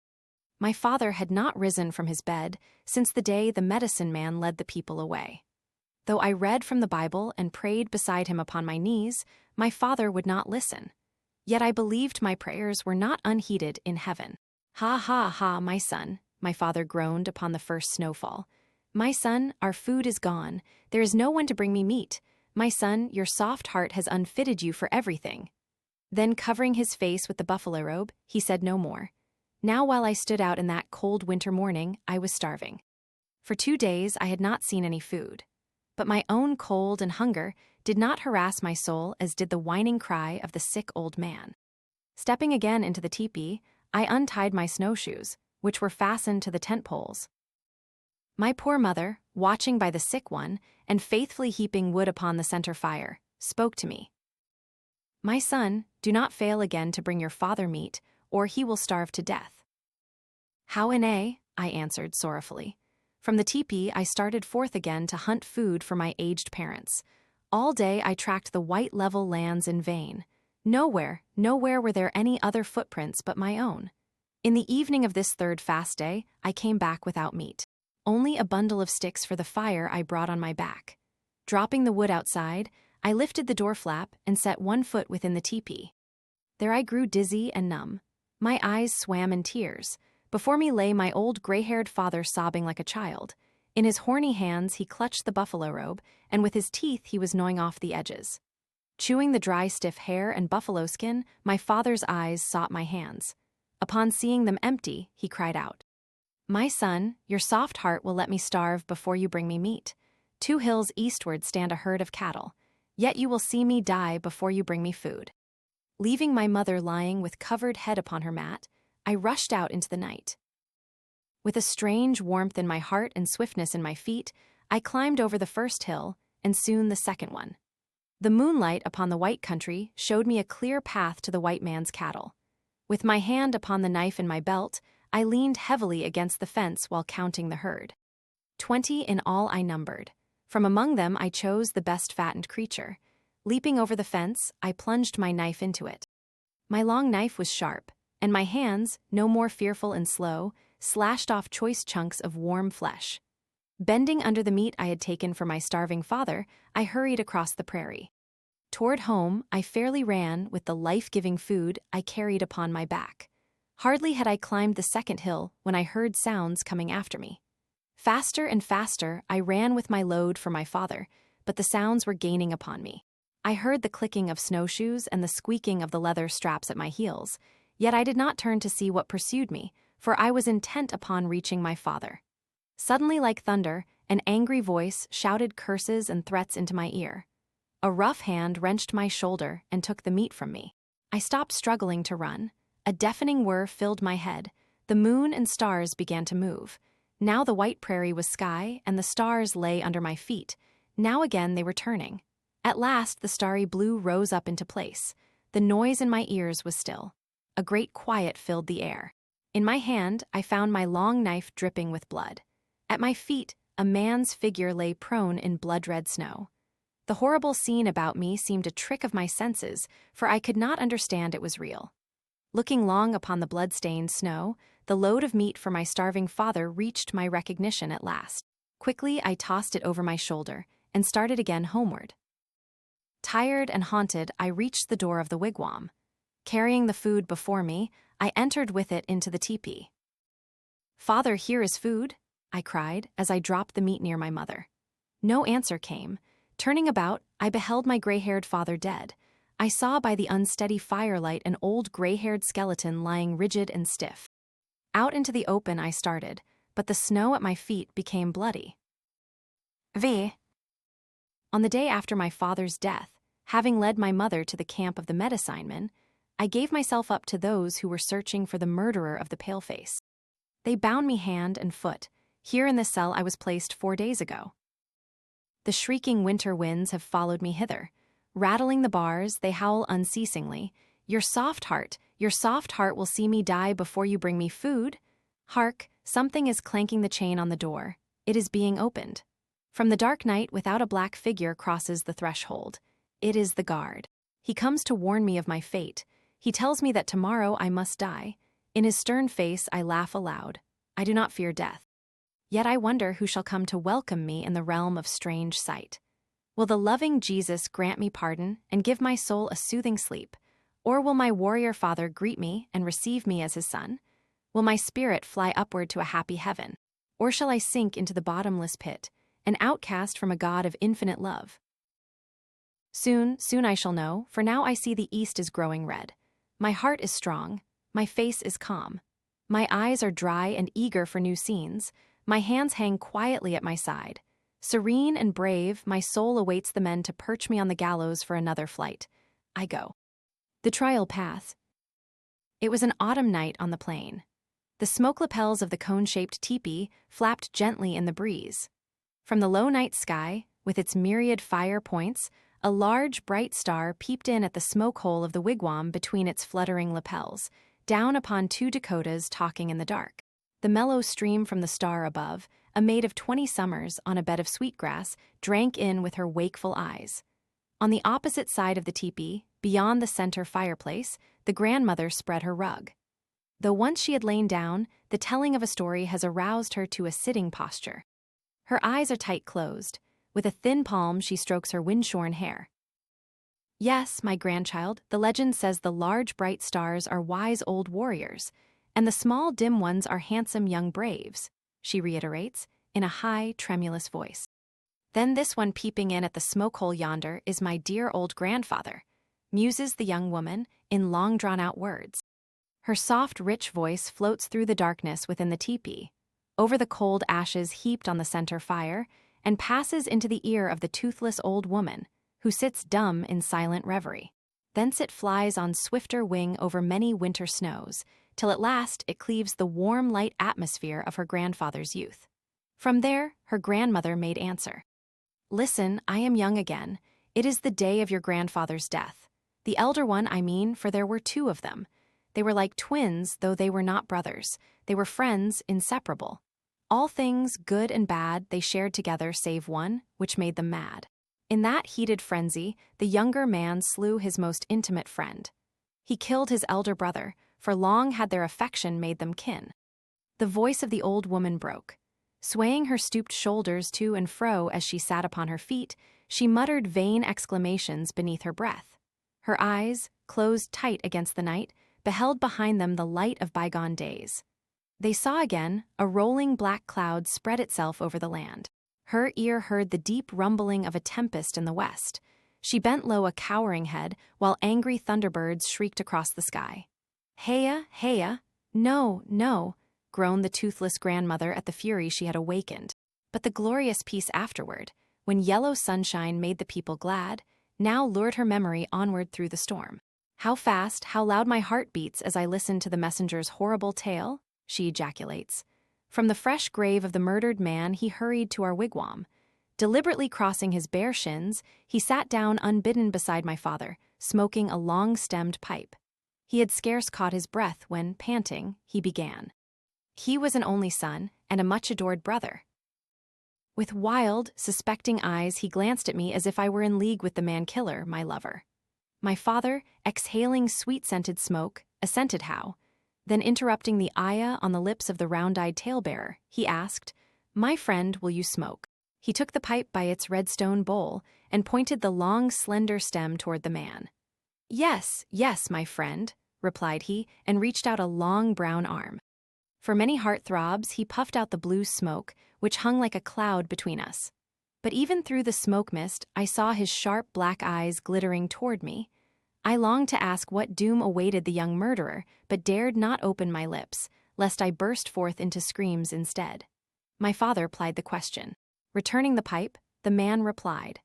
My father had not risen from his bed since the day the medicine man led the people away. Though I read from the Bible and prayed beside him upon my knees, my father would not listen. Yet I believed my prayers were not unheeded in heaven. "Ha ha ha, my son," my father groaned upon the first snowfall. "My son, our food is gone. There is no one to bring me meat. My son, your soft heart has unfitted you for everything." Then, covering his face with the buffalo robe, he said no more. Now, while I stood out in that cold winter morning, I was starving. For 2 days I had not seen any food. But my own cold and hunger did not harass my soul as did the whining cry of the sick old man. Stepping again into the teepee, I untied my snowshoes, which were fastened to the tent poles. My poor mother, watching by the sick one and faithfully heaping wood upon the center fire, spoke to me. "My son, do not fail again to bring your father meat, or he will starve to death." "How I answered sorrowfully. From the teepee I started forth again to hunt food for my aged parents. All day I tracked the white level lands in vain. Nowhere were there any other footprints but my own. In the evening of this third fast day, I came back without meat. Only a bundle of sticks for the fire I brought on my back. Dropping the wood outside, I lifted the door flap and set one foot within the teepee. There I grew dizzy and numb. My eyes swam in tears. Before me lay my old gray-haired father sobbing like a child. In his horny hands he clutched the buffalo robe, and with his teeth he was gnawing off the edges. Chewing the dry, stiff hair and buffalo skin, my father's eyes sought my hands. Upon seeing them empty, he cried out, "My son, your soft heart will let me starve before you bring me meat. 2 hills eastward stand a herd of cattle. Yet you will see me die before you bring me food." Leaving my mother lying with covered head upon her mat, I rushed out into the night. With a strange warmth in my heart and swiftness in my feet, I climbed over the first hill, and soon the second one. The moonlight upon the white country showed me a clear path to the white man's cattle. With my hand upon the knife in my belt, I leaned heavily against the fence while counting the herd. 20 in all I numbered. From among them I chose the best fattened creature. Leaping over the fence, I plunged my knife into it. My long knife was sharp, and my hands, no more fearful and slow, slashed off choice chunks of warm flesh. Bending under the meat I had taken for my starving father, I hurried across the prairie. Toward home, I fairly ran with the life-giving food I carried upon my back. Hardly had I climbed the second hill when I heard sounds coming after me. Faster and faster, I ran with my load for my father, but the sounds were gaining upon me. I heard the clicking of snowshoes and the squeaking of the leather straps at my heels, yet I did not turn to see what pursued me, for I was intent upon reaching my father. Suddenly, like thunder, an angry voice shouted curses and threats into my ear. A rough hand wrenched my shoulder and took the meat from me. I stopped struggling to run. A deafening whir filled my head. The moon and stars began to move. Now the white prairie was sky, and the stars lay under my feet. Now again they were turning. At last the starry blue rose up into place. The noise in my ears was still. A great quiet filled the air. In my hand I found my long knife dripping with blood. At my feet a man's figure lay prone in blood-red snow. The horrible scene about me seemed a trick of my senses, for I could not understand it was real. Looking long upon the blood-stained snow, the load of meat for my starving father reached my recognition at last. Quickly I tossed it over my shoulder and started again homeward. Tired and haunted, I reached the door of the wigwam. Carrying the food before me, I entered with it into the teepee. "Father, here is food," I cried as I dropped the meat near my mother. No answer came. Turning about, I beheld my gray-haired father dead. I saw by the unsteady firelight an old gray-haired skeleton lying rigid and stiff. Out into the open I started, but the snow at my feet became bloody. On the day after my father's death, having led my mother to the camp of the medicinemen, I gave myself up to those who were searching for the murderer of the paleface. They bound me hand and foot. Here in the cell I was placed 4 days ago. The shrieking winter winds have followed me hither. Rattling the bars, they howl unceasingly. Your soft heart will see me die before you bring me food. Hark, something is clanking the chain on the door. It is being opened. From the dark night, without a black figure crosses the threshold. It is the guard. He comes to warn me of my fate. He tells me that tomorrow I must die. In his stern face I laugh aloud. I do not fear death. Yet I wonder who shall come to welcome me in the realm of strange sight. Will the loving Jesus grant me pardon and give my soul a soothing sleep? Or will my warrior father greet me and receive me as his son? Will my spirit fly upward to a happy heaven? Or shall I sink into the bottomless pit, an outcast from a God of infinite love? Soon I shall know, for now I see the east is growing red. My heart is strong, my face is calm. My eyes are dry and eager for new scenes. My hands hang quietly at my side. Serene and brave, my soul awaits the men to perch me on the gallows for another flight. I go. The trial path. It was an autumn night on the plain. The smoke lapels of the cone-shaped teepee flapped gently in the breeze. From the low night sky, with its myriad fire points, a large, bright star peeped in at the smoke hole of the wigwam between its fluttering lapels, down upon 2 Dakotas talking in the dark. The mellow stream from the star above, a maid of 20 summers on a bed of sweetgrass, drank in with her wakeful eyes. On the opposite side of the teepee, beyond the center fireplace, the grandmother spread her rug. Though once she had lain down, the telling of a story has aroused her to a sitting posture. Her eyes are tight closed. With a thin palm, she strokes her wind-shorn hair. "Yes, my grandchild, the legend says the large bright stars are wise old warriors, and the small dim ones are handsome young braves," she reiterates, in a high, tremulous voice. "Then this one peeping in at the smoke hole yonder is my dear old grandfather," muses the young woman, in long drawn-out words. Her soft, rich voice floats through the darkness within the teepee, over the cold ashes heaped on the center fire, and passes into the ear of the toothless old woman, who sits dumb in silent reverie. Thence it flies on swifter wing over many winter snows, till at last it cleaves the warm, light atmosphere of her grandfather's youth. From there, her grandmother made answer. "Listen, I am young again. It is the day of your grandfather's death. The elder one, I mean, for there were 2 of them. They were like twins, though they were not brothers. They were friends, inseparable. All things, good and bad, they shared together save one, which made them mad. In that heated frenzy, the younger man slew his most intimate friend. He killed his elder brother, for long had their affection made them kin. The voice of the old woman broke. Swaying her stooped shoulders to and fro as she sat upon her feet, she muttered vain exclamations beneath her breath. Her eyes, closed tight against the night, beheld behind them the light of bygone days. They saw again a rolling black cloud spread itself over the land. Her ear heard the deep rumbling of a tempest in the west. She bent low a cowering head, while angry thunderbirds shrieked across the sky. "Heya, heya! No, no!" groaned the toothless grandmother at the fury she had awakened. But the glorious peace afterward, when yellow sunshine made the people glad, now lured her memory onward through the storm. "How fast, how loud my heart beats as I listen to the messenger's horrible tale," she ejaculates. From the fresh grave of the murdered man he hurried to our wigwam. Deliberately crossing his bare shins, he sat down unbidden beside my father, smoking a long-stemmed pipe. He had scarce caught his breath when, panting, he began. He was an only son and a much-adored brother. With wild, suspecting eyes he glanced at me as if I were in league with the man-killer, my lover. My father, exhaling sweet-scented smoke, assented how. Then interrupting the ayah on the lips of the round-eyed talebearer, he asked, "My friend, will you smoke?" He took the pipe by its redstone bowl and pointed the long, slender stem toward the man. "Yes, yes, my friend," replied he, and reached out a long brown arm. For many heart-throbs he puffed out the blue smoke, which hung like a cloud between us. But even through the smoke mist, I saw his sharp black eyes glittering toward me. I longed to ask what doom awaited the young murderer, but dared not open my lips, lest I burst forth into screams instead. My father plied the question. Returning the pipe, the man replied,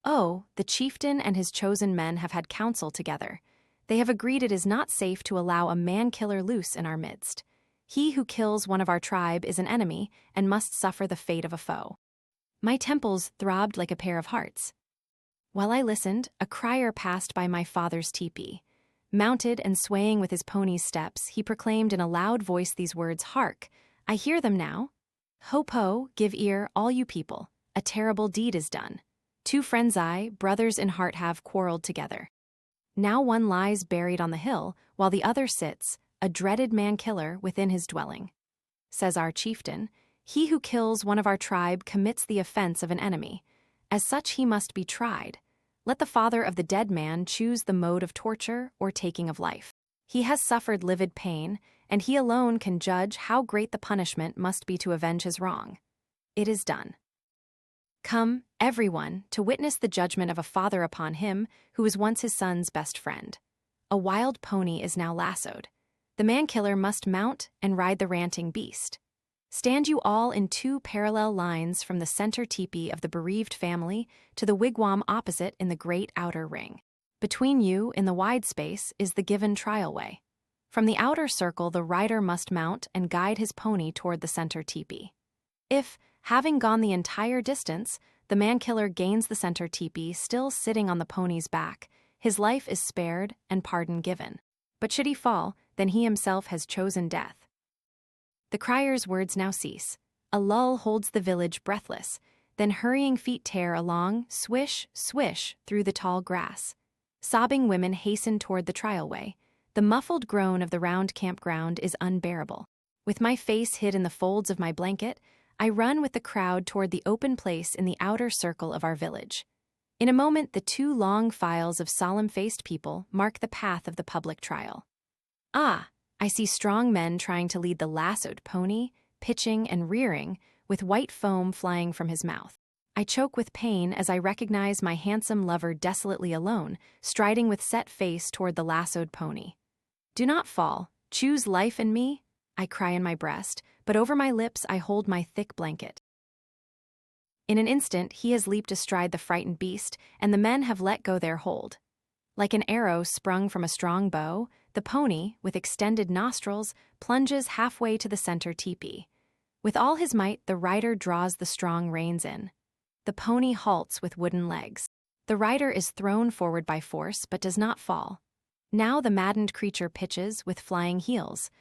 "Oh, the chieftain and his chosen men have had counsel together. They have agreed it is not safe to allow a man-killer loose in our midst. He who kills one of our tribe is an enemy and must suffer the fate of a foe." My temples throbbed like a pair of hearts. While I listened, a crier passed by my father's tepee. Mounted and swaying with his pony's steps, he proclaimed in a loud voice these words, "Hark! I hear them now. Hope ho, give ear, all you people. A terrible deed is done. Two friends brothers in heart have quarreled together. Now one lies buried on the hill, while the other sits, a dreaded man-killer, within his dwelling. Says our chieftain, he who kills one of our tribe commits the offense of an enemy. As such he must be tried. Let the father of the dead man choose the mode of torture or taking of life. He has suffered livid pain, and he alone can judge how great the punishment must be to avenge his wrong. It is done. Come, everyone, to witness the judgment of a father upon him who was once his son's best friend. A wild pony is now lassoed. The man-killer must mount and ride the ranting beast. Stand you all in two parallel lines from the center teepee of the bereaved family to the wigwam opposite in the great outer ring. Between you, in the wide space, is the given trial-way. From the outer circle the rider must mount and guide his pony toward the center teepee. If, having gone the entire distance, the man-killer gains the center teepee still sitting on the pony's back, his life is spared and pardon given. But should he fall, then he himself has chosen death. The crier's words now cease. A lull holds the village breathless, then hurrying feet tear along, swish, swish, through the tall grass. Sobbing women hasten toward the trial-way. The muffled groan of the round campground is unbearable. With my face hid in the folds of my blanket, I run with the crowd toward the open place in the outer circle of our village. In a moment, the two long files of solemn-faced people mark the path of the public trial. Ah, I see strong men trying to lead the lassoed pony, pitching and rearing, with white foam flying from his mouth. I choke with pain as I recognize my handsome lover desolately alone, striding with set face toward the lassoed pony. "Do not fall. Choose life and me," I cry in my breast, but over my lips I hold my thick blanket. In an instant, he has leaped astride the frightened beast, and the men have let go their hold. Like an arrow sprung from a strong bow, the pony, with extended nostrils, plunges halfway to the center teepee. With all his might, the rider draws the strong reins in. The pony halts with wooden legs. The rider is thrown forward by force, but does not fall. Now the maddened creature pitches with flying heels.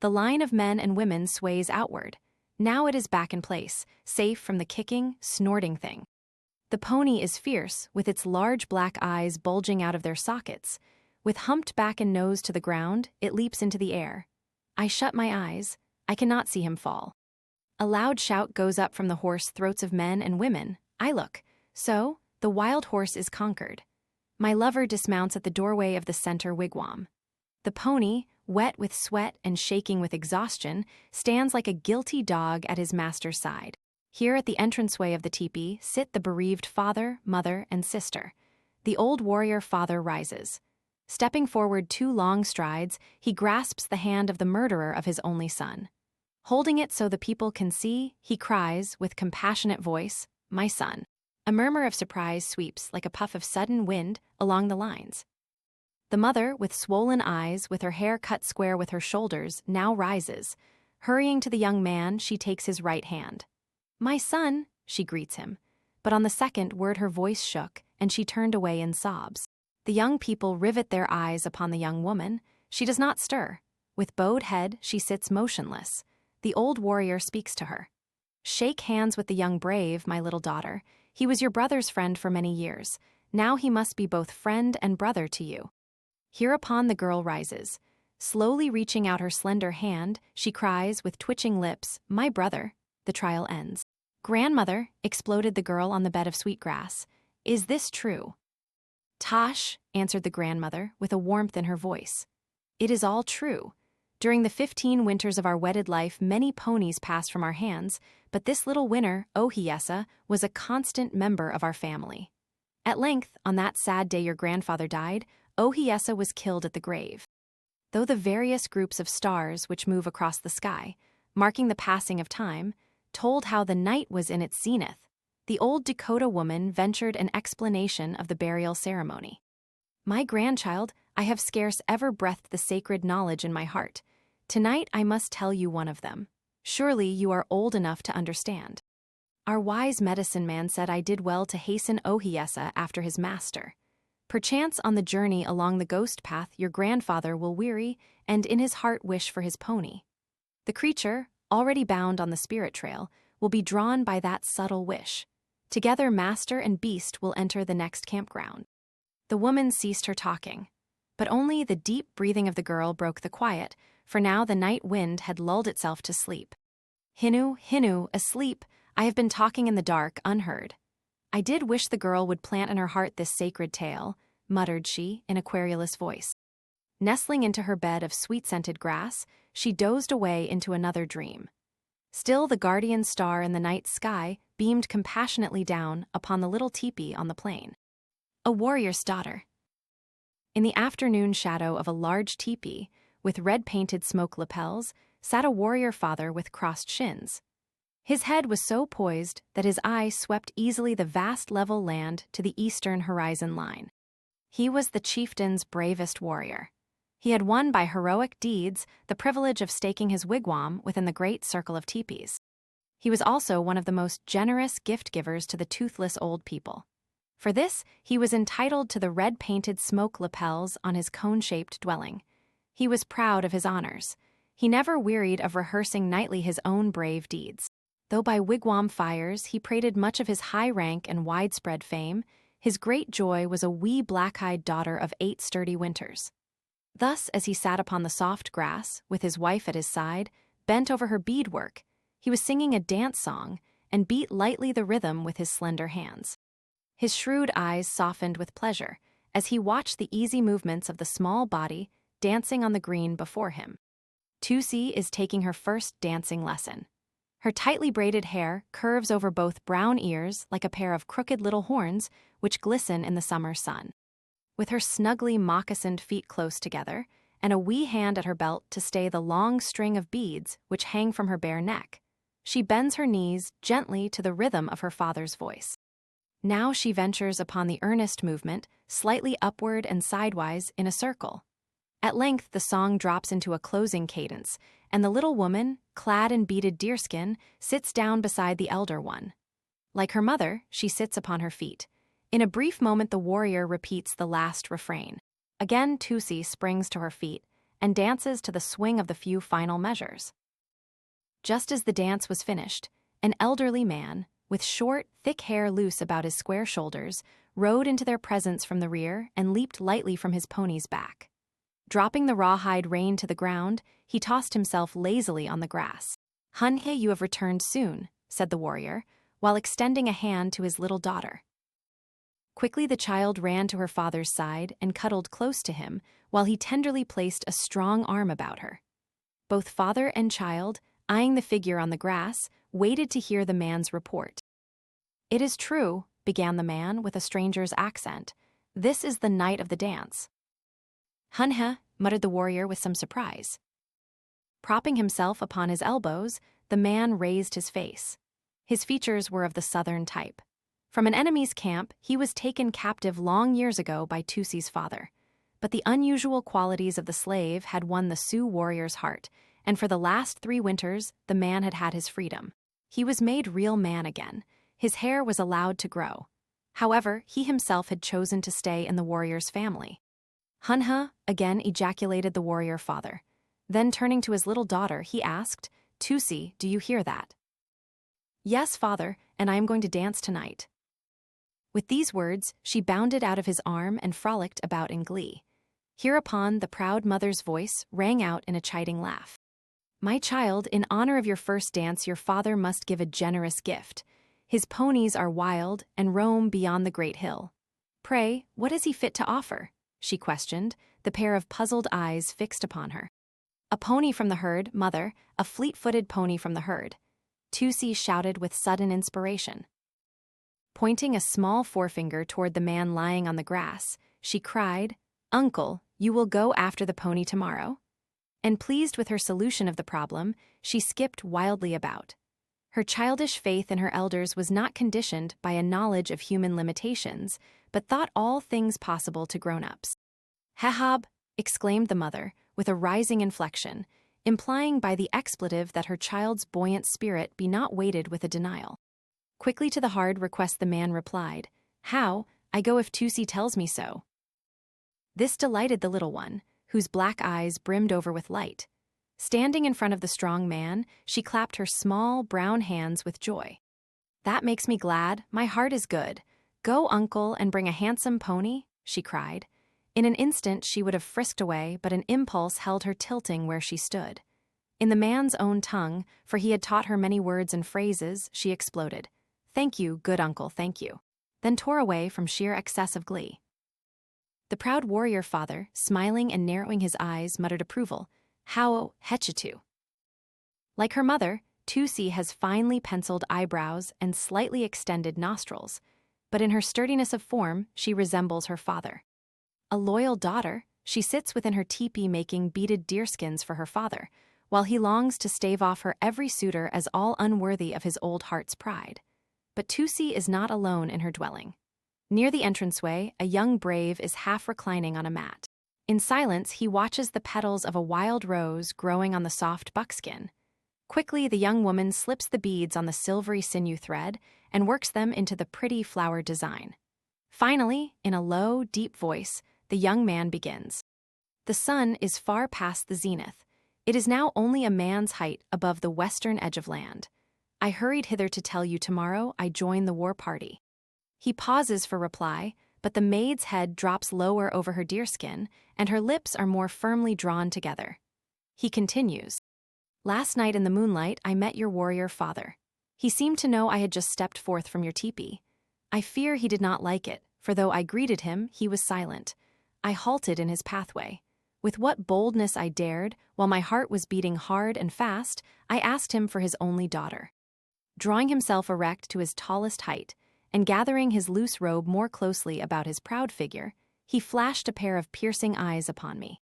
The line of men and women sways outward. Now it is back in place, safe from the kicking, snorting thing. The pony is fierce, with its large black eyes bulging out of their sockets. With humped back and nose to the ground, it leaps into the air. I shut my eyes. I cannot see him fall. A loud shout goes up from the hoarse throats of men and women. I look. So, the wild horse is conquered. My lover dismounts at the doorway of the center wigwam. The pony, wet with sweat and shaking with exhaustion, stands like a guilty dog at his master's side. Here at the entranceway of the teepee sit the bereaved father, mother, and sister. The old warrior father rises. Stepping forward 2 long strides, he grasps the hand of the murderer of his only son. Holding it so the people can see, he cries, with compassionate voice, "My son." A murmur of surprise sweeps, like a puff of sudden wind, along the lines. The mother, with swollen eyes, with her hair cut square with her shoulders, now rises. Hurrying to the young man, she takes his right hand. "My son," she greets him. But on the second word her voice shook, and she turned away in sobs. The young people rivet their eyes upon the young woman. She does not stir. With bowed head, she sits motionless. The old warrior speaks to her. "Shake hands with the young brave, my little daughter. He was your brother's friend for many years. Now he must be both friend and brother to you." Hereupon the girl rises. Slowly reaching out her slender hand, she cries with twitching lips, "My brother." The trial ends. "Grandmother," exploded the girl on the bed of sweetgrass, "is this true?" "Tosh," answered the grandmother, with a warmth in her voice. "It is all true. During the 15 winters of our wedded life, many ponies passed from our hands, but this little winner, Ohiesa, was a constant member of our family. At length, on that sad day your grandfather died, Ohiesa was killed at the grave. Though the various groups of stars which move across the sky, marking the passing of time, told how the night was in its zenith, the old Dakota woman ventured an explanation of the burial ceremony. "My grandchild, I have scarce ever breathed the sacred knowledge in my heart. Tonight I must tell you one of them. Surely you are old enough to understand. Our wise medicine man said I did well to hasten Ohiesa after his master. Perchance on the journey along the ghost path your grandfather will weary and in his heart wish for his pony. The creature, already bound on the spirit trail, will be drawn by that subtle wish. Together master and beast will enter the next campground." The woman ceased her talking, but only the deep breathing of the girl broke the quiet, for now the night wind had lulled itself to sleep. "Hinu, Hinu, asleep, I have been talking in the dark, unheard. I did wish the girl would plant in her heart this sacred tale," muttered she, in a querulous voice. Nestling into her bed of sweet-scented grass, she dozed away into another dream. Still the guardian star in the night sky beamed compassionately down upon the little teepee on the plain. A warrior's daughter. In the afternoon shadow of a large teepee, with red-painted smoke lapels, sat a warrior father with crossed shins. His head was so poised that his eye swept easily the vast level land to the eastern horizon line. He was the chieftain's bravest warrior. He had won by heroic deeds the privilege of staking his wigwam within the great circle of teepees. He was also one of the most generous gift-givers to the toothless old people. For this, he was entitled to the red-painted smoke lapels on his cone-shaped dwelling. He was proud of his honors. He never wearied of rehearsing nightly his own brave deeds. Though by wigwam fires he prated much of his high rank and widespread fame, his great joy was a wee black-eyed daughter of 8 sturdy winters. Thus, as he sat upon the soft grass, with his wife at his side, bent over her beadwork, he was singing a dance song and beat lightly the rhythm with his slender hands. His shrewd eyes softened with pleasure as he watched the easy movements of the small body dancing on the green before him. Tusi is taking her first dancing lesson. Her tightly braided hair curves over both brown ears like a pair of crooked little horns which glisten in the summer sun. With her snugly moccasined feet close together, and a wee hand at her belt to stay the long string of beads which hang from her bare neck, she bends her knees gently to the rhythm of her father's voice. Now she ventures upon the earnest movement, slightly upward and sidewise in a circle. At length the song drops into a closing cadence, and the little woman, clad in beaded deerskin, sits down beside the elder one. Like her mother, she sits upon her feet. In a brief moment the warrior repeats the last refrain. Again Tusi springs to her feet and dances to the swing of the few final measures. Just as the dance was finished, an elderly man, with short, thick hair loose about his square shoulders, rode into their presence from the rear and leaped lightly from his pony's back. Dropping the rawhide rein to the ground, he tossed himself lazily on the grass. "Hunhe, you have returned soon," said the warrior, while extending a hand to his little daughter. Quickly the child ran to her father's side and cuddled close to him while he tenderly placed a strong arm about her. Both father and child, eyeing the figure on the grass, waited to hear the man's report. "It is true," began the man with a stranger's accent. "This is the night of the dance." "Hunhe," muttered the warrior with some surprise. Propping himself upon his elbows, the man raised his face. His features were of the southern type. From an enemy's camp, he was taken captive long years ago by Tusi's father. But the unusual qualities of the slave had won the Sioux warrior's heart, and for the last 3 winters, the man had had his freedom. He was made real man again. His hair was allowed to grow. However, he himself had chosen to stay in the warrior's family. "Hunhe," again ejaculated the warrior father. Then turning to his little daughter, he asked, "Tusi, do you hear that?" "Yes, father, and I am going to dance tonight." With these words, she bounded out of his arm and frolicked about in glee. Hereupon, the proud mother's voice rang out in a chiding laugh. "My child, in honor of your first dance, your father must give a generous gift. His ponies are wild and roam beyond the great hill. Pray, what is he fit to offer?" she questioned, the pair of puzzled eyes fixed upon her. "A pony from the herd, mother, a fleet-footed pony from the herd," Tusi shouted with sudden inspiration. Pointing a small forefinger toward the man lying on the grass, she cried, "Uncle, you will go after the pony tomorrow?" And pleased with her solution of the problem, she skipped wildly about. Her childish faith in her elders was not conditioned by a knowledge of human limitations, but thought all things possible to grown-ups. "Hehab," exclaimed the mother, with a rising inflection, implying by the expletive that her child's buoyant spirit be not weighted with a denial. Quickly to the hard request the man replied, "How? I go if Tusi tells me so." This delighted the little one, whose black eyes brimmed over with light. Standing in front of the strong man, she clapped her small, brown hands with joy. "That makes me glad, my heart is good. Go, uncle, and bring a handsome pony," she cried. In an instant she would have frisked away, but an impulse held her tilting where she stood. In the man's own tongue, for he had taught her many words and phrases, she exploded, "Thank you, good uncle, thank you," then tore away from sheer excess of glee. The proud warrior father, smiling and narrowing his eyes, muttered approval, "How hechitu." Like her mother, Tusi has finely penciled eyebrows and slightly extended nostrils, but in her sturdiness of form, she resembles her father. A loyal daughter, she sits within her teepee making beaded deerskins for her father, while he longs to stave off her every suitor as all unworthy of his old heart's pride. But Tusi is not alone in her dwelling. Near the entranceway, a young brave is half reclining on a mat. In silence, he watches the petals of a wild rose growing on the soft buckskin. Quickly, the young woman slips the beads on the silvery sinew thread and works them into the pretty flower design. Finally, in a low, deep voice, the young man begins. The sun is far past the zenith. It is now only a man's height above the western edge of land. I hurried hither to tell you tomorrow I join the war party. He pauses for reply, but the maid's head drops lower over her deerskin, and her lips are more firmly drawn together. He continues. Last night in the moonlight I met your warrior father. He seemed to know I had just stepped forth from your teepee. I fear he did not like it, for though I greeted him, he was silent. I halted in his pathway. With what boldness I dared, while my heart was beating hard and fast, I asked him for his only daughter. Drawing himself erect to his tallest height, and gathering his loose robe more closely about his proud figure, he flashed a pair of piercing eyes upon me.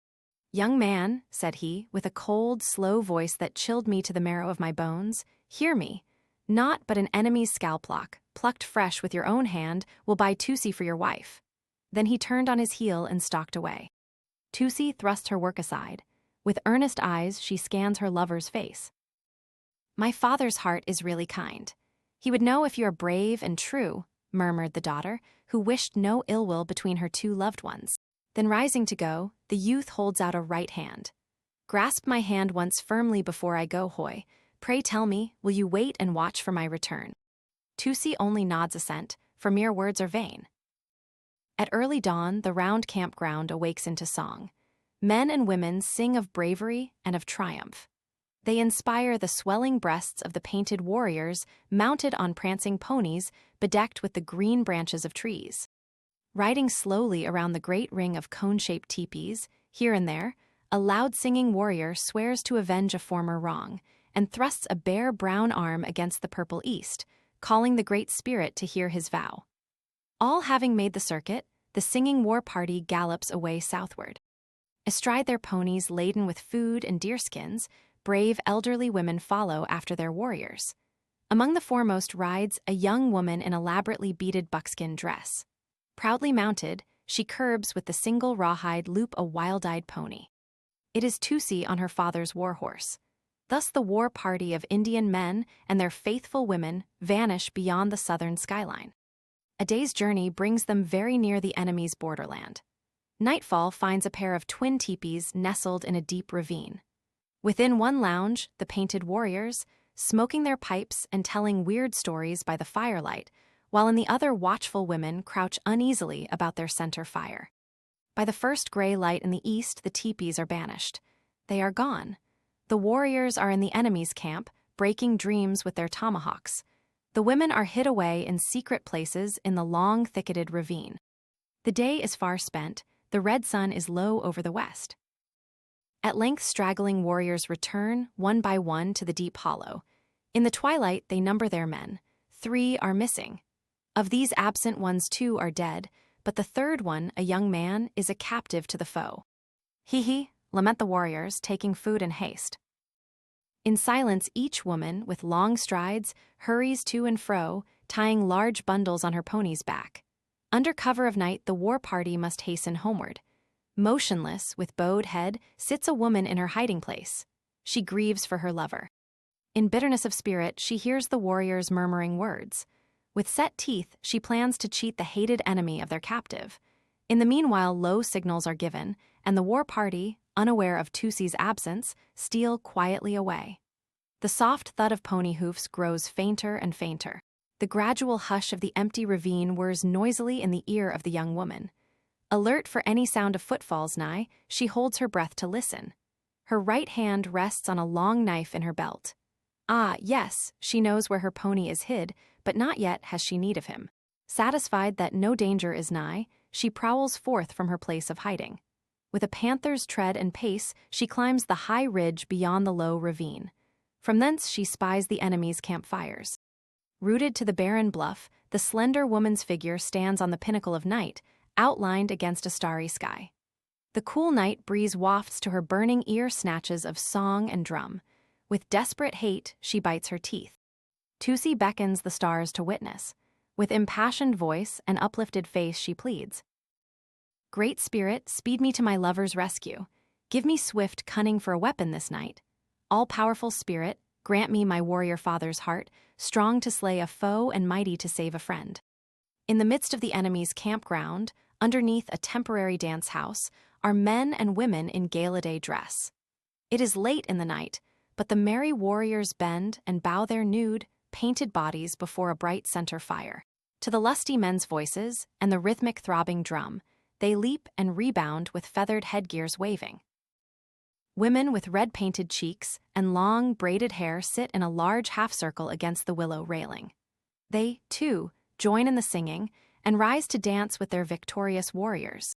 "Young man," said he, with a cold, slow voice that chilled me to the marrow of my bones, "hear me. Naught but an enemy's scalplock, plucked fresh with your own hand, will buy Tusi for your wife." Then he turned on his heel and stalked away. Tusi thrusts her work aside. With earnest eyes, she scans her lover's face. "My father's heart is really kind. He would know if you are brave and true," murmured the daughter, who wished no ill will between her two loved ones. Then rising to go, the youth holds out a right hand. "Grasp my hand once firmly before I go, Hoy. Pray tell me, will you wait and watch for my return?" Tusi only nods assent, for mere words are vain. At early dawn, the round campground awakes into song. Men and women sing of bravery and of triumph. They inspire the swelling breasts of the painted warriors mounted on prancing ponies bedecked with the green branches of trees. Riding slowly around the great ring of cone-shaped teepees, here and there, a loud-singing warrior swears to avenge a former wrong and thrusts a bare brown arm against the purple east, calling the Great Spirit to hear his vow. All having made the circuit, the singing war party gallops away southward. Astride their ponies laden with food and deerskins, brave elderly women follow after their warriors. Among the foremost rides a young woman in elaborately beaded buckskin dress. Proudly mounted, she curbs with the single rawhide loop a wild-eyed pony. It is Tusi on her father's warhorse. Thus the war party of Indian men and their faithful women vanish beyond the southern skyline. A day's journey brings them very near the enemy's borderland. Nightfall finds a pair of twin teepees nestled in a deep ravine. Within one lounge, the painted warriors, smoking their pipes and telling weird stories by the firelight, while in the other watchful women crouch uneasily about their center fire. By the first gray light in the east, the teepees are banished. They are gone. The warriors are in the enemy's camp, breaking dreams with their tomahawks. The women are hid away in secret places in the long, thicketed ravine. The day is far spent, the red sun is low over the west. At length straggling warriors return, one by one, to the deep hollow. In the twilight they number their men. 3 are missing. Of these absent ones 2 are dead, but the third one, a young man, is a captive to the foe. Hee, lament the warriors, taking food in haste. In silence each woman, with long strides, hurries to and fro, tying large bundles on her pony's back. Under cover of night the war party must hasten homeward. Motionless, with bowed head, sits a woman in her hiding place. She grieves for her lover. In bitterness of spirit, she hears the warriors' murmuring words. With set teeth, she plans to cheat the hated enemy of their captive. In the meanwhile, low signals are given, and the war party, unaware of Tusi's absence, steal quietly away. The soft thud of pony hoofs grows fainter and fainter. The gradual hush of the empty ravine whirs noisily in the ear of the young woman. Alert for any sound of footfalls nigh, she holds her breath to listen. Her right hand rests on a long knife in her belt. Ah, yes, she knows where her pony is hid, but not yet has she need of him. Satisfied that no danger is nigh, she prowls forth from her place of hiding. With a panther's tread and pace, she climbs the high ridge beyond the low ravine. From thence she spies the enemy's campfires. Rooted to the barren bluff, the slender woman's figure stands on the pinnacle of night, outlined against a starry sky. The cool night breeze wafts to her burning ear snatches of song and drum. With desperate hate, she bites her teeth. Tusi beckons the stars to witness. With impassioned voice and uplifted face she pleads. Great Spirit, speed me to my lover's rescue. Give me swift cunning for a weapon this night. All-powerful Spirit, grant me my warrior father's heart, strong to slay a foe and mighty to save a friend. In the midst of the enemy's campground, underneath a temporary dance house, are men and women in gala-day dress. It is late in the night, but the merry warriors bend and bow their nude, painted bodies before a bright center fire. To the lusty men's voices and the rhythmic throbbing drum, they leap and rebound with feathered headgears waving. Women with red-painted cheeks and long, braided hair sit in a large half-circle against the willow railing. They, too, join in the singing and rise to dance with their victorious warriors.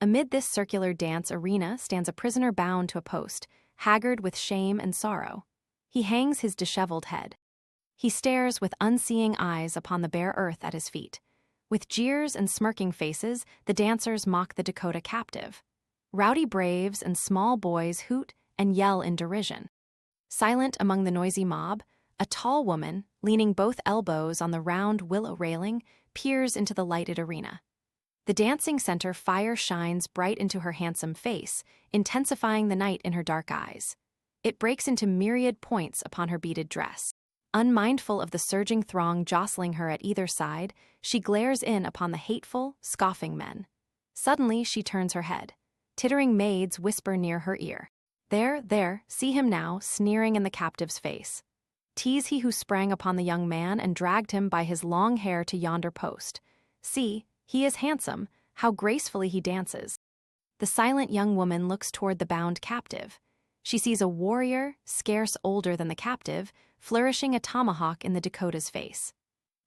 Amid this circular dance arena stands a prisoner bound to a post, haggard with shame and sorrow. He hangs his disheveled head. He stares with unseeing eyes upon the bare earth at his feet. With jeers and smirking faces, the dancers mock the Dakota captive. Rowdy braves and small boys hoot and yell in derision. Silent among the noisy mob, a tall woman, leaning both elbows on the round willow railing, peers into the lighted arena. The dancing center fire shines bright into her handsome face, intensifying the night in her dark eyes. It breaks into myriad points upon her beaded dress. Unmindful of the surging throng jostling her at either side, she glares in upon the hateful, scoffing men. Suddenly she turns her head. Tittering maids whisper near her ear. There, see him now, sneering in the captive's face. 'Tis he who sprang upon the young man and dragged him by his long hair to yonder post. See, he is handsome, How gracefully he dances. The silent young woman looks toward the bound captive. She sees a warrior, scarce older than the captive, flourishing a tomahawk in the Dakota's face.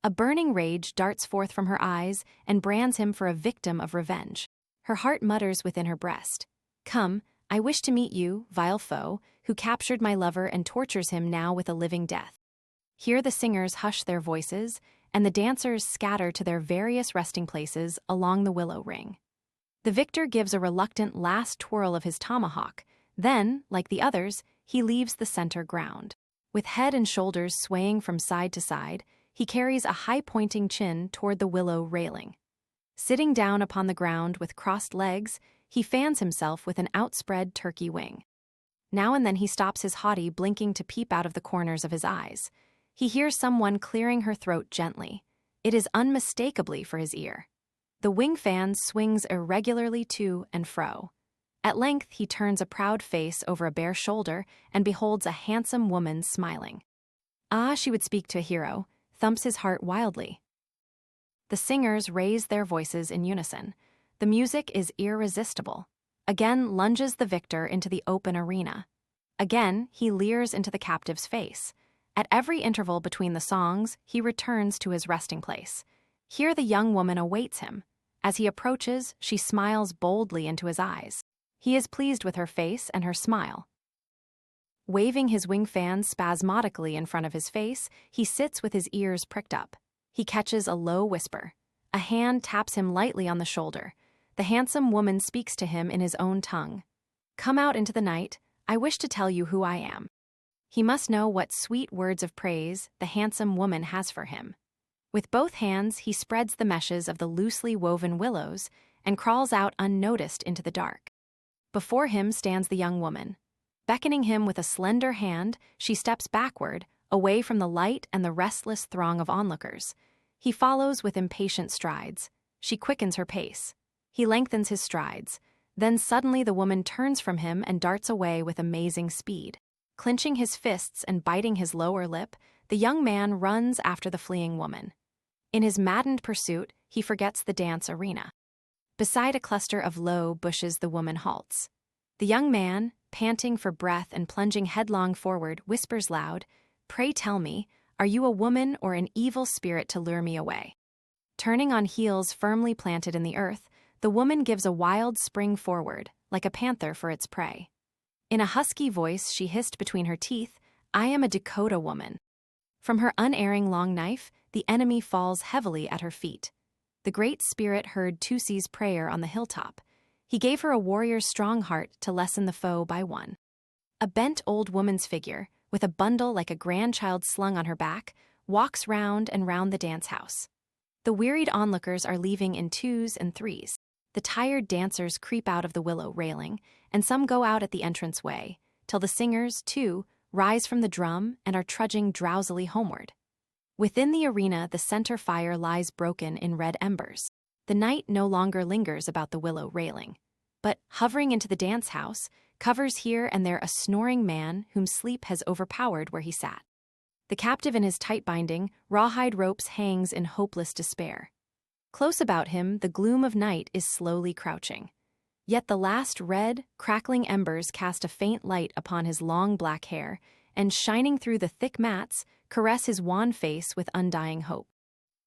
A burning rage darts forth from her eyes and brands him for a victim of revenge. Her heart mutters within her breast, "Come, I wish to meet you, vile foe, who captured my lover and tortures him now with a living death." Here the singers hush their voices, and the dancers scatter to their various resting places along the willow ring. The victor gives a reluctant last twirl of his tomahawk. Then, like the others, he leaves the center ground. With head and shoulders swaying from side to side, he carries a high-pointing chin toward the willow railing. Sitting down upon the ground with crossed legs, he fans himself with an outspread turkey wing. Now and then he stops his haughty blinking to peep out of the corners of his eyes. He hears someone clearing her throat gently. It is unmistakably for his ear. The wing fan swings irregularly to and fro. At length he turns a proud face over a bare shoulder and beholds a handsome woman smiling. Ah, she would speak to a hero, thumps his heart wildly. The singers raise their voices in unison. The music is irresistible. Again lunges the victor into the open arena. Again he leers into the captive's face. At every interval between the songs, he returns to his resting place. Here the young woman awaits him. As he approaches, she smiles boldly into his eyes. He is pleased with her face and her smile. Waving his wing fan spasmodically in front of his face, he sits with his ears pricked up. He catches a low whisper. A hand taps him lightly on the shoulder. The handsome woman speaks to him in his own tongue. "Come out into the night. I wish to tell you who I am." He must know what sweet words of praise the handsome woman has for him. With both hands, he spreads the meshes of the loosely woven willows and crawls out unnoticed into the dark. Before him stands the young woman. Beckoning him with a slender hand, she steps backward, away from the light and the restless throng of onlookers. He follows with impatient strides. She quickens her pace. He lengthens his strides. Then suddenly the woman turns from him and darts away with amazing speed. Clenching his fists and biting his lower lip, the young man runs after the fleeing woman. In his maddened pursuit, he forgets the dance arena. Beside a cluster of low bushes, the woman halts. The young man, panting for breath and plunging headlong forward, whispers loud, "Pray tell me, are you a woman or an evil spirit to lure me away?" Turning on heels firmly planted in the earth, the woman gives a wild spring forward, like a panther for its prey. In a husky voice, she hissed between her teeth, "I am a Dakota woman." From her unerring long knife, the enemy falls heavily at her feet. The Great Spirit heard Tusi's prayer on the hilltop. He gave her a warrior's strong heart to lessen the foe by one. A bent old woman's figure, with a bundle like a grandchild slung on her back, walks round and round the dance house. The wearied onlookers are leaving in twos and threes. The tired dancers creep out of the willow railing, and some go out at the entranceway, till the singers, too, rise from the drum and are trudging drowsily homeward. Within the arena, the center fire lies broken in red embers. The night no longer lingers about the willow railing, but, hovering into the dance house, covers here and there a snoring man whom sleep has overpowered where he sat. The captive in his tight binding, rawhide ropes hangs in hopeless despair. Close about him, the gloom of night is slowly crouching. Yet the last red, crackling embers cast a faint light upon his long black hair, and shining through the thick mats, caress his wan face with undying hope.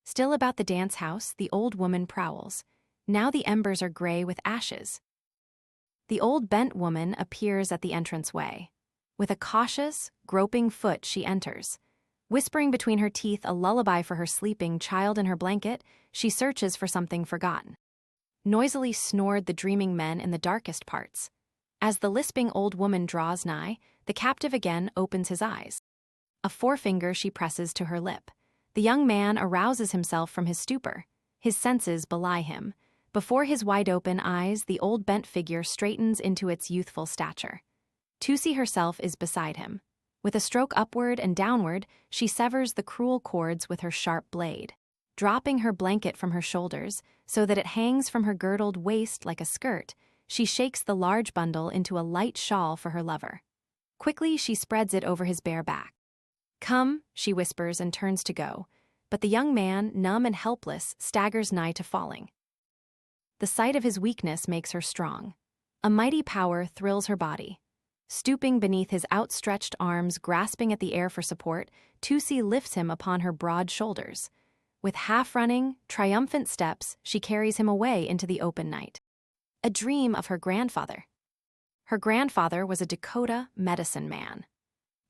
Still about the dance house, the old woman prowls. Now the embers are gray with ashes. The old bent woman appears at the entranceway. With a cautious, groping foot, she enters. Whispering between her teeth a lullaby for her sleeping child in her blanket, she searches for something forgotten. Noisily snored the dreaming men in the darkest parts. As the lisping old woman draws nigh, the captive again opens his eyes. A forefinger she presses to her lip. The young man arouses himself from his stupor. His senses belie him. Before his wide-open eyes, the old bent figure straightens into its youthful stature. Tusi herself is beside him. With a stroke upward and downward, she severs the cruel cords with her sharp blade. Dropping her blanket from her shoulders, so that it hangs from her girdled waist like a skirt, she shakes the large bundle into a light shawl for her lover. Quickly she spreads it over his bare back. "Come," she whispers and turns to go, but the young man, numb and helpless, staggers nigh to falling. the sight of his weakness makes her strong. A mighty power thrills her body. Stooping beneath his outstretched arms, grasping at the air for support, Tusi lifts him upon her broad shoulders. With half-running, triumphant steps, she carries him away into the open night. A dream of her grandfather. Her grandfather was a Dakota medicine man.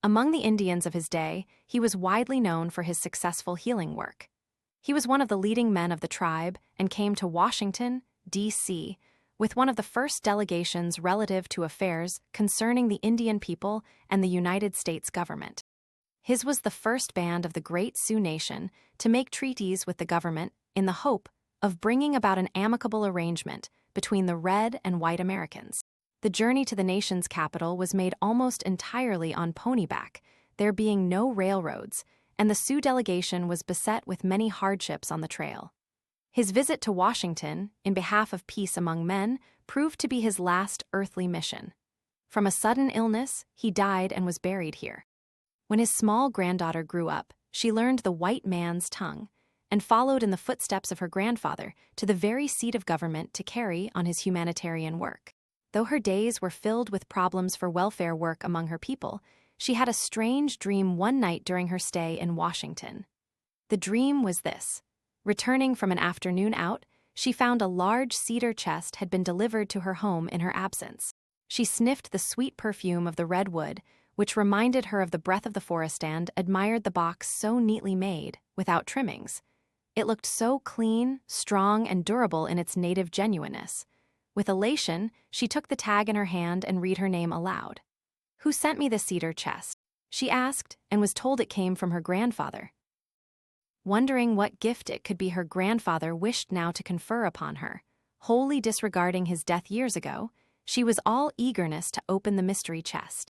Among the Indians of his day, he was widely known for his successful healing work. He was one of the leading men of the tribe and came to Washington, D.C., with one of the first delegations relative to affairs concerning the Indian people and the United States government. His was the first band of the great Sioux Nation to make treaties with the government in the hope of bringing about an amicable arrangement between the red and white Americans. The journey to the nation's capital was made almost entirely on ponyback, there being no railroads, and the Sioux delegation was beset with many hardships on the trail. His visit to Washington, in behalf of peace among men, proved to be his last earthly mission. From a sudden illness, he died and was buried here. When his small granddaughter grew up, she learned the white man's tongue and followed in the footsteps of her grandfather to the very seat of government to carry on his humanitarian work. Though her days were filled with problems for welfare work among her people, she had a strange dream one night during her stay in Washington. The dream was this. Returning from an afternoon out, she found a large cedar chest had been delivered to her home in her absence. She sniffed the sweet perfume of the redwood, which reminded her of the breath of the forest, and admired the box so neatly made, without trimmings. It looked so clean, strong, and durable in its native genuineness. With elation, she took the tag in her hand and read her name aloud. "Who sent me the cedar chest?" she asked, and was told it came from her grandfather. Wondering what gift it could be her grandfather wished now to confer upon her, wholly disregarding his death years ago, she was all eagerness to open the mystery chest.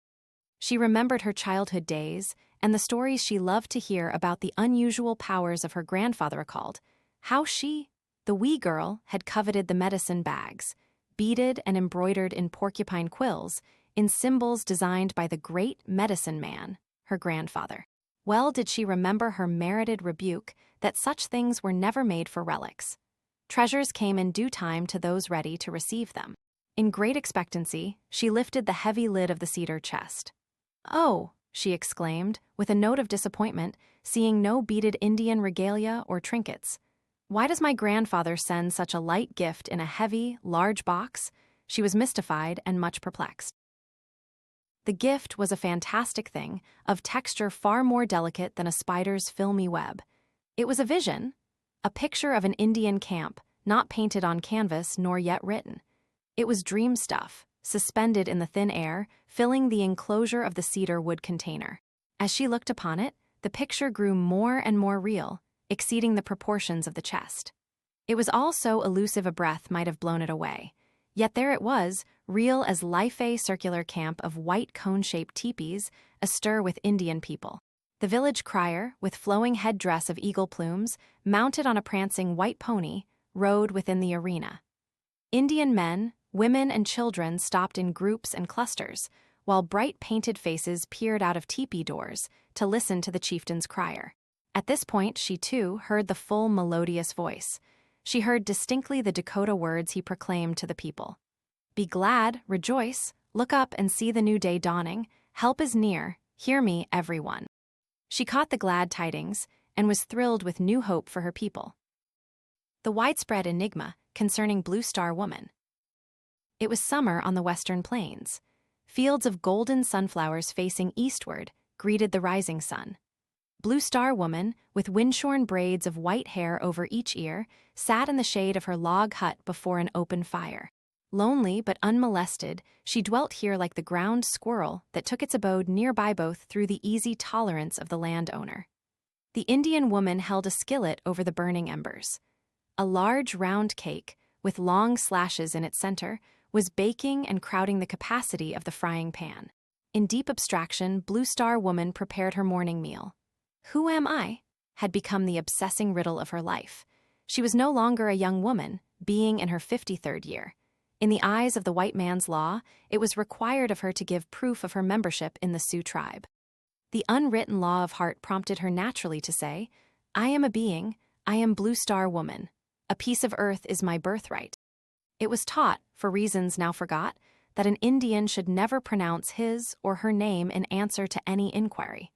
She remembered her childhood days and the stories she loved to hear about the unusual powers of her grandfather, recalled how she, the wee girl, had coveted the medicine bags, beaded and embroidered in porcupine quills, in symbols designed by the great medicine man, her grandfather. Well did she remember her merited rebuke that such things were never made for relics. Treasures came in due time to those ready to receive them. In great expectancy, she lifted the heavy lid of the cedar chest. "Oh," she exclaimed, with a note of disappointment, seeing no beaded Indian regalia or trinkets. "Why does my grandfather send such a light gift in a heavy, large box?" She was mystified and much perplexed. The gift was a fantastic thing, of texture far more delicate than a spider's filmy web. It was a vision, a picture of an Indian camp, not painted on canvas nor yet written. It was dream stuff, suspended in the thin air, filling the enclosure of the cedar wood container. As she looked upon it, the picture grew more and more real, exceeding the proportions of the chest. It was all so elusive a breath might have blown it away. Yet there it was, real as life, a circular camp of white cone-shaped teepees, astir with Indian people. The village crier, with flowing headdress of eagle plumes, mounted on a prancing white pony, rode within the arena. Indian men, women, and children stopped in groups and clusters, while bright painted faces peered out of teepee doors to listen to the chieftain's crier. At this point, she too heard the full melodious voice. She heard distinctly the Dakota words he proclaimed to the people. "Be glad, rejoice, look up and see the new day dawning. Help is near, hear me, everyone." She caught the glad tidings and was thrilled with new hope for her people. The widespread enigma concerning Blue Star Woman. It was summer on the western plains. Fields of golden sunflowers facing eastward greeted the rising sun. Blue Star Woman, with wind-shorn braids of white hair over each ear, sat in the shade of her log hut before an open fire. Lonely but unmolested, she dwelt here like the ground squirrel that took its abode nearby, both through the easy tolerance of the landowner. The Indian woman held a skillet over the burning embers. A large round cake, with long slashes in its center, was baking and crowding the capacity of the frying pan. In deep abstraction, Blue Star Woman prepared her morning meal. "Who am I?" had become the obsessing riddle of her life. She was no longer a young woman, being in her 53rd year. In the eyes of the white man's law, it was required of her to give proof of her membership in the Sioux tribe. The unwritten law of heart prompted her naturally to say, "I am a being, I am Blue Star Woman. A piece of earth is my birthright." It was taught, for reasons now forgot, that an Indian should never pronounce his or her name in answer to any inquiry.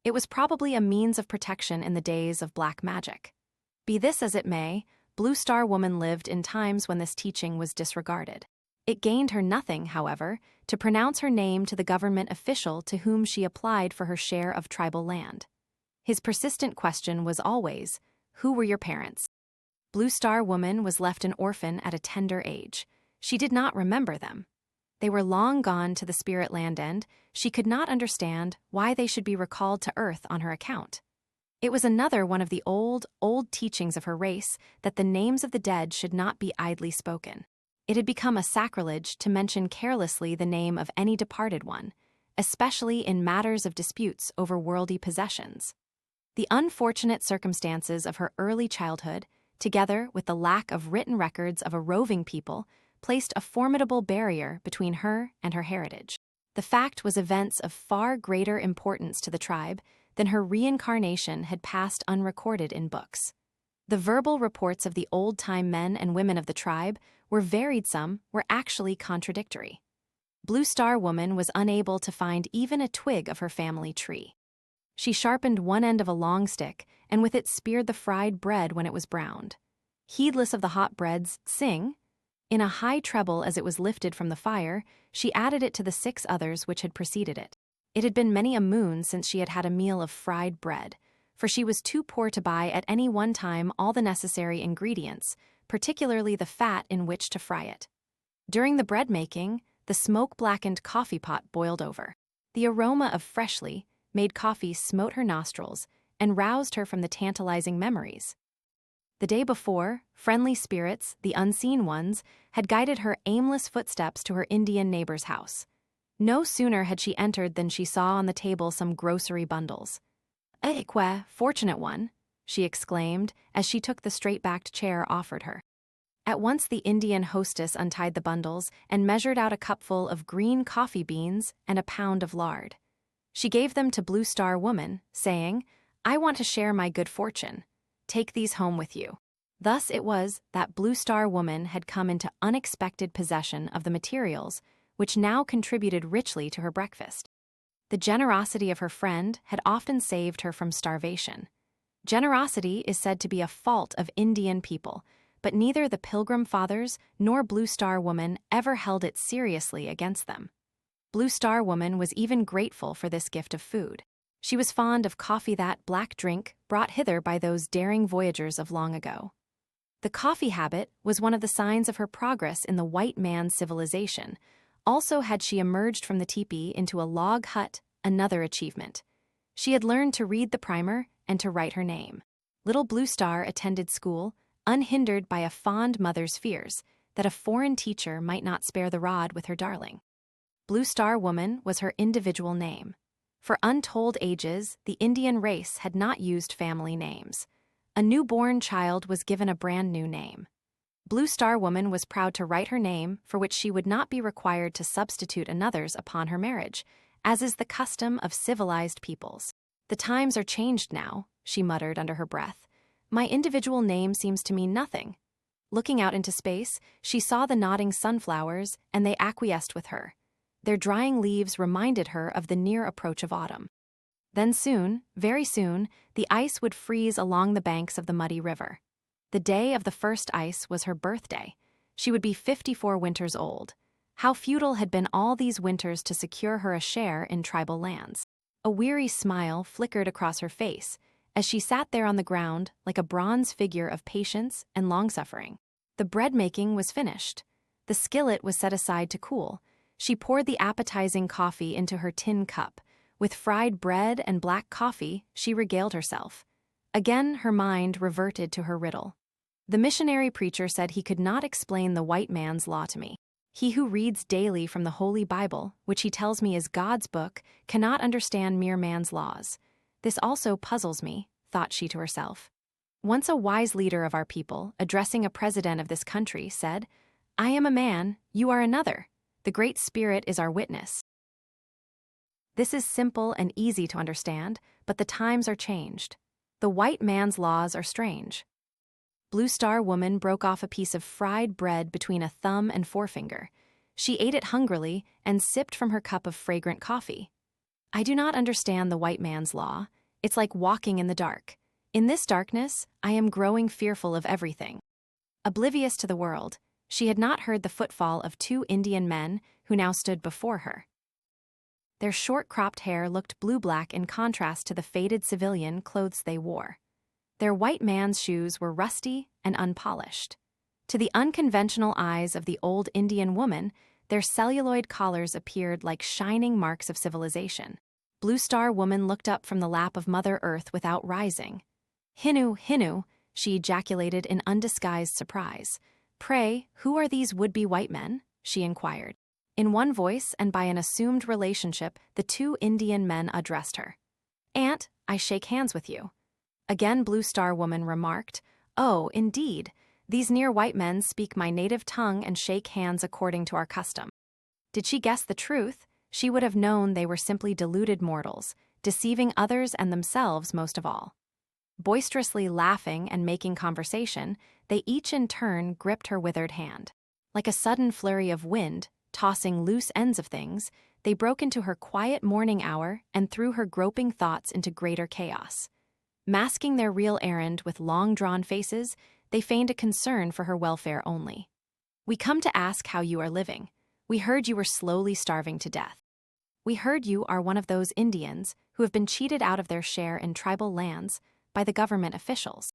It was probably a means of protection in the days of black magic. Be this as it may, Blue Star Woman lived in times when this teaching was disregarded. It gained her nothing, however, to pronounce her name to the government official to whom she applied for her share of tribal land. His persistent question was always, "Who were your parents?" Blue Star Woman was left an orphan at a tender age. She did not remember them. They were long gone to the spirit land, and she could not understand why they should be recalled to Earth on her account. It was another one of the old teachings of her race that the names of the dead should not be idly spoken. It had become a sacrilege to mention carelessly the name of any departed one, especially in matters of disputes over worldly possessions. The unfortunate circumstances of her early childhood, together with the lack of written records of a roving people, placed a formidable barrier between her and her heritage. The fact was events of far greater importance to the tribe than her reincarnation had passed unrecorded in books. The verbal reports of the old-time men and women of the tribe were varied, some were actually contradictory. Blue Star Woman was unable to find even a twig of her family tree. She sharpened one end of a long stick and with it speared the fried bread when it was browned. Heedless of the hot bread's sing, in a high treble as it was lifted from the fire, she added it to the 6 others which had preceded it. It had been many a moon since she had had a meal of fried bread, for she was too poor to buy at any one time all the necessary ingredients, particularly the fat in which to fry it. During the bread making, the smoke-blackened coffee pot boiled over. The aroma of freshly made coffee smote her nostrils and roused her from the tantalizing memories. The day before, friendly spirits, the unseen ones, had guided her aimless footsteps to her Indian neighbor's house. No sooner had she entered than she saw on the table some grocery bundles. "Que fortunate one," she exclaimed as she took the straight-backed chair offered her. At once the Indian hostess untied the bundles and measured out a cupful of green coffee beans and a pound of lard. She gave them to Blue Star Woman, saying, "I want to share my good fortune. Take these home with you." Thus it was that Blue Star Woman had come into unexpected possession of the materials which now contributed richly to her breakfast. The generosity of her friend had often saved her from starvation. Generosity is said to be a fault of Indian people, but neither the Pilgrim Fathers nor Blue Star Woman ever held it seriously against them. Blue Star Woman was even grateful for this gift of food. She was fond of coffee, that black drink brought hither by those daring voyagers of long ago. The coffee habit was one of the signs of her progress in the white man's civilization. Also had she emerged from the teepee into a log hut, another achievement. She had learned to read the primer and to write her name. Little Blue Star attended school, unhindered by a fond mother's fears that a foreign teacher might not spare the rod with her darling. Blue Star Woman was her individual name. For untold ages, the Indian race had not used family names. A newborn child was given a brand new name. Blue Star Woman was proud to write her name, for which she would not be required to substitute another's upon her marriage, as is the custom of civilized peoples. "The times are changed now," she muttered under her breath. "My individual name seems to mean nothing." Looking out into space, she saw the nodding sunflowers, and they acquiesced with her. Their drying leaves reminded her of the near approach of autumn. Then soon, very soon, the ice would freeze along the banks of the muddy river. The day of the first ice was her birthday. She would be 54 winters old. How futile had been all these winters to secure her a share in tribal lands. A weary smile flickered across her face as she sat there on the ground like a bronze figure of patience and long-suffering. The bread-making was finished. The skillet was set aside to cool. She poured the appetizing coffee into her tin cup. With fried bread and black coffee, she regaled herself. Again her mind reverted to her riddle. The missionary preacher said he could not explain the white man's law to me. He who reads daily from the Holy Bible, which he tells me is God's book, cannot understand mere man's laws. This also puzzles me, thought she to herself. Once a wise leader of our people, addressing a president of this country, said, "I am a man, you are another. The Great Spirit is our witness." This is simple and easy to understand, but the times are changed. The white man's laws are strange. Blue Star Woman broke off a piece of fried bread between a thumb and forefinger. She ate it hungrily and sipped from her cup of fragrant coffee. I do not understand the white man's law. It's like walking in the dark. In this darkness, I am growing fearful of everything. Oblivious to the world, she had not heard the footfall of two Indian men who now stood before her. Their short-cropped hair looked blue-black in contrast to the faded civilian clothes they wore. Their white man's shoes were rusty and unpolished. To the unconventional eyes of the old Indian woman, their celluloid collars appeared like shining marks of civilization. Blue Star Woman looked up from the lap of Mother Earth without rising. "Hinu, Hinu," she ejaculated in undisguised surprise. "Pray, who are these would-be white men?" she inquired. In one voice and by an assumed relationship, the two Indian men addressed her. "Aunt, I shake hands with you." Again Blue Star Woman remarked, "Oh, indeed. These near white men speak my native tongue and shake hands according to our custom." Did she guess the truth? She would have known they were simply deluded mortals, deceiving others and themselves most of all. Boisterously laughing and making conversation, they each in turn gripped her withered hand. Like a sudden flurry of wind, tossing loose ends of things, they broke into her quiet morning hour and threw her groping thoughts into greater chaos. Masking their real errand with long-drawn faces, they feigned a concern for her welfare only. "We come to ask how you are living. We heard you were slowly starving to death. We heard you are one of those Indians who have been cheated out of their share in tribal lands by the government officials."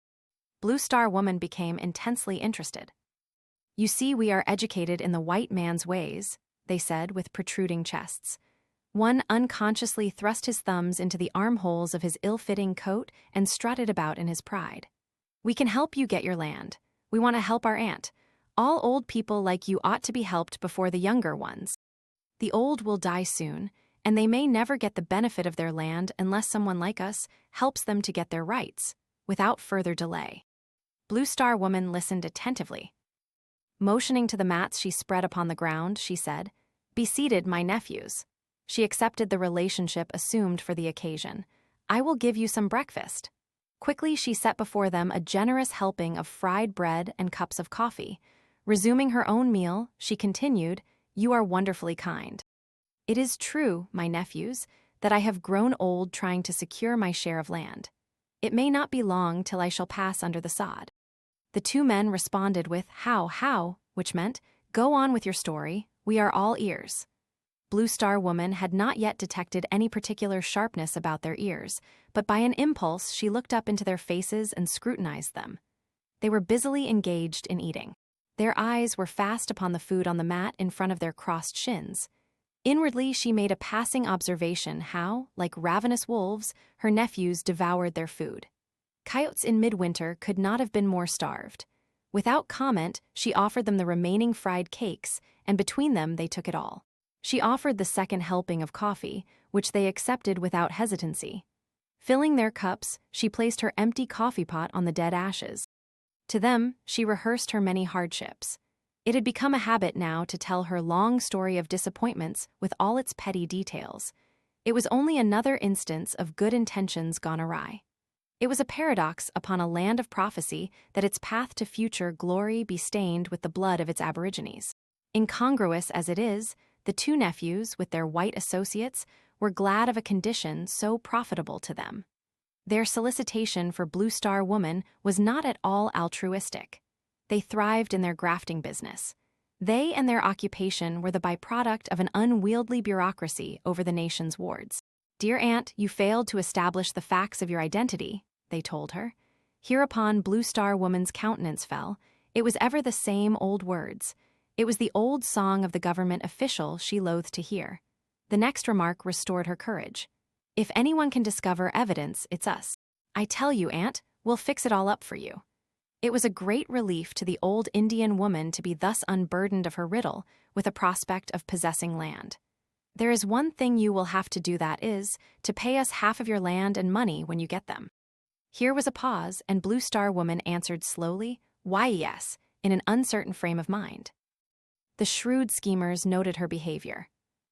Blue Star Woman became intensely interested. "You see, we are educated in the white man's ways," they said with protruding chests. One unconsciously thrust his thumbs into the armholes of his ill-fitting coat and strutted about in his pride. "We can help you get your land. We want to help our aunt. All old people like you ought to be helped before the younger ones. The old will die soon, and they may never get the benefit of their land unless someone like us helps them to get their rights, without further delay." Blue Star Woman listened attentively. Motioning to the mats she spread upon the ground, she said, "Be seated, my nephews." She accepted the relationship assumed for the occasion. "I will give you some breakfast." Quickly she set before them a generous helping of fried bread and cups of coffee. Resuming her own meal, she continued, "You are wonderfully kind. It is true, my nephews, that I have grown old trying to secure my share of land. It may not be long till I shall pass under the sod." The two men responded with, How, which meant, "Go on with your story, we are all ears." Blue Star Woman had not yet detected any particular sharpness about their ears, but by an impulse she looked up into their faces and scrutinized them. They were busily engaged in eating. Their eyes were fast upon the food on the mat in front of their crossed shins. Inwardly she made a passing observation how, like ravenous wolves, her nephews devoured their food. Coyotes in midwinter could not have been more starved. Without comment, she offered them the remaining fried cakes, and between them they took it all. She offered the second helping of coffee, which they accepted without hesitancy. Filling their cups, she placed her empty coffee pot on the dead ashes. To them, she rehearsed her many hardships. It had become a habit now to tell her long story of disappointments with all its petty details. It was only another instance of good intentions gone awry. It was a paradox upon a land of prophecy that its path to future glory be stained with the blood of its aborigines. Incongruous as it is, the two nephews, with their white associates, were glad of a condition so profitable to them. Their solicitation for Blue Star Woman was not at all altruistic. They thrived in their grafting business. They and their occupation were the byproduct of an unwieldy bureaucracy over the nation's wards. "Dear Aunt, you failed to establish the facts of your identity," they told her. Hereupon Blue Star Woman's countenance fell. It was ever the same old words. It was the old song of the government official she loathed to hear. The next remark restored her courage. "If anyone can discover evidence, it's us. I tell you, Aunt, we'll fix it all up for you." It was a great relief to the old Indian woman to be thus unburdened of her riddle with a prospect of possessing land. "There is one thing you will have to do, that is, to pay us half of your land and money when you get them." Here was a pause, and Blue Star Woman answered slowly, "Why, yes," in an uncertain frame of mind. The shrewd schemers noted her behavior.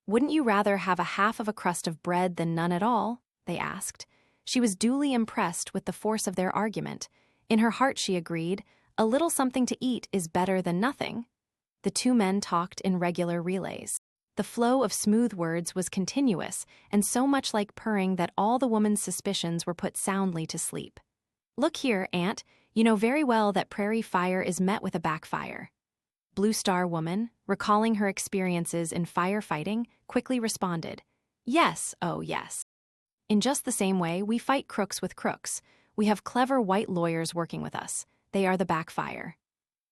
"Wouldn't you rather have a half of a crust of bread than none at all?" they asked. She was duly impressed with the force of their argument. In her heart she agreed, A little something to eat is better than nothing. The two men talked in regular relays. The flow of smooth words was continuous and so much like purring that all the woman's suspicions were put soundly to sleep. "Look here, Aunt, you know very well that prairie fire is met with a backfire." Blue Star Woman, recalling her experiences in firefighting, quickly responded, "Yes, oh yes. In just the same way, we fight crooks with crooks. We have clever white lawyers working with us. They are the backfire."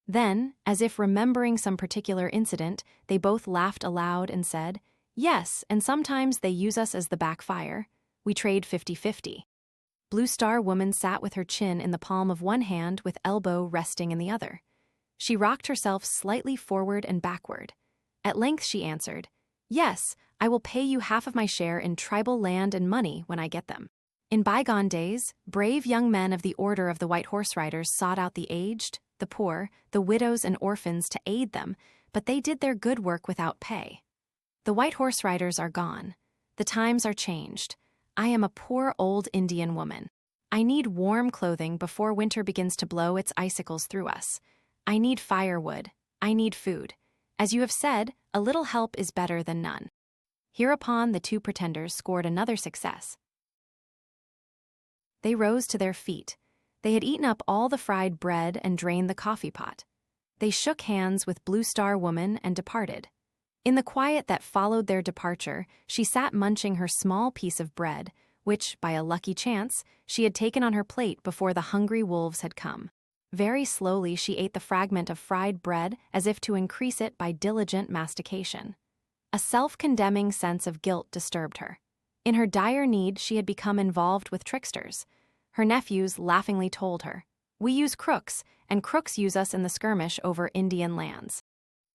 Then, as if remembering some particular incident, they both laughed aloud and said, "Yes, and sometimes they use us as the backfire. We trade 50-50. Blue Star Woman sat with her chin in the palm of one hand with elbow resting in the other. She rocked herself slightly forward and backward. At length she answered, "Yes, I will pay you half of my share in tribal land and money when I get them." In bygone days, brave young men of the Order of the White Horse Riders sought out the aged, the poor, the widows and orphans to aid them, but they did their good work without pay. The White Horse Riders are gone. The times are changed. I am a poor old Indian woman. I need warm clothing before winter begins to blow its icicles through us. I need firewood. I need food. As you have said, a little help is better than none. Hereupon the two pretenders scored another success. They rose to their feet. They had eaten up all the fried bread and drained the coffee pot. They shook hands with Blue Star Woman and departed. In the quiet that followed their departure, she sat munching her small piece of bread, which, by a lucky chance, she had taken on her plate before the hungry wolves had come. Very slowly she ate the fragment of fried bread as if to increase it by diligent mastication. A self-condemning sense of guilt disturbed her. In her dire need, she had become involved with tricksters. Her nephews laughingly told her, "We use crooks, and crooks use us in the skirmish over Indian lands."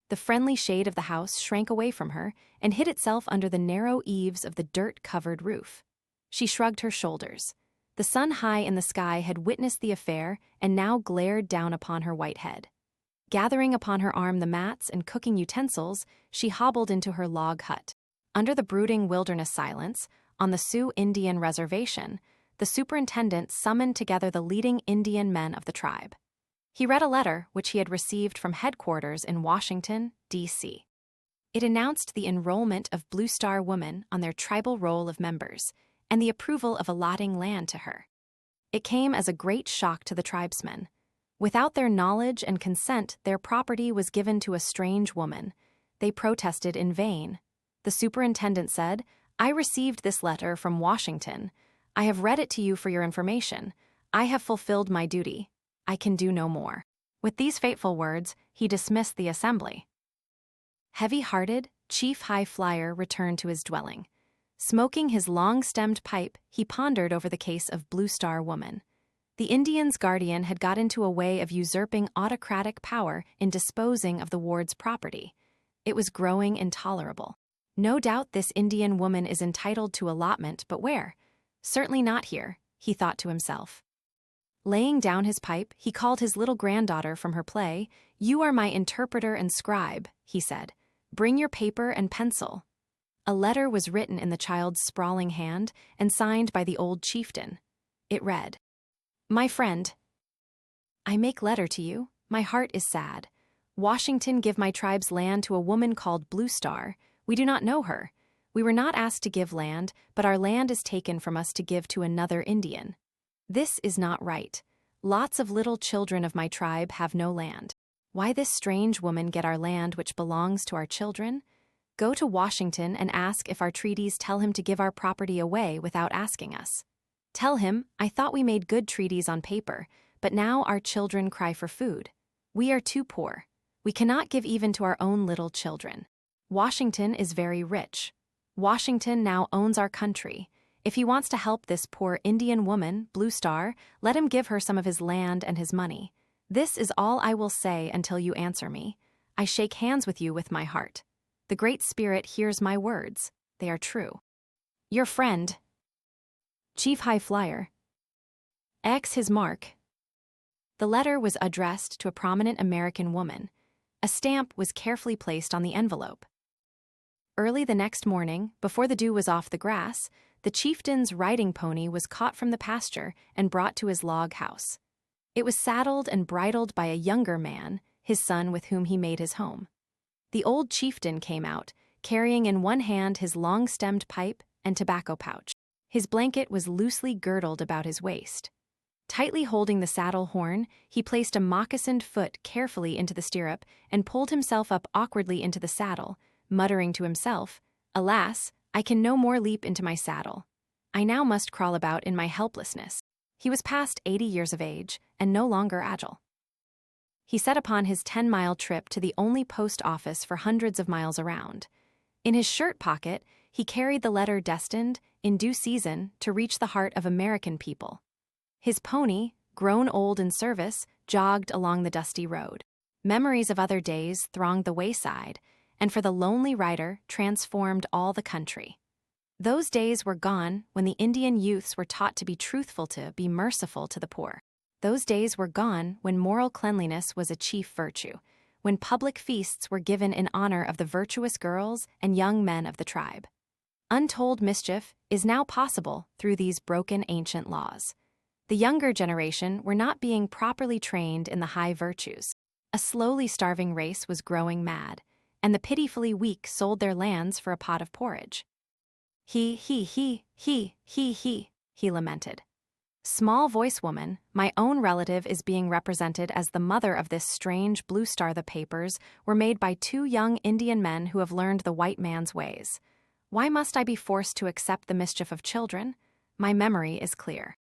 The friendly shade of the house shrank away from her and hid itself under the narrow eaves of the dirt-covered roof. She shrugged her shoulders. The sun high in the sky had witnessed the affair and now glared down upon her white head. Gathering upon her arm the mats and cooking utensils, she hobbled into her log hut. Under the brooding wilderness silence, on the Sioux Indian reservation, the superintendent summoned together the leading Indian men of the tribe. He read a letter which he had received from headquarters in Washington, D.C. It announced the enrollment of Blue Star Woman on their tribal roll of members and the approval of allotting land to her. It came as a great shock to the tribesmen. Without their knowledge and consent, their property was given to a strange woman. They protested in vain. The superintendent said, "I received this letter from Washington. I have read it to you for your information. I have fulfilled my duty. I can do no more." With these fateful words, he dismissed the assembly. Heavy-hearted, Chief High Flyer returned to his dwelling. Smoking his long-stemmed pipe, he pondered over the case of Blue Star Woman. The Indian's guardian had got into a way of usurping autocratic power in disposing of the ward's property. It was growing intolerable. No doubt this Indian woman is entitled to allotment, but where? Certainly not here, he thought to himself. Laying down his pipe, he called his little granddaughter from her play. "You are my interpreter and scribe," he said. "Bring your paper and pencil." A letter was written in the child's sprawling hand and signed by the old chieftain. It read, "My friend, I make letter to you. My heart is sad. Washington give my tribe's land to a woman called Blue Star. We do not know her. We were not asked to give land, but our land is taken from us to give to another Indian. This is not right. Lots of little children of my tribe have no land. Why this strange woman get our land which belongs to our children? Go to Washington and ask if our treaties tell him to give our property away without asking us. Tell him, I thought we made good treaties on paper, but now our children cry for food. We are too poor. We cannot give even to our own little children. Washington is very rich. Washington now owns our country. If he wants to help this poor Indian woman, Blue Star, let him give her some of his land and his money. This is all I will say until you answer me. I shake hands with you with my heart. The Great Spirit hears my words. They are true. Your friend, Chief High Flyer. X his mark. The letter was addressed to a prominent American woman. A stamp was carefully placed on the envelope. Early the next morning, before the dew was off the grass, the chieftain's riding pony was caught from the pasture and brought to his log house. It was saddled and bridled by a younger man, his son with whom he made his home. The old chieftain came out, carrying in one hand his long-stemmed pipe and tobacco pouch. His blanket was loosely girdled about his waist. Tightly holding the saddle horn, he placed a moccasined foot carefully into the stirrup and pulled himself up awkwardly into the saddle, muttering to himself, "Alas, I can no more leap into my saddle. I now must crawl about in my helplessness." He was past 80 years of age and no longer agile. He set upon his 10-mile trip to the only post office for hundreds of miles around. In his shirt pocket, he carried the letter destined, in due season, to reach the heart of American people. His pony, grown old in service, jogged along the dusty road. Memories of other days thronged the wayside, and for the lonely rider transformed all the country. Those days were gone when the Indian youths were taught to be truthful, to be merciful to the poor. Those days were gone when moral cleanliness was a chief virtue, when public feasts were given in honor of the virtuous girls and young men of the tribe. Untold mischief is now possible through these broken ancient laws. The younger generation were not being properly trained in the high virtues. A slowly starving race was growing mad, and the pitifully weak sold their lands for a pot of porridge. He lamented. Small voice woman, my own relative is being represented as the mother of this strange blue star. The papers were made by two young Indian men who have learned the white man's ways. Why must I be forced to accept the mischief of children? My memory is clear.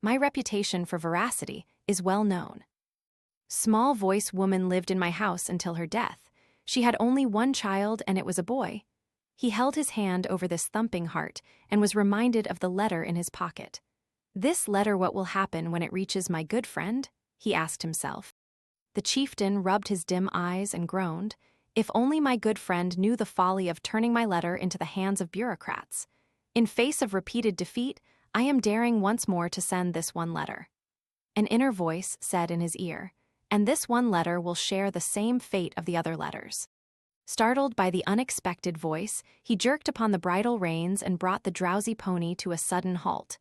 My reputation for veracity is well known. Small voice woman lived in my house until her death. She had only one child, and it was a boy. He held his hand over this thumping heart and was reminded of the letter in his pocket. This letter, what will happen when it reaches my good friend? He asked himself. The chieftain rubbed his dim eyes and groaned. If only my good friend knew the folly of turning my letter into the hands of bureaucrats. In face of repeated defeat, I am daring once more to send this one letter. An inner voice said in his ear, and this one letter will share the same fate of the other letters. Startled by the unexpected voice, he jerked upon the bridle reins and brought the drowsy pony to a sudden halt.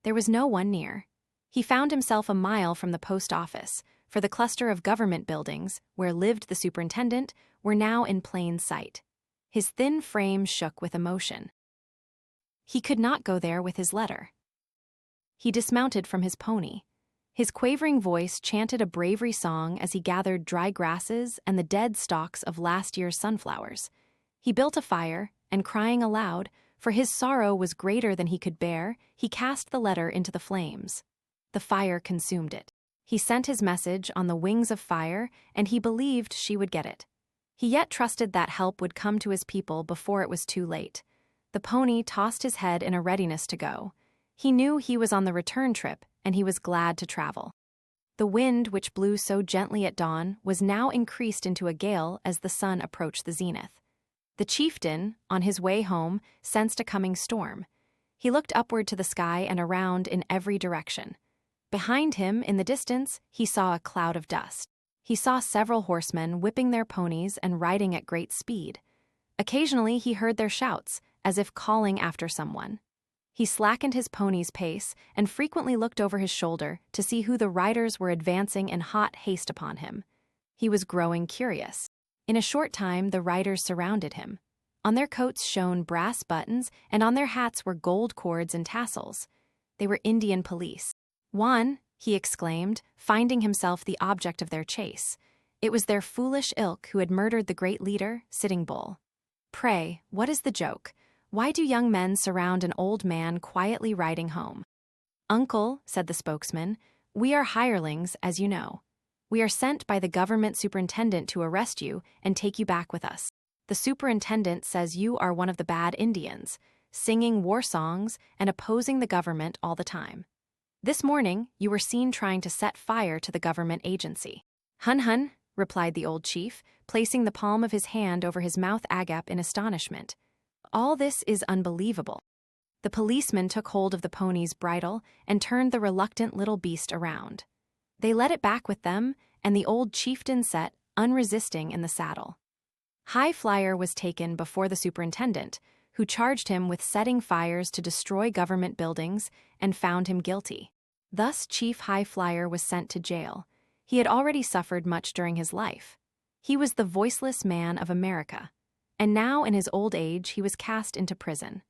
There was no one near. He found himself a mile from the post office, for the cluster of government buildings, where lived the superintendent, were now in plain sight. His thin frame shook with emotion. He could not go there with his letter. He dismounted from his pony. His quavering voice chanted a bravery song as he gathered dry grasses and the dead stalks of last year's sunflowers. He built a fire, and crying aloud, for his sorrow was greater than he could bear, he cast the letter into the flames. The fire consumed it. He sent his message on the wings of fire, and he believed she would get it. He yet trusted that help would come to his people before it was too late. The pony tossed his head in a readiness to go. He knew he was on the return trip, and he was glad to travel. The wind, which blew so gently at dawn, was now increased into a gale as the sun approached the zenith. The chieftain, on his way home, sensed a coming storm. He looked upward to the sky and around in every direction. Behind him, in the distance, he saw a cloud of dust. He saw several horsemen whipping their ponies and riding at great speed. Occasionally he heard their shouts, as if calling after someone. He slackened his pony's pace and frequently looked over his shoulder to see who the riders were advancing in hot haste upon him. He was growing curious. In a short time the riders surrounded him. On their coats shone brass buttons, and on their hats were gold cords and tassels. They were Indian police. "Juan," he exclaimed, finding himself the object of their chase. It was their foolish ilk who had murdered the great leader, Sitting Bull. "Pray, what is the joke? Why do young men surround an old man quietly riding home?" "Uncle," said the spokesman, "we are hirelings, as you know. We are sent by the government superintendent to arrest you and take you back with us. The superintendent says you are one of the bad Indians, singing war songs and opposing the government all the time. This morning, you were seen trying to set fire to the government agency." "Hun hun," replied the old chief, placing the palm of his hand over his mouth agape in astonishment. "All this is unbelievable." The policeman took hold of the pony's bridle and turned the reluctant little beast around. They led it back with them, and the old chieftain sat, unresisting, in the saddle. High Flyer was taken before the superintendent, who charged him with setting fires to destroy government buildings and found him guilty. Thus, Chief High Flyer was sent to jail. He had already suffered much during his life. He was the voiceless man of America. And now, in his old age, he was cast into prison.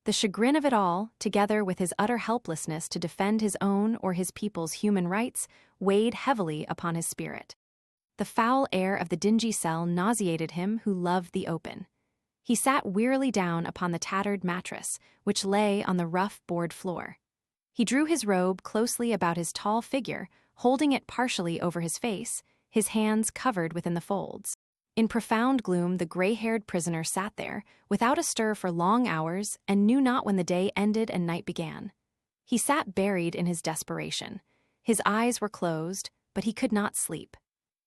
The chagrin of it all, together with his utter helplessness to defend his own or his people's human rights, weighed heavily upon his spirit. The foul air of the dingy cell nauseated him who loved the open. He sat wearily down upon the tattered mattress, which lay on the rough board floor. He drew his robe closely about his tall figure, holding it partially over his face, his hands covered within the folds. In profound gloom, the gray-haired prisoner sat there, without a stir for long hours, and knew not when the day ended and night began. He sat buried in his desperation. His eyes were closed, but he could not sleep.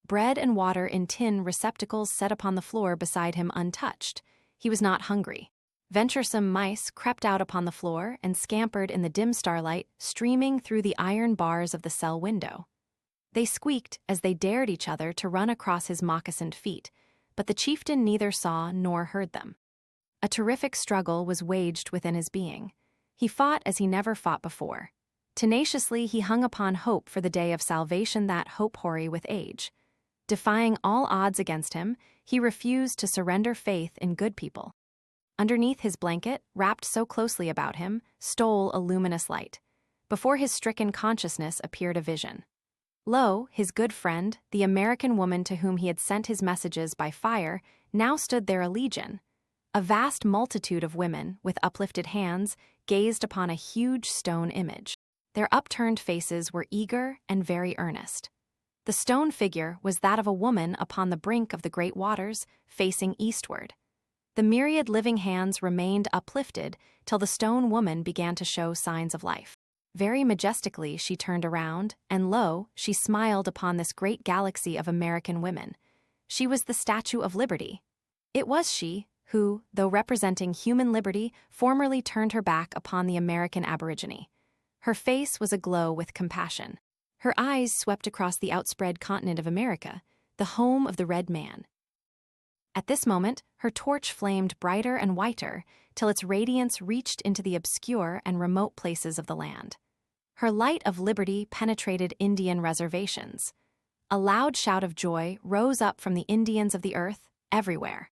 Bread and water in tin receptacles set upon the floor beside him untouched. He was not hungry. Venturesome mice crept out upon the floor and scampered in the dim starlight streaming through the iron bars of the cell window. They squeaked as they dared each other to run across his moccasined feet, but the chieftain neither saw nor heard them. A terrific struggle was waged within his being. He fought as he never fought before. Tenaciously he hung upon hope for the day of salvation that hope hoary with age. Defying all odds against him, he refused to surrender faith in good people. Underneath his blanket, wrapped so closely about him, stole a luminous light. Before his stricken consciousness appeared a vision. Lo, his good friend, the American woman to whom he had sent his messages by fire, now stood there a legion. A vast multitude of women, with uplifted hands, gazed upon a huge stone image. Their upturned faces were eager and very earnest. The stone figure was that of a woman upon the brink of the great waters, facing eastward. The myriad living hands remained uplifted till the stone woman began to show signs of life. Very majestically she turned around, and lo, she smiled upon this great galaxy of American women. She was the Statue of Liberty. It was she who, though representing human liberty, formerly turned her back upon the American aborigine. Her face was aglow with compassion. Her eyes swept across the outspread continent of America, the home of the red man. At this moment, her torch flamed brighter and whiter, till its radiance reached into the obscure and remote places of the land. Her light of liberty penetrated Indian reservations. A loud shout of joy rose up from the Indians of the earth, everywhere.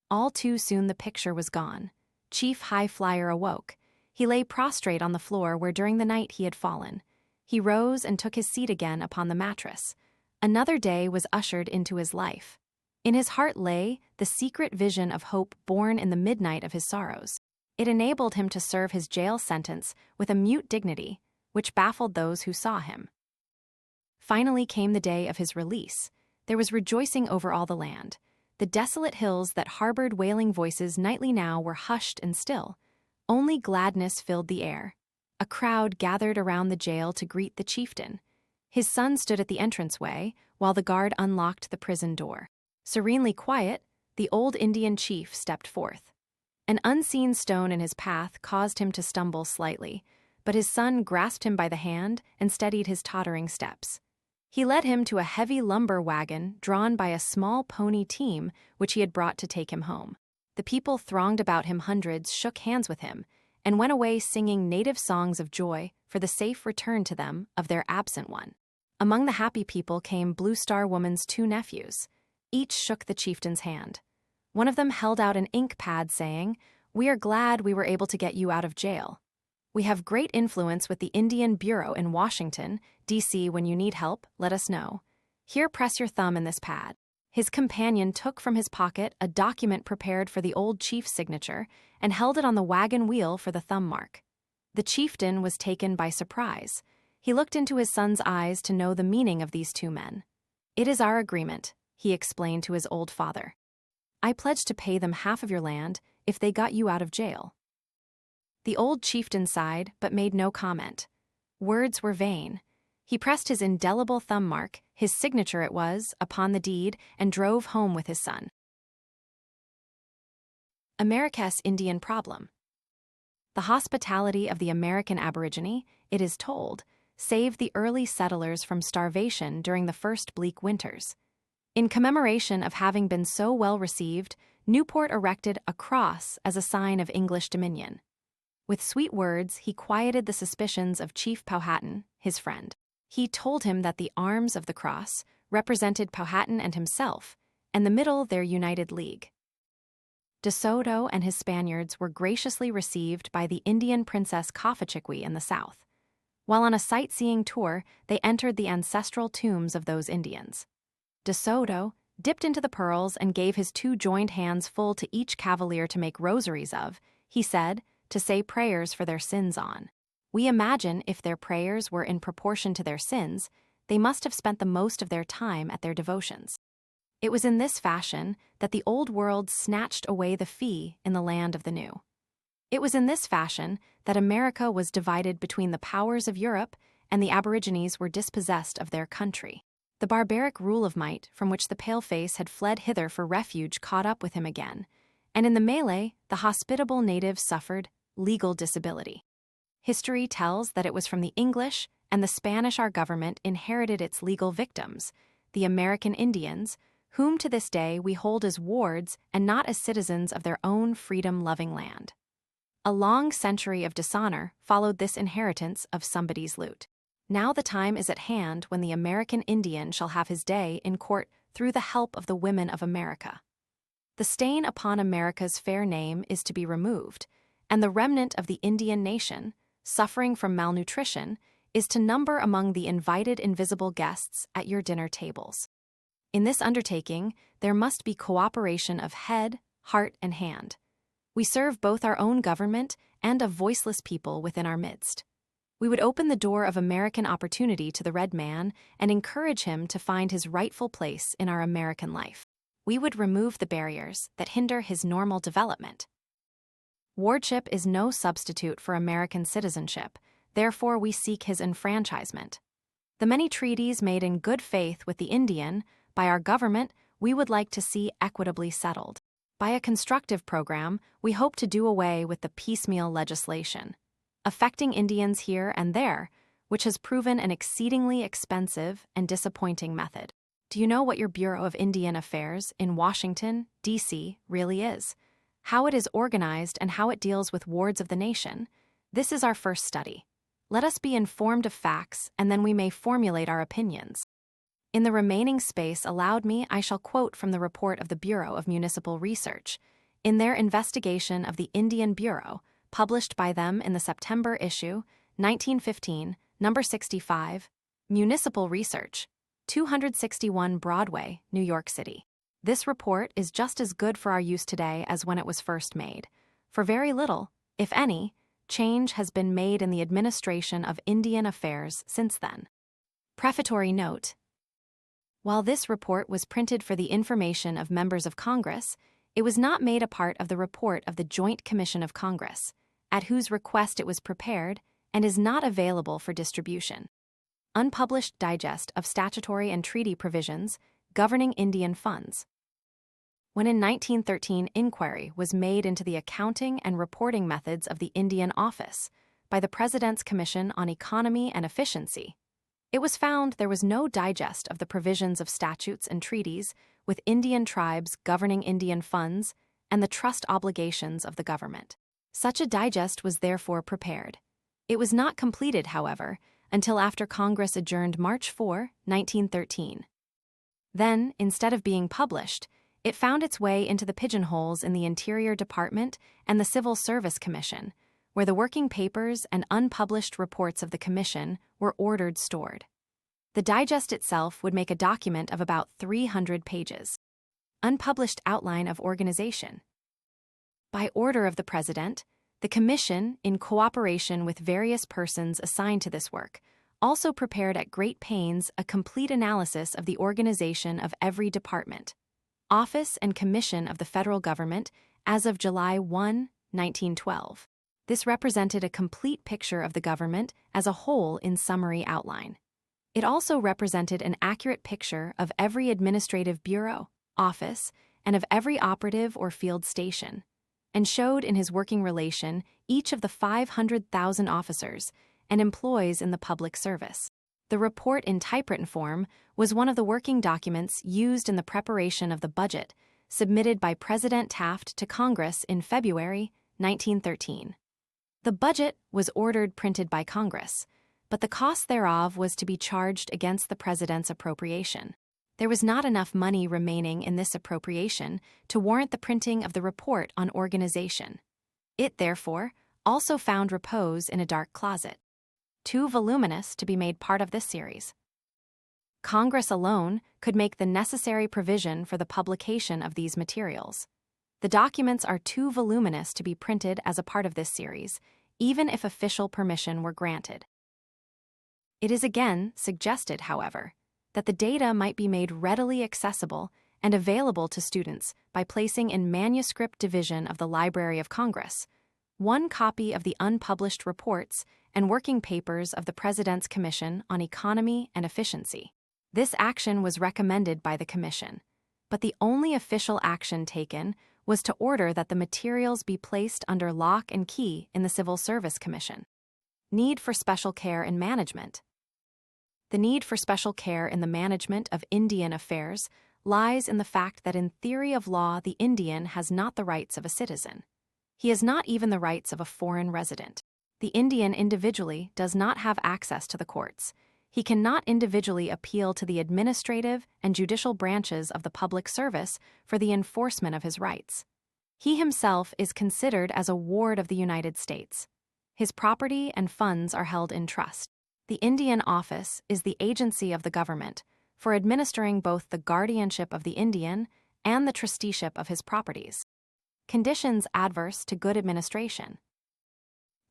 All too soon the picture was gone. Chief High Flyer awoke. He lay prostrate on the floor where during the night he had fallen. He rose and took his seat again upon the mattress. Another day was ushered into his life. In his heart lay the secret vision of hope born in the midnight of his sorrows. It enabled him to serve his jail sentence with a mute dignity, which baffled those who saw him. Finally came the day of his release. There was rejoicing over all the land. The desolate hills that harbored wailing voices nightly now were hushed and still. Only gladness filled the air. A crowd gathered around the jail to greet the chieftain. His son stood at the entranceway, while the guard unlocked the prison door. Serenely quiet, the old Indian chief stepped forth. An unseen stone in his path caused him to stumble slightly, but his son grasped him by the hand and steadied his tottering steps. He led him to a heavy lumber wagon drawn by a small pony team which he had brought to take him home. The people thronged about him, hundreds shook hands with him, and went away singing native songs of joy for the safe return to them of their absent one. Among the happy people came Blue Star Woman's 2 nephews. Each shook the chieftain's hand. One of them held out an ink pad saying, "We are glad we were able to get you out of jail. We have great influence with the Indian Bureau in Washington, D.C. When you need help, let us know. Here, press your thumb in this pad." His companion took from his pocket a document prepared for the old chief's signature and held it on the wagon wheel for the thumb mark. The chieftain was taken by surprise. He looked into his son's eyes to know the meaning of these 2 men. "It is our agreement," he explained to his old father. "I pledge to pay them half of your land if they got you out of jail." The old chieftain sighed, but made no comment. Words were vain. He pressed his indelible thumb mark, his signature it was, upon the deed, and drove home with his son. America's Indian Problem. The hospitality of the American aborigine, it is told, saved the early settlers from starvation during the first bleak winters. In commemoration of having been so well received, Newport erected a cross as a sign of English dominion. With sweet words, he quieted the suspicions of Chief Powhatan, his friend. He told him that the arms of the cross represented Powhatan and himself, and the middle their united league. De Soto and his Spaniards were graciously received by the Indian princess Coffeechiquy in the south. While on a sightseeing tour, they entered the ancestral tombs of those Indians. De Soto dipped into the pearls and gave his 2 joined hands full to each cavalier to make rosaries of, he said, to say prayers for their sins on. We imagine if their prayers were in proportion to their sins, they must have spent the most of their time at their devotions. It was in this fashion that the old world snatched away the fee in the land of the new. It was in this fashion that America was divided between the powers of Europe and the Aborigines were dispossessed of their country. The barbaric rule of might from which the paleface had fled hither for refuge caught up with him again, and in the melee, the hospitable natives suffered legal disability. History tells that it was from the English and the Spanish our government inherited its legal victims, the American Indians, whom to this day we hold as wards and not as citizens of their own freedom-loving land. A long century of dishonor followed this inheritance of somebody's loot. Now the time is at hand when the American Indian shall have his day in court through the help of the women of America. The stain upon America's fair name is to be removed, and the remnant of the Indian nation, suffering from malnutrition, is to number among the invited invisible guests at your dinner tables. In this undertaking, there must be cooperation of head, heart, and hand. We serve both our own government and a voiceless people within our midst. We would open the door of American opportunity to the red man and encourage him to find his rightful place in our American life. We would remove the barriers that hinder his normal development. Wardship is no substitute for American citizenship, therefore we seek his enfranchisement. The many treaties made in good faith with the Indian by our government we would like to see equitably settled. By a constructive program, we hope to do away with the piecemeal legislation affecting Indians here and there, which has proven an exceedingly expensive and disappointing method. Do you know what your Bureau of Indian Affairs in Washington, D.C. really is? How it is organized and how it deals with wards of the nation? This is our first study. Let us be informed of facts, and then we may formulate our opinions. In the remaining space allowed me, I shall quote from the report of the Bureau of Municipal Research. In their investigation of the Indian Bureau, published by them in the September issue, 1915, number 65, Municipal Research, 261 Broadway, New York City. This report is just as good for our use today as when it was first made, for very little, if any, change has been made in the administration of Indian affairs since then. Prefatory note: while this report was printed for the information of members of Congress, it was not made a part of the report of the Joint Commission of Congress, at whose request it was prepared, and is not available for distribution. Unpublished digest of statutory and treaty provisions governing Indian funds. When in 1913 inquiry was made into the accounting and reporting methods of the Indian Office by the President's Commission on Economy and Efficiency, it was found there was no digest of the provisions of statutes and treaties with Indian tribes governing Indian funds and the trust obligations of the government. Such a digest was therefore prepared. It was not completed, however, until after Congress adjourned March 4, 1913. Then, instead of being published, it found its way into the pigeonholes in the Interior Department and the Civil Service Commission, where the working papers and unpublished reports of the Commission were ordered stored. The digest itself would make a document of about 300 pages. Unpublished outline of organization. By order of the President, the Commission, in cooperation with various persons assigned to this work, also prepared at great pains a complete analysis of the organization of every department, office, and commission of the federal government as of July 1, 1912. This represented a complete picture of the government as a whole in summary outline. It also represented an accurate picture of every administrative bureau, office, and of every operative or field station, and showed in his working relation each of the 500,000 officers and employees in the public service. The report in typewritten form was one of the working documents used in the preparation of the budget submitted by President Taft to Congress in February 1913. The budget was ordered printed by Congress, but the cost thereof was to be charged against the president's appropriation. There was not enough money remaining in this appropriation to warrant the printing of the report on organization. It, therefore, also found repose in a dark closet, too voluminous to be made part of this series. Congress alone could make the necessary provision for the publication of these materials. The documents are too voluminous to be printed as a part of this series, even if official permission were granted. It is again suggested, however, that the data might be made readily accessible and available to students by placing in Manuscript Division of the Library of Congress one copy of the unpublished reports and working papers of the President's Commission on Economy and Efficiency. This action was recommended by the Commission, but the only official action taken was to order that the materials be placed under lock and key in the Civil Service Commission. Need for special care in management. The need for special care in the management of Indian affairs lies in the fact that in theory of law the Indian has not the rights of a citizen. He has not even the rights of a foreign resident. The Indian individually does not have access to the courts. He cannot individually appeal to the administrative and judicial branches of the public service for the enforcement of his rights. He himself is considered as a ward of the United States. His property and funds are held in trust. The Indian Office is the agency of the government for administering both the guardianship of the Indian and the trusteeship of his properties. Conditions adverse to good administration.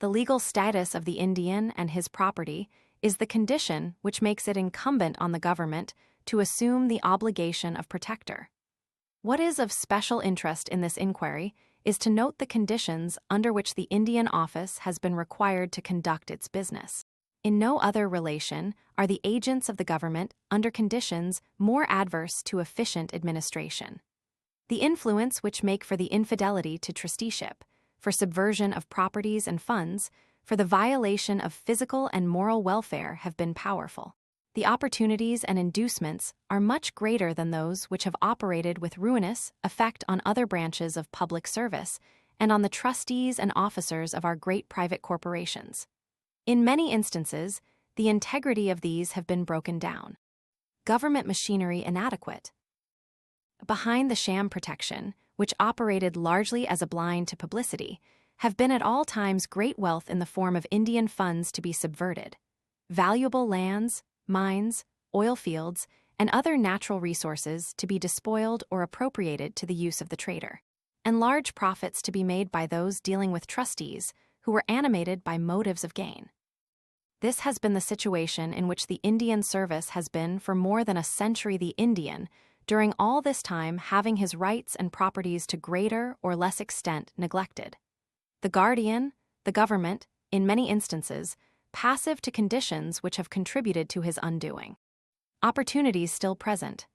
The legal status of the Indian and his property is the condition which makes it incumbent on the government to assume the obligation of protector. What is of special interest in this inquiry is to note the conditions under which the Indian Office has been required to conduct its business. In no other relation are the agents of the government under conditions more adverse to efficient administration. The influence which make for the infidelity to trusteeship, for subversion of properties and funds, for the violation of physical and moral welfare have been powerful. The opportunities and inducements are much greater than those which have operated with ruinous effect on other branches of public service and on the trustees and officers of our great private corporations. In many instances, the integrity of these have been broken down. Government machinery inadequate. Behind the sham protection, which operated largely as a blind to publicity, have been at all times great wealth in the form of Indian funds to be subverted, valuable lands, mines, oil fields, and other natural resources to be despoiled or appropriated to the use of the trader, and large profits to be made by those dealing with trustees who were animated by motives of gain. This has been the situation in which the Indian service has been for more than a century, the Indian, during all this time having his rights and properties to greater or less extent neglected. The guardian, the government, in many instances, passive to conditions which have contributed to his undoing. Opportunities still present.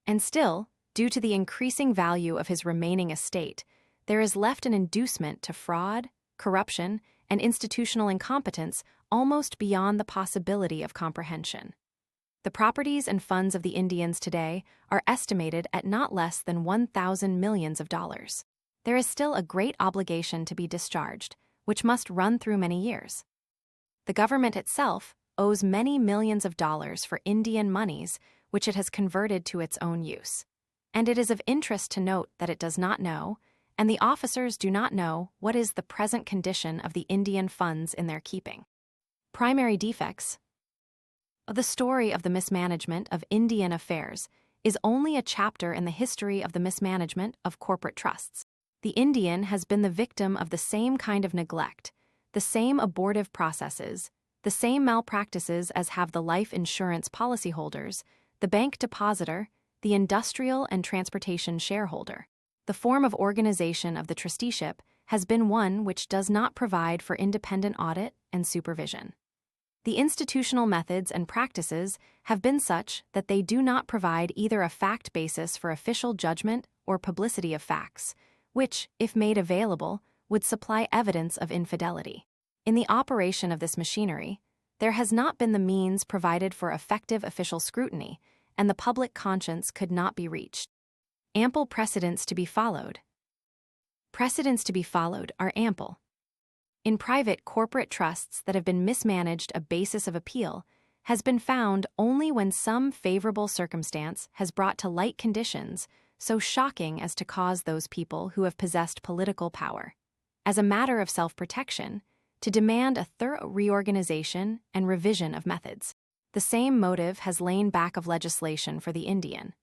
And still, due to the increasing value of his remaining estate, there is left an inducement to fraud, corruption, and institutional incompetence almost beyond the possibility of comprehension. The properties and funds of the Indians today are estimated at not less than 1,000 millions of dollars. There is still a great obligation to be discharged, which must run through many years. The government itself owes many millions of dollars for Indian moneys which it has converted to its own use. And it is of interest to note that it does not know, and the officers do not know, what is the present condition of the Indian funds in their keeping. Primary defects. The story of the mismanagement of Indian affairs is only a chapter in the history of the mismanagement of corporate trusts. The Indian has been the victim of the same kind of neglect, the same abortive processes, the same malpractices as have the life insurance policyholders, the bank depositor, the industrial and transportation shareholder. The form of organization of the trusteeship has been one which does not provide for independent audit and supervision. The institutional methods and practices have been such that they do not provide either a fact basis for official judgment or publicity of facts, which, if made available, would supply evidence of infidelity. In the operation of this machinery, there has not been the means provided for effective official scrutiny, and the public conscience could not be reached. Ample precedents to be followed. Precedents to be followed are ample. In private corporate trusts that have been mismanaged, a basis of appeal has been found only when some favorable circumstance has brought to light conditions so shocking as to cause those people who have possessed political power, as a matter of self-protection, to demand a thorough reorganization and revision of methods. The same motive has lain back of legislation for the Indian,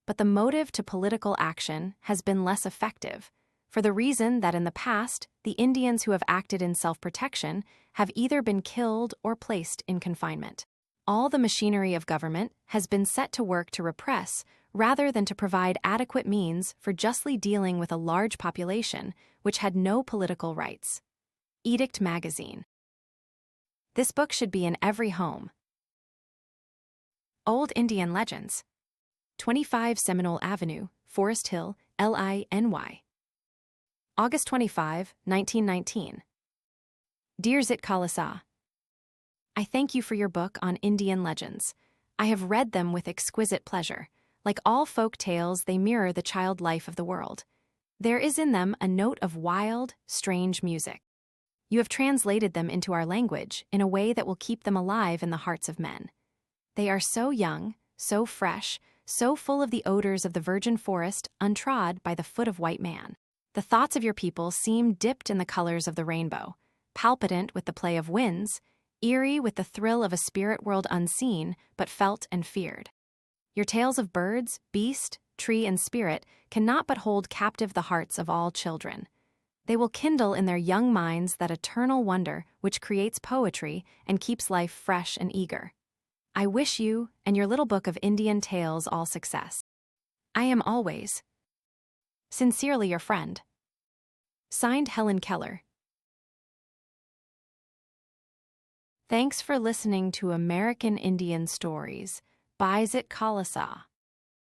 but the motive to political action has been less effective, for the reason that in the past, the Indians who have acted in self-protection have either been killed or placed in confinement. All the machinery of government has been set to work to repress rather than to provide adequate means for justly dealing with a large population which had no political rights. Edict Magazine. This book should be in every home. Old Indian Legends. 25 Seminole Avenue, Forest Hill, Liny. August 25, 1919. Dear Zitkala Sa, I thank you for your book on Indian legends. I have read them with exquisite pleasure. Like all folk tales, they mirror the child life of the world. There is in them a note of wild, strange music. You have translated them into our language in a way that will keep them alive in the hearts of men. They are so young, so fresh, so full of the odors of the virgin forest untrod by the foot of white man. The thoughts of your people seem dipped in the colors of the rainbow, palpitant with the play of winds, eerie with the thrill of a spirit world unseen but felt and feared. Your tales of birds, beast, tree, and spirit cannot but hold captive the hearts of all children. They will kindle in their young minds that eternal wonder which creates poetry and keeps life fresh and eager. I wish you and your little book of Indian tales all success. I am always, sincerely your friend. Signed, Helen Keller. Thanks for listening to American Indian Stories by Zitkala Sa.